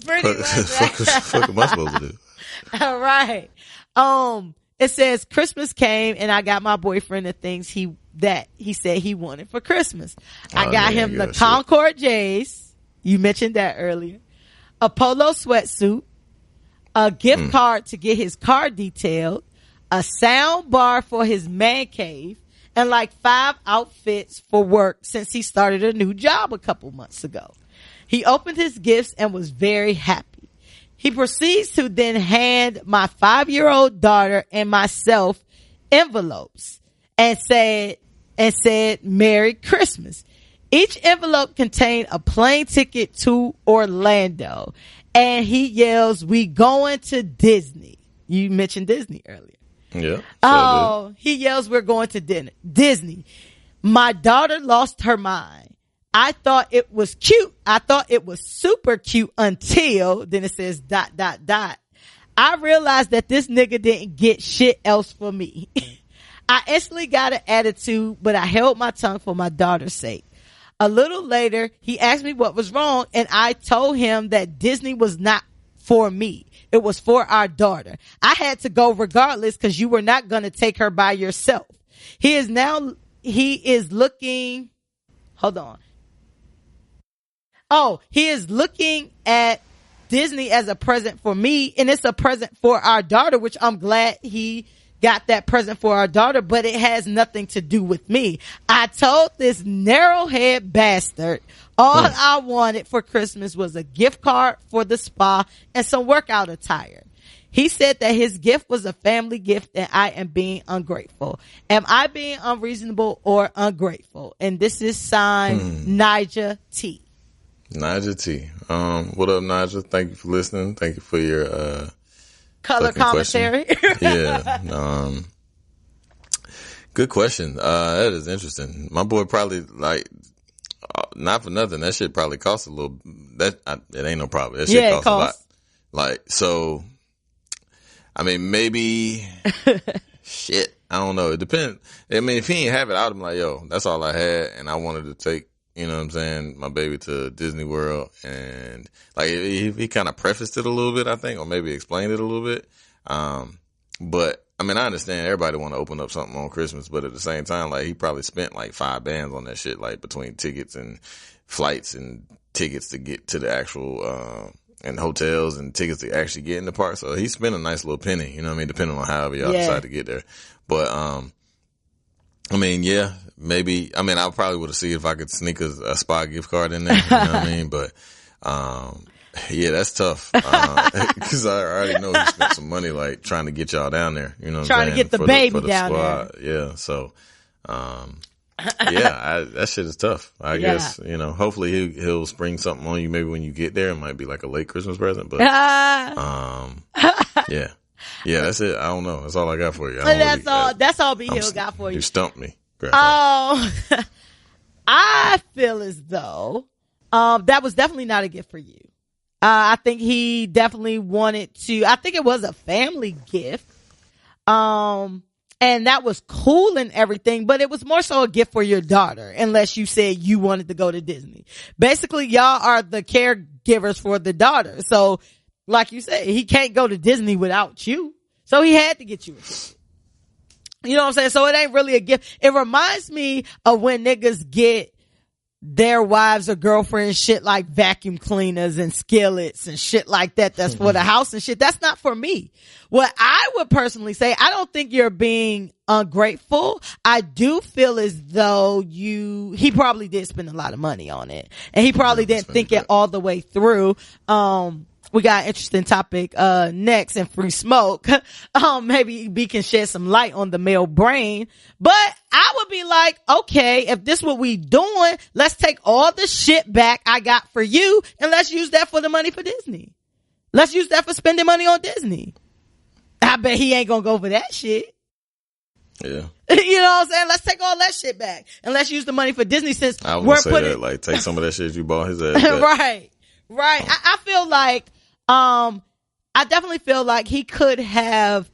Pretty much. Fuck am I supposed to do? All right. It says Christmas came and I got my boyfriend the things that he said he wanted for Christmas. I got him the Concord J's. You mentioned that earlier. A polo sweatsuit, a gift card to get his car detailed, a sound bar for his man cave, and like 5 outfits for work since he started a new job a couple months ago. He opened his gifts and was very happy. He proceeds to then hand my 5-year-old daughter and myself envelopes and said, Merry Christmas. Each envelope contained a plane ticket to Orlando. And he yells, "We going to Disney." You mentioned Disney earlier. Yeah. He yells, "We're going to Disney." My daughter lost her mind. I thought it was cute. I thought it was super cute until then it says ... I realized that this nigga didn't get shit else for me. I instantly got an attitude, but I held my tongue for my daughter's sake. A little later, he asked me what was wrong, and I told him that Disney was not for me. It was for our daughter. I had to go regardless because you were not going to take her by yourself. He is looking, hold on. He is looking at Disney as a present for me, and it's a present for our daughter, which I'm glad he got that present for our daughter, but it has nothing to do with me. I told this narrowhead bastard all I wanted for Christmas was a gift card for the spa and some workout attire. He said that his gift was a family gift and I am being ungrateful. Am I being unreasonable or ungrateful? And this is signed Nija T. Nija T. What up, Nija? Thank you for listening. Thank you for your color commentary. Yeah. Good question. That is interesting. My boy probably not for nothing. That shit probably costs a little. It ain't no problem. That shit costs a lot. Like, so, I mean, maybe shit. I don't know. It depends. I mean, if he ain't have it, I'd be like, yo, that's all I had, and I wanted to take, you know what I'm saying, my baby to Disney World, and like he kind of prefaced it a little bit, I think, or maybe explained it a little bit. But I mean, I understand everybody want to open up something on Christmas, but at the same time, like, he probably spent like 5 bands on that shit, like between tickets and flights and tickets to get to the actual, and hotels and tickets to actually get in the park. So he spent a nice little penny, you know what I mean? Depending on however y'all decide to get there. But, I mean, yeah, maybe, I mean, I probably would have seen if I could sneak a spa gift card in there, you know what I mean? But, yeah, that's tough. Cause I already know he spent some money, like, trying to get y'all down there, you know what I'm saying? Trying to get the baby down squad. There. Yeah. So, yeah, that shit is tough. I guess, you know, hopefully he'll spring something on you. Maybe when you get there, it might be like a late Christmas present, but, yeah. Yeah, that's it. I don't know. That's all I got for you. That's all B Hill got for you. You stumped me. I feel as though, that was definitely not a gift for you. I think he definitely wanted to, I think it was a family gift. And that was cool and everything, but it was more so a gift for your daughter, unless you said you wanted to go to Disney. Basically, y'all are the caregivers for the daughter. So, like you said, he can't go to Disney without you. So he had to get you a ticket. You know what I'm saying? So it ain't really a gift. It reminds me of when niggas get their wives or girlfriends shit like vacuum cleaners and skillets and shit like that. That's for the house and shit. That's not for me. What I would personally say, I don't think you're being ungrateful. I do feel as though he probably did spend a lot of money on it, and he probably didn't think it all the way through. We got an interesting topic, next in Free Smoke. Maybe B can shed some light on the male brain, but I would be like, okay, if this what we doing, let's take all the shit back I got for you and let's use that for the money for Disney. Let's use that for spending money on Disney. I bet he ain't gonna go for that shit. Yeah. You know what I'm saying? Let's take all that shit back and let's use the money for Disney, since I was gonna say that, like, take some of that shit you bought his ass back. Right. I feel like, I definitely feel like he could have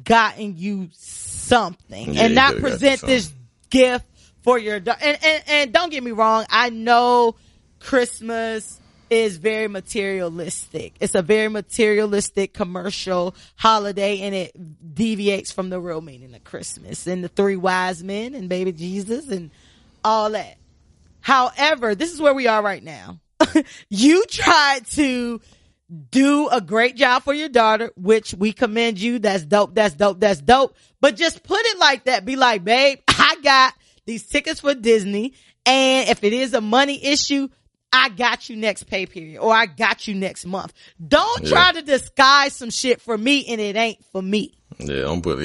gotten you something and not present this gift for your daughter. And don't get me wrong, I know Christmas is very materialistic. It's a very materialistic commercial holiday, and it deviates from the real meaning of Christmas and the 3 wise men and baby Jesus and all that. However, this is where we are right now. You tried to do a great job for your daughter, which we commend you. That's dope. But just put it like that. Be like, babe, I got these tickets for Disney, and if it is a money issue, I got you next pay period, or I got you next month. Don't try to disguise some shit for me and it ain't for me. Yeah, don't put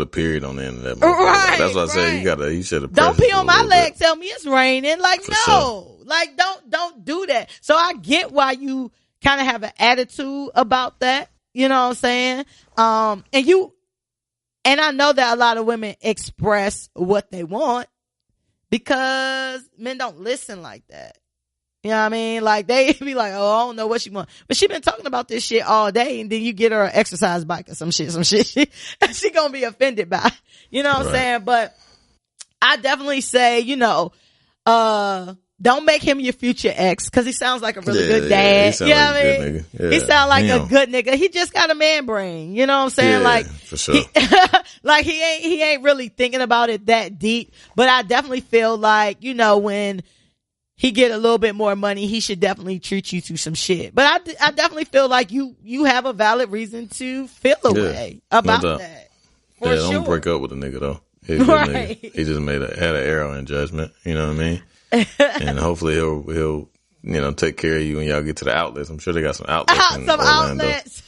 a period on the end of that. Right, that's what I said. You should have. Don't pee on my leg. Tell me it's raining. Like, for no, sure. Like, don't do that. So I get why you kind of have an attitude about that. You know what I'm saying? And I know that a lot of women express what they want because men don't listen like that. You know what I mean? Like, they be like, oh, I don't know what she want. But she been talking about this shit all day, and then you get her an exercise bike or some shit. She gonna be offended by it. You know what I'm saying? But I definitely say, don't make him your future ex, because he sounds like a really good dad. He sound like a good nigga. Yeah. He sound like a good nigga. He just got a man brain. You know what I'm saying? Yeah, like, for sure. He ain't really thinking about it that deep. But I definitely feel like, when he get a little bit more money, he should definitely treat you to some shit. But I definitely feel like you have a valid reason to feel a way about that. For sure. Don't break up with a nigga though. He's a nigga. He just had an error in judgment. You know what I mean? And hopefully he'll take care of you when y'all get to the outlets. I'm sure they got some outlets in Orlando. Outlets.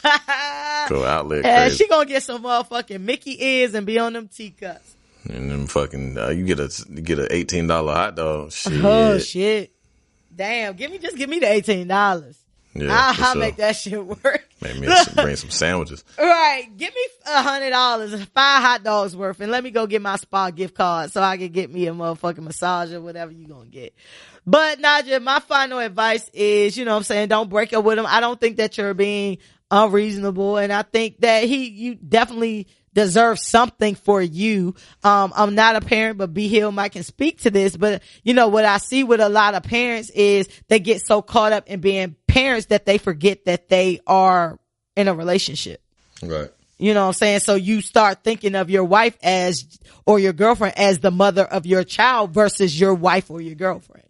Go outlet crazy. She gonna get some motherfucking Mickey ears and be on them teacups. And then fucking you get a $18 hot dog. Shit. Oh shit! Damn, give me the $18. Yeah, I'll make that shit work. Maybe bring some sandwiches. Right, give me $100, 5 hot dogs worth, and let me go get my spa gift card so I can get me a motherfucking massage or whatever you gonna get. But Naja, my final advice is, don't break up with him. I don't think that you're being unreasonable, and I think that you definitely deserve something for you. I'm not a parent, but B Hill might can speak to this, but what I see with a lot of parents is they get so caught up in being parents that they forget that they are in a relationship. Right. You know what I'm saying? So you start thinking of your wife or your girlfriend as the mother of your child versus your wife or your girlfriend.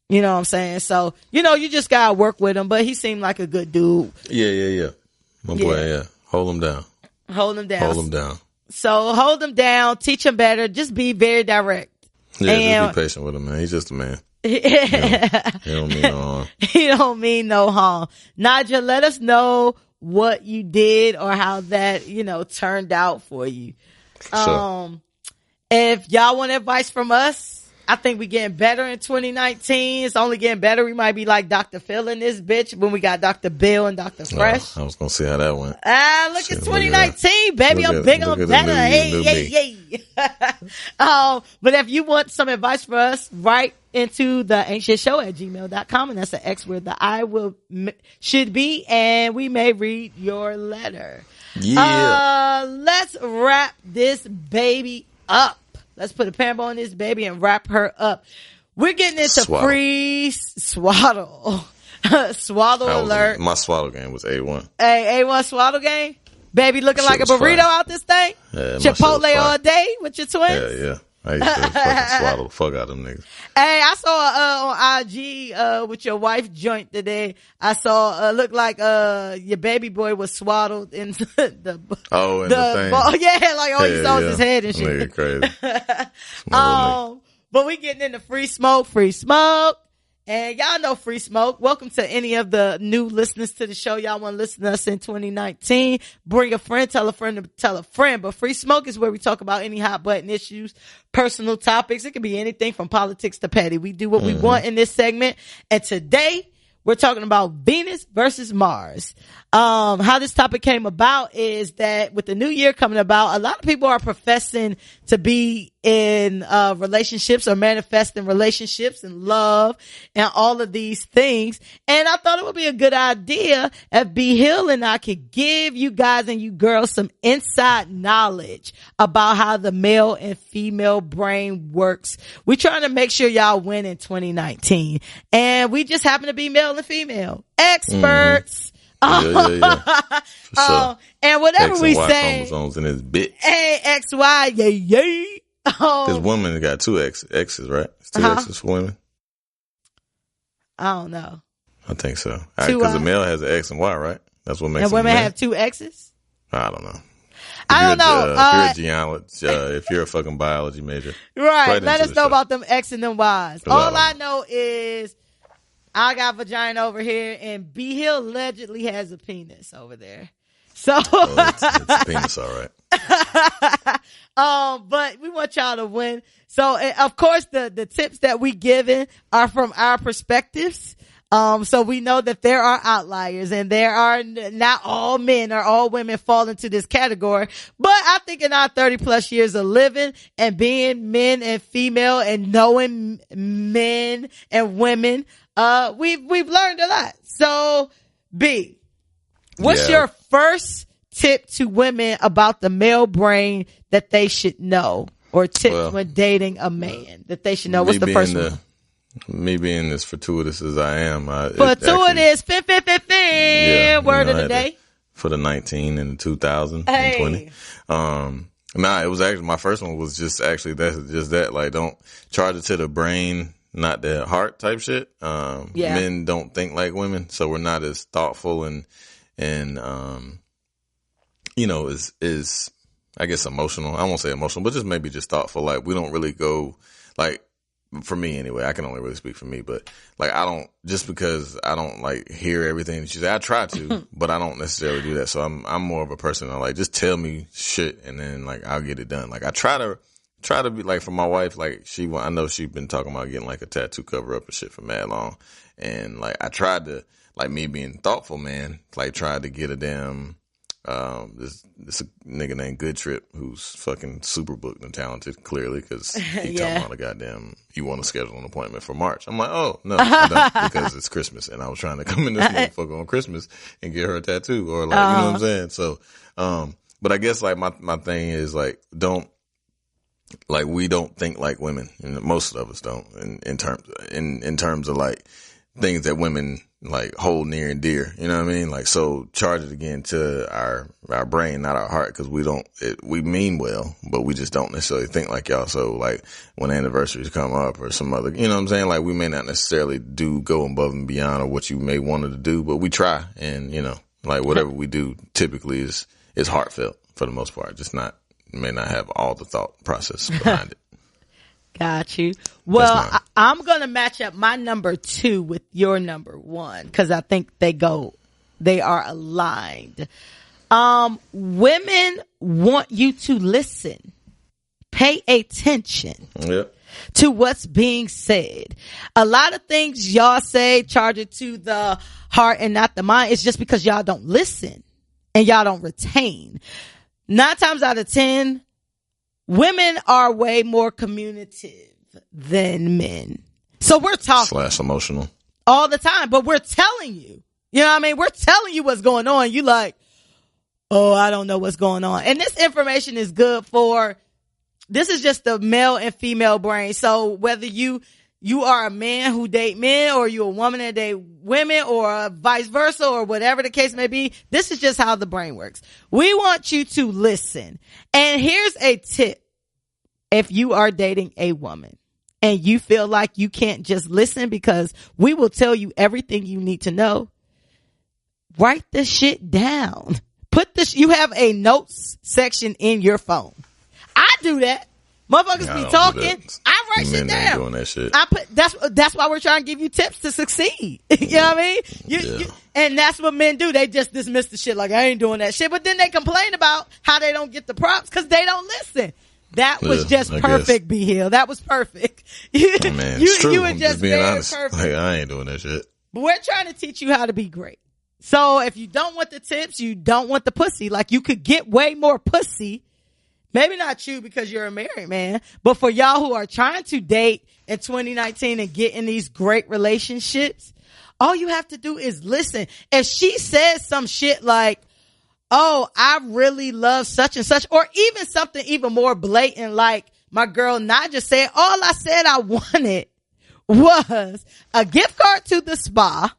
You know what I'm saying? So, you just gotta work with him, but he seemed like a good dude. Yeah. My boy, Hold him down. Hold him down. Hold him down. So hold him down, teach him better, just be very direct. Yeah, just be patient with him, man. He's just a man. He don't mean no harm. He don't mean no harm. Naja, let us know what you did or how that, turned out for you. Sure. If y'all want advice from us, I think we getting better in 2019. It's only getting better. We might be like Dr. Phil in this bitch when we got Dr. Bill and Dr. Fresh. I was going to see how that went. Look at 2019, baby. I'm big on better. Hey. But if you want some advice for us, write into the ancientshow@gmail.com, and that's an X where the I should be, and we may read your letter. Yeah. Let's wrap this baby up. Let's put a pamper on this baby and wrap her up. We're getting into free swaddle. Swaddle alert. My swaddle game was A1. Hey, A1 swaddle game? Baby looking like a burrito out this thing? Yeah, Chipotle all day with your twins? Yeah. I used to fucking swaddle the fuck out of them niggas. Hey, I saw on IG with your wife joint today. I saw look like your baby boy was swaddled in the thing. Yeah, like all you saw was his head and shit. Nigga crazy. But we getting into free smoke. And y'all know free smoke. Welcome to any of the new listeners to the show. Y'all want to listen to us in 2019. Bring a friend, tell a friend to tell a friend. But free smoke is where we talk about any hot button issues, personal topics. It can be anything from politics to petty. We do what we want in this segment. And today we're talking about Venus versus Mars. How this topic came about is that with the new year coming about, a lot of people are professing to be in relationships or manifesting relationships and love and all of these things. And I thought it would be a good idea if B Hill and I could give you guys and you girls some inside knowledge about how the male and female brain works. We're trying to make sure y'all win in 2019. And we just happen to be male and female experts. Yeah. Sure. And whatever X we and Y say, chromosomes in his bitch. hey, XY, yay. Because women got two X's, right? It's two X's for women. I don't know. I think so. Because the male has an X and Y, right? That's what makes. And women have two X's. I don't know. I don't know. If you're a geologist, if you're a fucking biology major, right? Let us know about them X and them Y's. All I know is I got vagina over here, and B Hill allegedly has a penis over there. So it's a penis, all right. But we want y'all to win. So of course the tips that we given are from our perspectives. So we know that there are outliers and there are not all men or all women fall into this category. But I think in our 30 plus years of living and being men and female and knowing men and women, we've learned a lot. So B, what's your first tip to women about the male brain that they should know, or tips when dating a man that they should know? What's the first one? Me being as fortuitous as I am. Fortuitous, word of the day. For the 19 and the 2000 and 20. It was actually, my first one was just actually, that, like, don't charge it to the brain, not the heart type shit. Men don't think like women, so we're not as thoughtful and is I guess emotional. I won't say emotional, but just thoughtful. Like, we don't really go, like, for me anyway, I can only really speak for me, but like, just because I don't like hear everything that you say, I try to, but I don't necessarily do that. So I'm more of a person that like, just tell me shit and then like, I'll get it done. Like, I try to be like, for my wife, like I know she's been talking about getting like a tattoo cover up and shit for mad long. And like, I tried to, like, me being thoughtful, man, like tried to get a damn, this nigga named Good Trip, who's fucking super booked and talented, clearly, because he talking about a goddamn, you want to schedule an appointment for March. I'm like, oh, no, I don't, because it's Christmas, and I was trying to come in this motherfucker on Christmas and get her a tattoo, or like, you know what I'm saying? So, but I guess like my thing is like, we don't think like women, and most of us don't, in terms of like, things that women like hold near and dear. You know what I mean? Like, so charge it again to our brain, not our heart, because we mean well, but we just don't necessarily think like y'all. So like when anniversaries come up or some other, you know what I'm saying? Like we may not necessarily go above and beyond or what you may wanted to do, but we try, and you know, like whatever we do typically is heartfelt for the most part. Just may not have all the thought process behind it. Got you. Well, I'm going to match up my number 2 with your number 1 because I think they are aligned. Women want you to listen, pay attention to what's being said. A lot of things y'all say, charge it to the heart and not the mind. It's just because y'all don't listen and y'all don't retain. 9 times out of 10, women are way more communicative than men. So we're talking / emotional all the time, but we're telling you, you know what I mean? We're telling you what's going on. You like, oh, I don't know what's going on. And this information is good this is just the male and female brain. So whether you are a man who date men or you're a woman that date women or vice versa or whatever the case may be, this is just how the brain works. We want you to listen. And here's a tip. If you are dating a woman and you feel like you can't just listen because we will tell you everything you need to know, write the shit down. You have a notes section in your phone. I do that. Motherfuckers be talking. I write shit down. Ain't doing that shit. That's why we're trying to give you tips to succeed. You know what I mean? And that's what men do. They just dismiss the shit like, I ain't doing that shit. But then they complain about how they don't get the props because they don't listen. That was just perfect, B Hill. That was perfect. Man, it's true. You were just being very honest. perfect. Like, I ain't doing that shit. But we're trying to teach you how to be great. So if you don't want the tips, you don't want the pussy. Like you could get way more pussy. Maybe not you because you're a married man, but for y'all who are trying to date in 2019 and get in these great relationships, all you have to do is listen. If she says some shit like, oh, I really love such and such, or even something even more blatant like my girl Naja said, all I said I wanted was a gift card to the spa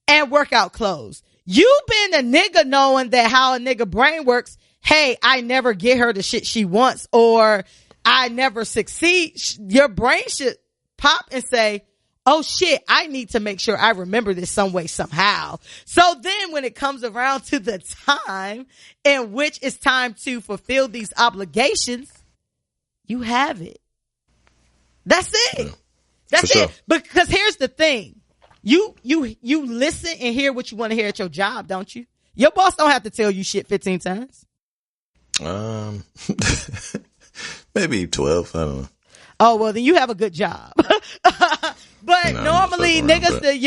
and workout clothes. You been a nigga knowing that how a nigga brain works. Hey, I never get her the shit she wants, or I never succeed. Your brain should pop and say, oh shit, I need to make sure I remember this some way, somehow. So then when it comes around to the time in which it's time to fulfill these obligations, you have it. That's it. Yeah, that's it. sure. Because here's the thing. You listen and hear what you want to hear at your job, don't you? Your boss don't have to tell you shit 15 times. Maybe 12. I don't know. Oh, well, then you have a good job. But normally niggas,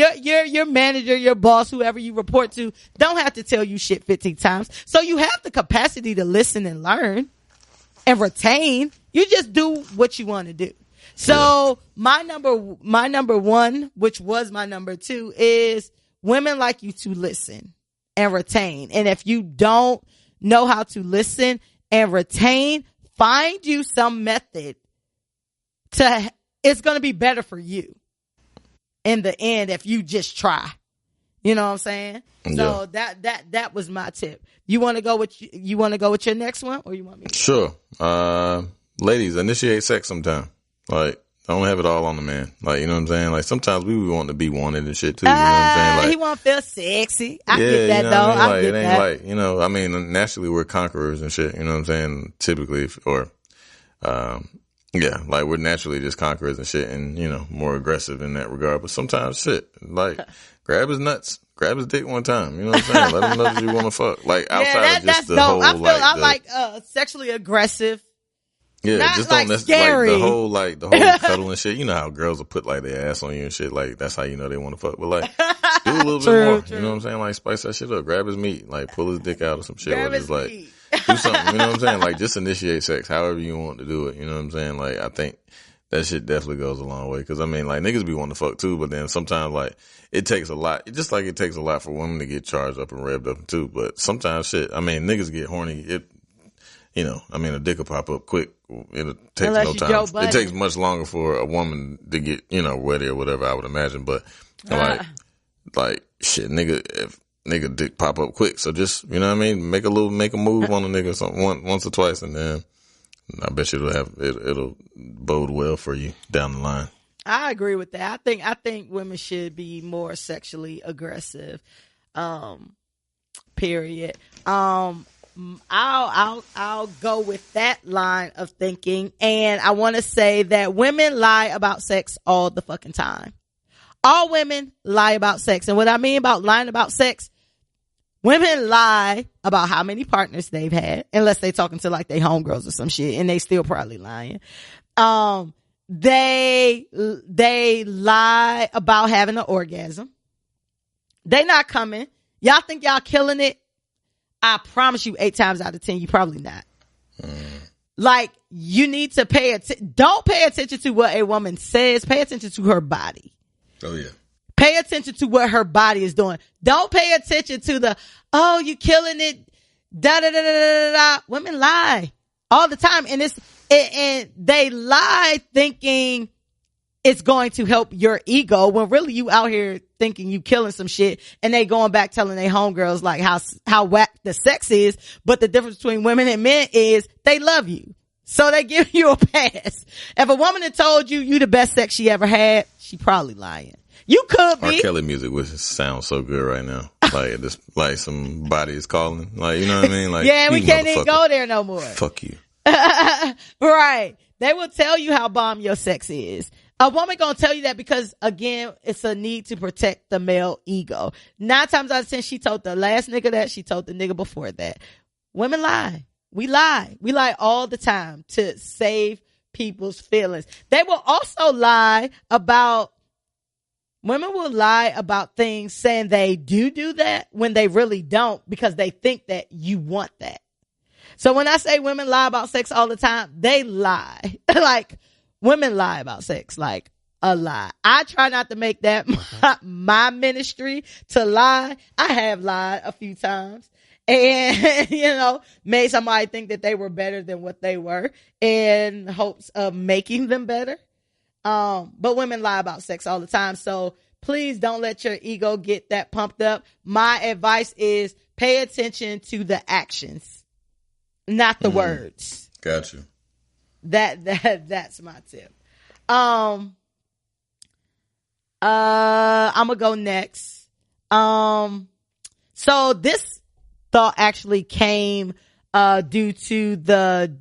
your manager, your boss, whoever you report to, don't have to tell you shit 15 times. So you have the capacity to listen and learn and retain. You just do what you want to do. So my number 1, which was my number 2, is women like you to listen and retain. And if you don't know how to listen and retain, find you some method it's going to be better for you in the end if you just try. You know what I'm saying? Yeah. So that was my tip. You want to go with your next one, or you want me to? Sure. Ladies, initiate sex sometime. Like, don't have it all on the man. Like, you know what I'm saying? Like, sometimes we want to be wanted and shit too. You know what I'm saying? Like, he want to feel sexy. I get that, though. I get it ain't that. like, you know, I mean, naturally we're conquerors and shit. You know what I'm saying? Typically, like we're naturally just conquerors and shit, and you know, more aggressive in that regard. But sometimes shit, like grab his nuts, grab his dick one time. You know what I'm saying? Let him know that you want to fuck. Like outside of just the dope. whole, I like sexually aggressive. Yeah, not just like don't scary. Like the whole cuddle and shit. You know how girls will put like their ass on you and shit. Like that's how you know they want to fuck. But like do a little bit more. True. You know what I'm saying? Like spice that shit up. Grab his meat. Like pull his dick out or some shit. Grab his like meat. do something. You know what I'm saying? Like just initiate sex, however you want to do it. You know what I'm saying? Like I think that shit definitely goes a long way. Cause I mean, like niggas be wanting to fuck too, but then sometimes like it takes a lot. Just like it takes a lot for women to get charged up and revved up too. But sometimes shit, I mean, niggas get horny. a dick will pop up quick. It takes Unless no you time. Joe Budden. It takes much longer for a woman to get, ready or whatever, I would imagine. But like shit, if nigga dick pop up quick. So just, make a move on a nigga once or twice, and then I bet you it'll bode well for you down the line. I agree with that. I think women should be more sexually aggressive. Period. I'll go with that line of thinking, and I want to say that women lie about sex all the fucking time. All women lie about sex, and what I mean about lying about sex, women lie about how many partners they've had, unless they talking to like they homegirls or some shit, and they still probably lying. They lie about having an orgasm. They not coming. Y'all think y'all killing it? I promise you 8 times out of 10, you probably not. Like, you need to don't pay attention to what a woman says. Pay attention to her body. Oh, yeah. Pay attention to what her body is doing. Don't pay attention to you killing it. Da da da da da da. Women lie all the time. And and they lie thinking it's going to help your ego, when really you out here thinking you killing some shit, and they going back telling their homegirls like how whack the sex is. But the difference between women and men is they love you, so they give you a pass. If a woman had told you the best sex she ever had, she probably lying. You could be. R. Kelly music would sound so good right now. Like this, like somebody is calling. Like, you know what I mean? Like, yeah, we can't even go there no more. Fuck you. Right. They will tell you how bomb your sex is. A woman gonna tell you that because, again, it's a need to protect the male ego. 9 times out of 10, she told the last nigga that, she told the nigga before that. Women lie. We lie. We lie all the time to save people's feelings. They will also lie about, women will lie about things saying they do that when they really don't, because they think that you want that. So when I say women lie about sex all the time, they lie. Like, women lie about sex, like a lie. I try not to make that my ministry to lie. I have lied a few times and, made somebody think that they were better than what they were in hopes of making them better. But women lie about sex all the time. So please don't let your ego get that pumped up. My advice is pay attention to the actions, not the words. Got you. That's my tip. I'm gonna go next. So this thought actually came due to the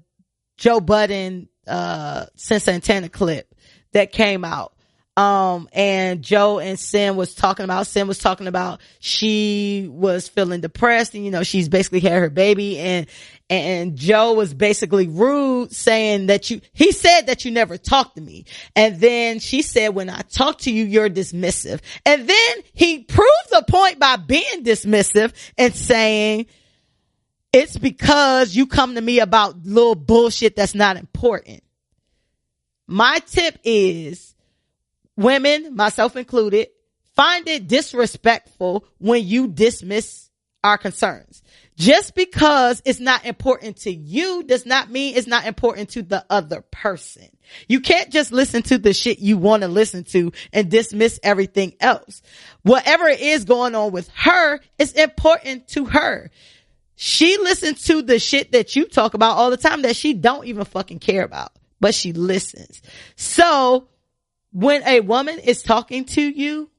Joe Budden Santana clip that came out. And Joe and Sin was talking about she was feeling depressed, and she's basically had her baby, and Joe was basically rude, saying that he said that you never talked to me. And then she said, when I talk to you, you're dismissive. And then he proved the point by being dismissive and saying, it's because you come to me about little bullshit that's not important. My tip is, women, myself included, find it disrespectful when you dismiss our concerns. Just because it's not important to you does not mean it's not important to the other person. You can't just listen to the shit you want to listen to and dismiss everything else. Whatever is going on with her is important to her. She listens to the shit that you talk about all the time that she don't even fucking care about, but she listens. So when a woman is talking to you,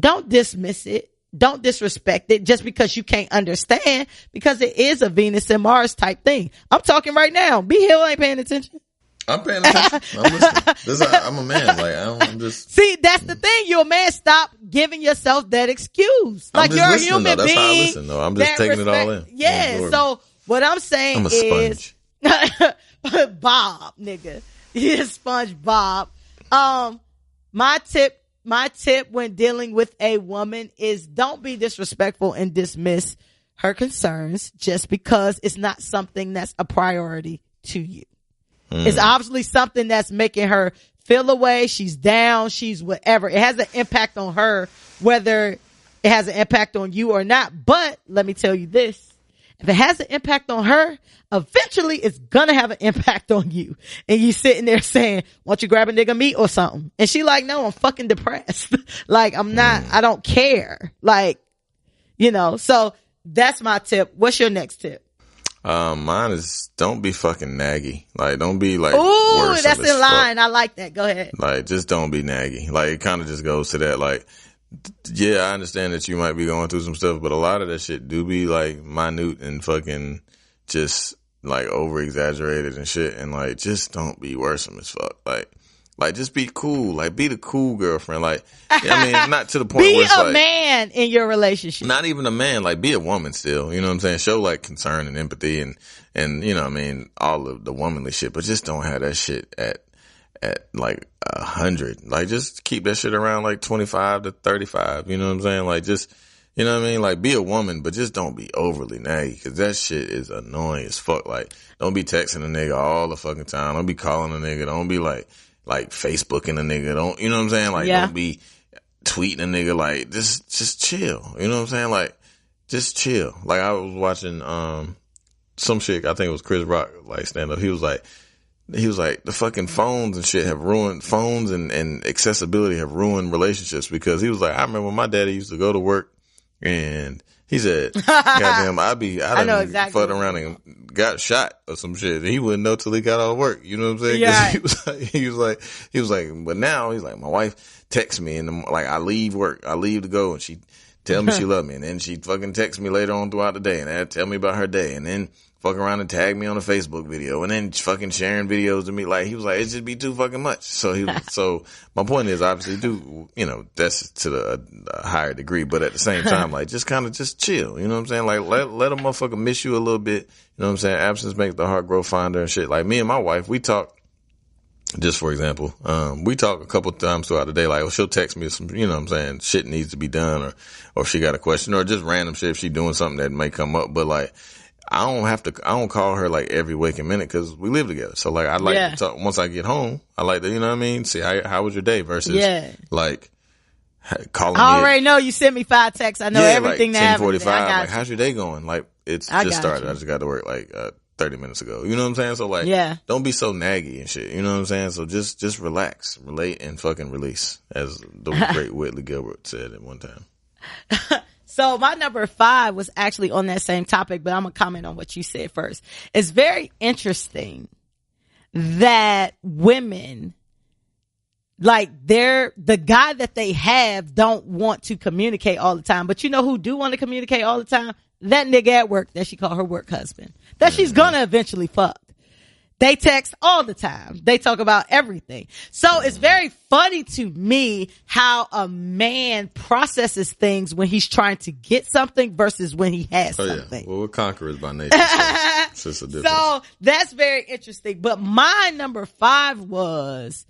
don't dismiss it. Don't disrespect it just because you can't understand, because it is a Venus and Mars type thing. I'm talking right now. B Hill ain't paying attention. I'm paying attention. I'm listening. I'm a man. Like, I'm just. See, that's the thing. You're a man. Stop giving yourself that excuse. Like, you're a human being. That's how I listen, though. I'm just taking it all in. Yeah. So what I'm saying is, Bob, nigga, you're a sponge, Bob. My tip when dealing with a woman is don't be disrespectful and dismiss her concerns just because it's not something that's a priority to you. It's obviously something that's making her feel away. She's down. She's whatever. It has an impact on her, whether it has an impact on you or not. But let me tell you this. If it has an impact on her, eventually it's gonna have an impact on you. And you sitting there saying, "Want you grab a nigga meat or something?" And she like, "No, I'm fucking depressed. Like, I'm not. I don't care." Like, So that's my tip. What's your next tip? Mine is don't be fucking naggy. Like, don't be like, ooh, that's in line. Fuck. I like that. Go ahead. Like, just don't be naggy. Like, it kind of just goes to that. Like, yeah, I understand that you might be going through some stuff, but a lot of that shit do be like minute and fucking just like over exaggerated and shit. And like, just don't be worrisome as fuck. Like, just be cool. Like, be the cool girlfriend. Like, I mean, not to the point where it's be a like, man in your relationship. Not even a man. Like, be a woman still. You know what I'm saying? Show like concern and empathy and you know what I mean, all of the womanly shit. But just don't have that shit at like 100. Like, just keep that shit around like 25 to 35. You know what I'm saying? Like, just, you know what I mean? Like, be a woman, but just don't be overly naggy, cause that shit is annoying as fuck. Like, don't be texting a nigga all the fucking time. Don't be calling a nigga. Don't be like Facebooking a nigga. Don't, you know what I'm saying? Like, Don't be tweeting a nigga. Like, just chill. You know what I'm saying? Like, just chill. Like, I was watching, some shit, I think it was Chris Rock, like, stand up. He was like, the fucking phones and shit have ruined, phones and accessibility have ruined relationships, because he was like, I remember when my daddy used to go to work and he said, goddamn, I done exactly. Fucked around and got shot or some shit. He wouldn't know till he got off work. You know what I'm saying? Yeah. He was like, but now he's like, my wife texts me and like, I leave work, I leave to go, and she tell me she love me, and then she fucking texts me later on throughout the day and tell me about her day, and then fuck around and tag me on a Facebook video, and then fucking sharing videos to me. Like, he was like, it just be too fucking much. So my point is, obviously, that's to the higher degree, but at the same time, like, just kind of just chill. You know what I'm saying? Like, let a motherfucker miss you a little bit. You know what I'm saying? Absence makes the heart grow fonder and shit. Like, me and my wife, we talk. Just for example, we talk a couple times throughout the day. Like, she'll text me some, you know what I'm saying, shit needs to be done, or if she got a question, or just random shit if she doing something that may come up. But like, I don't call her like every waking minute, cause we live together. So like, I like to talk once I get home. I like to, you know what I mean? See, how was your day versus like calling me. I already know you sent me 5 texts. I know everything like that happened. 10:45. Like, how's your day going? Like, it's just started. I just got to work like 30 minutes ago. You know what I'm saying? So like, don't be so naggy and shit. You know what I'm saying? So just relax, relate, and fucking release, as the great Whitley Gilbert said at one time. So my number 5 was actually on that same topic, but I'm going to comment on what you said first. It's very interesting that women, like, the guy that they have don't want to communicate all the time. But you know who do want to communicate all the time? That nigga at work that she called her work husband, that she's gonna eventually fuck. They text all the time. They talk about everything. So it's very funny to me how a man processes things when he's trying to get something versus when he has something. Well, we're conquerors by nature. So it's just a difference. So that's very interesting. But my number 5 was,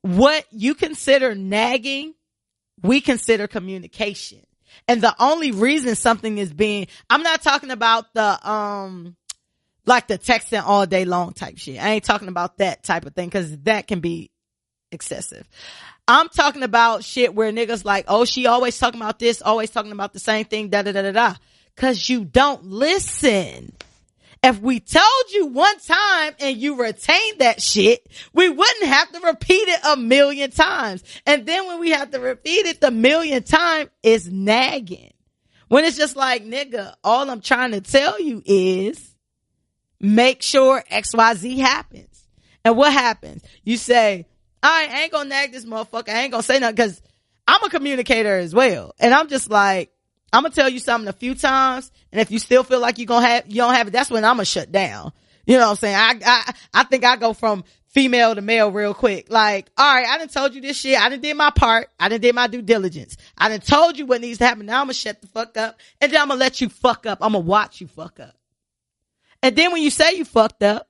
what you consider nagging, we consider communication. And the only reason something is being, I'm not talking about the, like the texting all day long type shit. I ain't talking about that type of thing, because that can be excessive. I'm talking about shit where niggas like, oh, she always talking about this, always talking about the same thing, da da da da da. Cause you don't listen. If we told you one time and you retained that shit, we wouldn't have to repeat it a million times. And then when we have to repeat it the millionth time, it's nagging. When it's just like, nigga, all I'm trying to tell you is make sure XYZ happens. And what happens? You say, I ain't gonna nag this motherfucker. I ain't gonna say nothing, because I'm a communicator as well. And I'm just like, I'm gonna tell you something a few times, and if you still feel like you don't have it, that's when I'm gonna shut down. You know what I'm saying? I think I go from female to male real quick. Like, all right, I done told you this shit. I done did my part. I done did my due diligence. I done told you what needs to happen. Now I'm gonna shut the fuck up, and then I'm gonna let you fuck up. I'm gonna watch you fuck up. And then when you say you fucked up,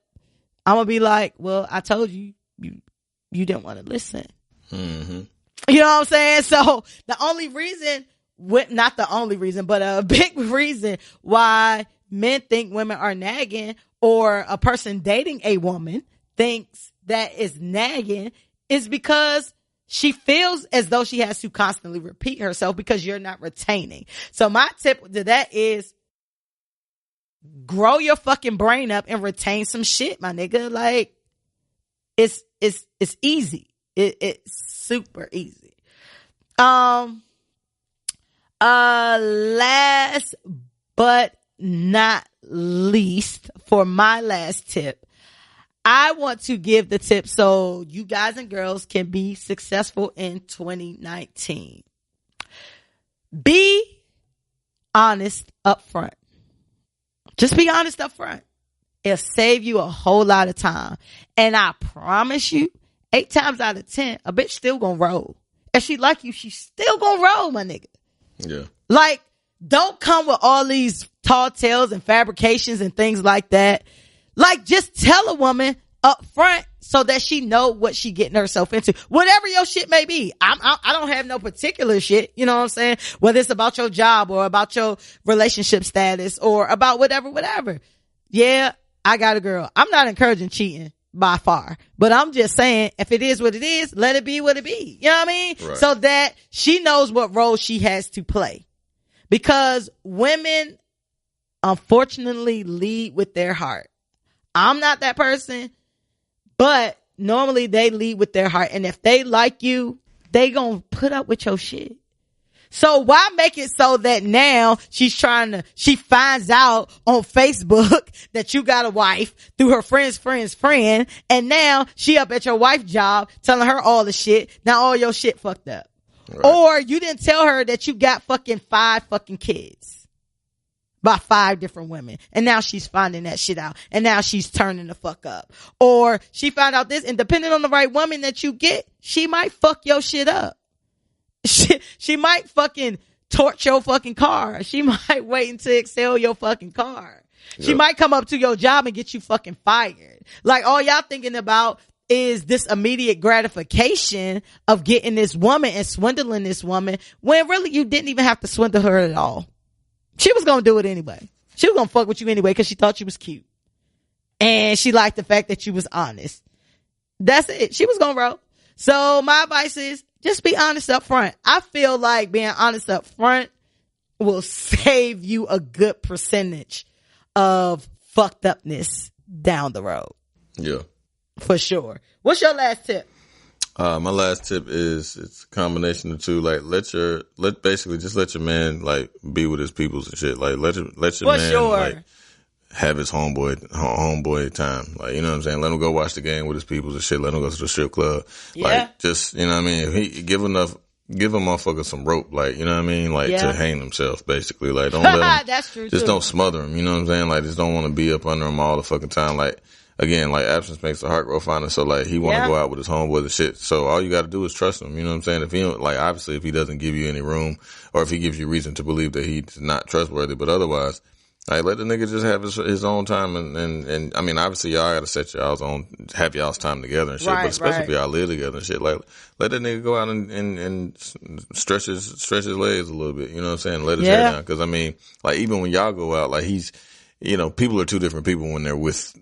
I'm gonna be like, well, I told you, you didn't want to listen. Mm-hmm. You know what I'm saying? So the only reason, not the only reason, but a big reason why men think women are nagging, or a person dating a woman thinks that is nagging, is because she feels as though she has to constantly repeat herself because you're not retaining. So my tip to that is, grow your fucking brain up and retain some shit, my nigga. Like, it's easy. It's super easy. Last but not least, for my last tip, I want to give the tip so you guys and girls can be successful in 2019. Be honest up front. Just be honest up front. It'll save you a whole lot of time. And I promise you, 8 times out of 10, a bitch still gonna roll. If she like you, she still gonna roll, my nigga. Yeah. Like, don't come with all these tall tales and fabrications and things like that. Like, just tell a woman up front so that she know what she getting herself into. Whatever your shit may be. I don't have no particular shit. You know what I'm saying? Whether it's about your job or about your relationship status or about whatever. Yeah, I got a girl. I'm not encouraging cheating by far, but I'm just saying, if it is what it is, let it be what it be. You know what I mean? Right. So that she knows what role she has to play. Because women, unfortunately, lead with their heart. I'm not that person, but normally they lead with their heart. And if they like you, they gonna put up with your shit. So why make it so that now she finds out on Facebook that you got a wife through her friend's friend, and now she up at your wife's job telling her all the shit. Now all your shit fucked up. Right. Or you didn't tell her that you got fucking 5 fucking kids by 5 different women. And now she's finding that shit out. And now she's turning the fuck up. Or she found out this, and depending on the right woman that you get, she might fuck your shit up. She might fucking torch your fucking car. She might wait until excel your fucking car. Yep. She might come up to your job and get you fucking fired. Like, all y'all thinking about is this immediate gratification of getting this woman and swindling this woman, when really you didn't even have to swindle her at all. She was gonna do it anyway. She was gonna fuck with you anyway because she thought you was cute. And she liked the fact that you was honest. That's it. She was gonna roll. So my advice is, just be honest up front. I feel like being honest up front will save you a good percentage of fucked upness down the road. Yeah. For sure. What's your last tip? My last tip is, it's a combination of two. Like, let your man, like, be with his peoples and shit. Like, let your For man, sure. like, have his homeboy time. Like, you know what I'm saying? Let him go watch the game with his peoples and shit. Let him go to the strip club. Yeah. Like, just, you know what I mean? If he give a motherfucker some rope, like, you know what I mean? Like, to hang himself, basically. Like, don't let him. That's true, just too. don't smother him. You know what I'm saying? Like, just don't want to be up under him all the fucking time. Like, again, like, absence makes the heart grow fonder. So, like, he want to go out with his homeboys and shit. So all you got to do is trust him. You know what I'm saying? If he don't, like, obviously, if he doesn't give you any room, or if he gives you reason to believe that he's not trustworthy, but otherwise, like, let the nigga just have his own time, and I mean, obviously y'all gotta set have y'all's time together and shit, right, but especially if y'all live together and shit, like, let that nigga go out and stretch his legs a little bit, you know what I'm saying? Let his hair down. Cause I mean, like, even when y'all go out, like, people are 2 different people when they're with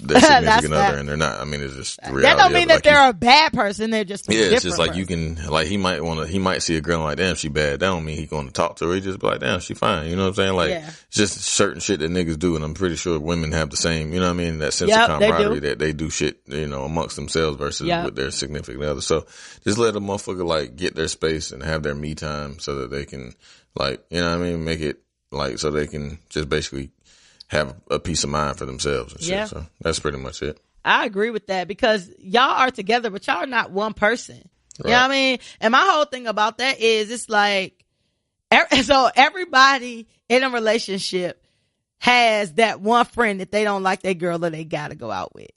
their significant other, and they're not. I mean, it's just the reality. That don't mean that like, they're a bad person. They're just it's just like person. You can, like, he might see a girl like, damn, she bad. That don't mean he going to talk to her. He just be like, damn, she fine. You know what I'm saying? Like, it's just certain shit that niggas do, and I'm pretty sure women have the same. You know what I mean? That sense of camaraderie that they do shit, you know, amongst themselves versus with their significant other. So just let a motherfucker, like, get their space and have their me time so that they can, like, you know what I mean? Make it, like, so they can just basically have a peace of mind for themselves and shit. Yeah. So that's pretty much it. I agree with that, because y'all are together, but y'all are not one person. Right. You know what I mean? And my whole thing about that is, it's like, so everybody in a relationship has that one friend that they don't like their girl or they gotta go out with.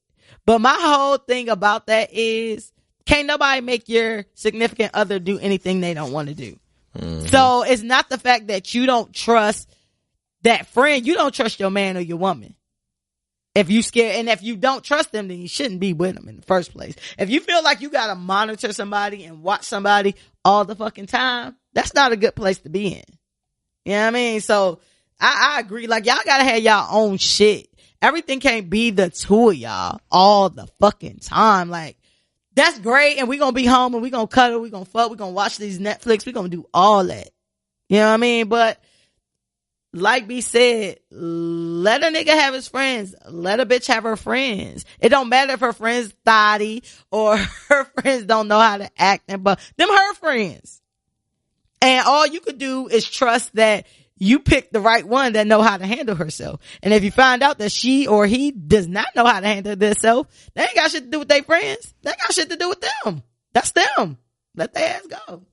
But my whole thing about that is, can't nobody make your significant other do anything they don't want to do. Mm-hmm. So it's not the fact that you don't trust that friend. You don't trust your man or your woman. If you scared, and if you don't trust them, then you shouldn't be with them in the first place. If you feel like you gotta monitor somebody and watch somebody all the fucking time, that's not a good place to be in. You know what I mean? So I agree. Like, y'all gotta have y'all own shit. Everything can't be the 2 of y'all all the fucking time. Like, that's great, and we gonna be home and we gonna cuddle, we gonna fuck, we gonna watch these Netflix, we gonna do all that. You know what I mean? But like B said, let a nigga have his friends. Let a bitch have her friends. It don't matter if her friends thotty or her friends don't know how to act, but them her friends. And all you could do is trust that you pick the right one that know how to handle herself. And if you find out that she or he does not know how to handle themselves, they ain't got shit to do with their friends. They got shit to do with them. That's them. Let their ass go.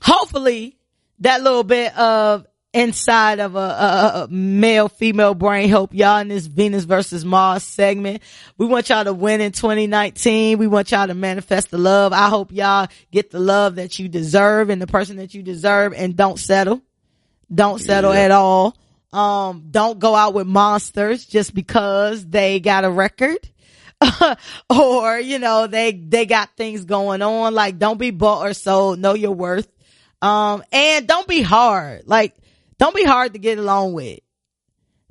Hopefully that little bit of inside of a male female brain help y'all in this Venus versus Mars segment. We want y'all to win in 2019. We want y'all to manifest the love. I hope y'all get the love that you deserve and the person that you deserve, and don't settle at all. Don't go out with monsters just because they got a record. Or, you know, they got things going on. Like, don't be bought or sold. Know your worth. And don't be hard. Like, don't be hard to get along with.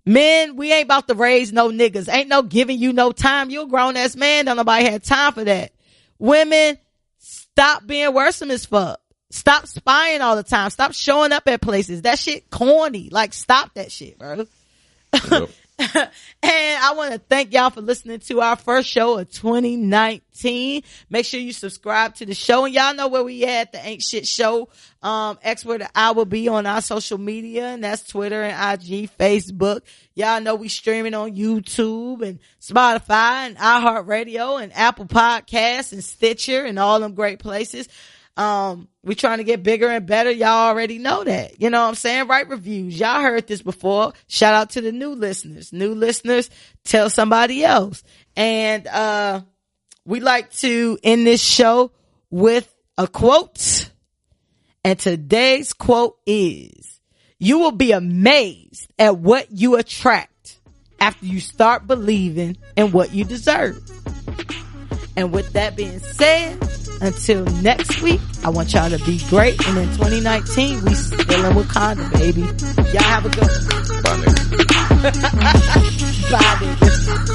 Men, we ain't about to raise no niggas. Ain't no giving you no time. You a grown ass man. Don't nobody have time for that. Women, stop being worrisome as fuck. Stop spying all the time. Stop showing up at places. That shit corny. Like, stop that shit, bro. Yep. And I want to thank y'all for listening to our first show of 2019. Make sure you subscribe to the show, and y'all know where we at, the Ain't Shit Show. Where I will be on our social media, and that's Twitter and IG, Facebook. Y'all know we streaming on YouTube and Spotify and iHeartRadio and Apple Podcasts and Stitcher and all them great places. We trying to get bigger and better. Y'all already know that. You know what I'm saying? Write reviews. Y'all heard this before. Shout out to the new listeners. New listeners, tell somebody else. And, we like to end this show with a quote. And today's quote is, you will be amazed at what you attract after you start believing in what you deserve. And with that being said, until next week, I want y'all to be great. And in 2019, we still in Wakanda, baby. Y'all have a good one. Bye, niggas. Bye, niggas.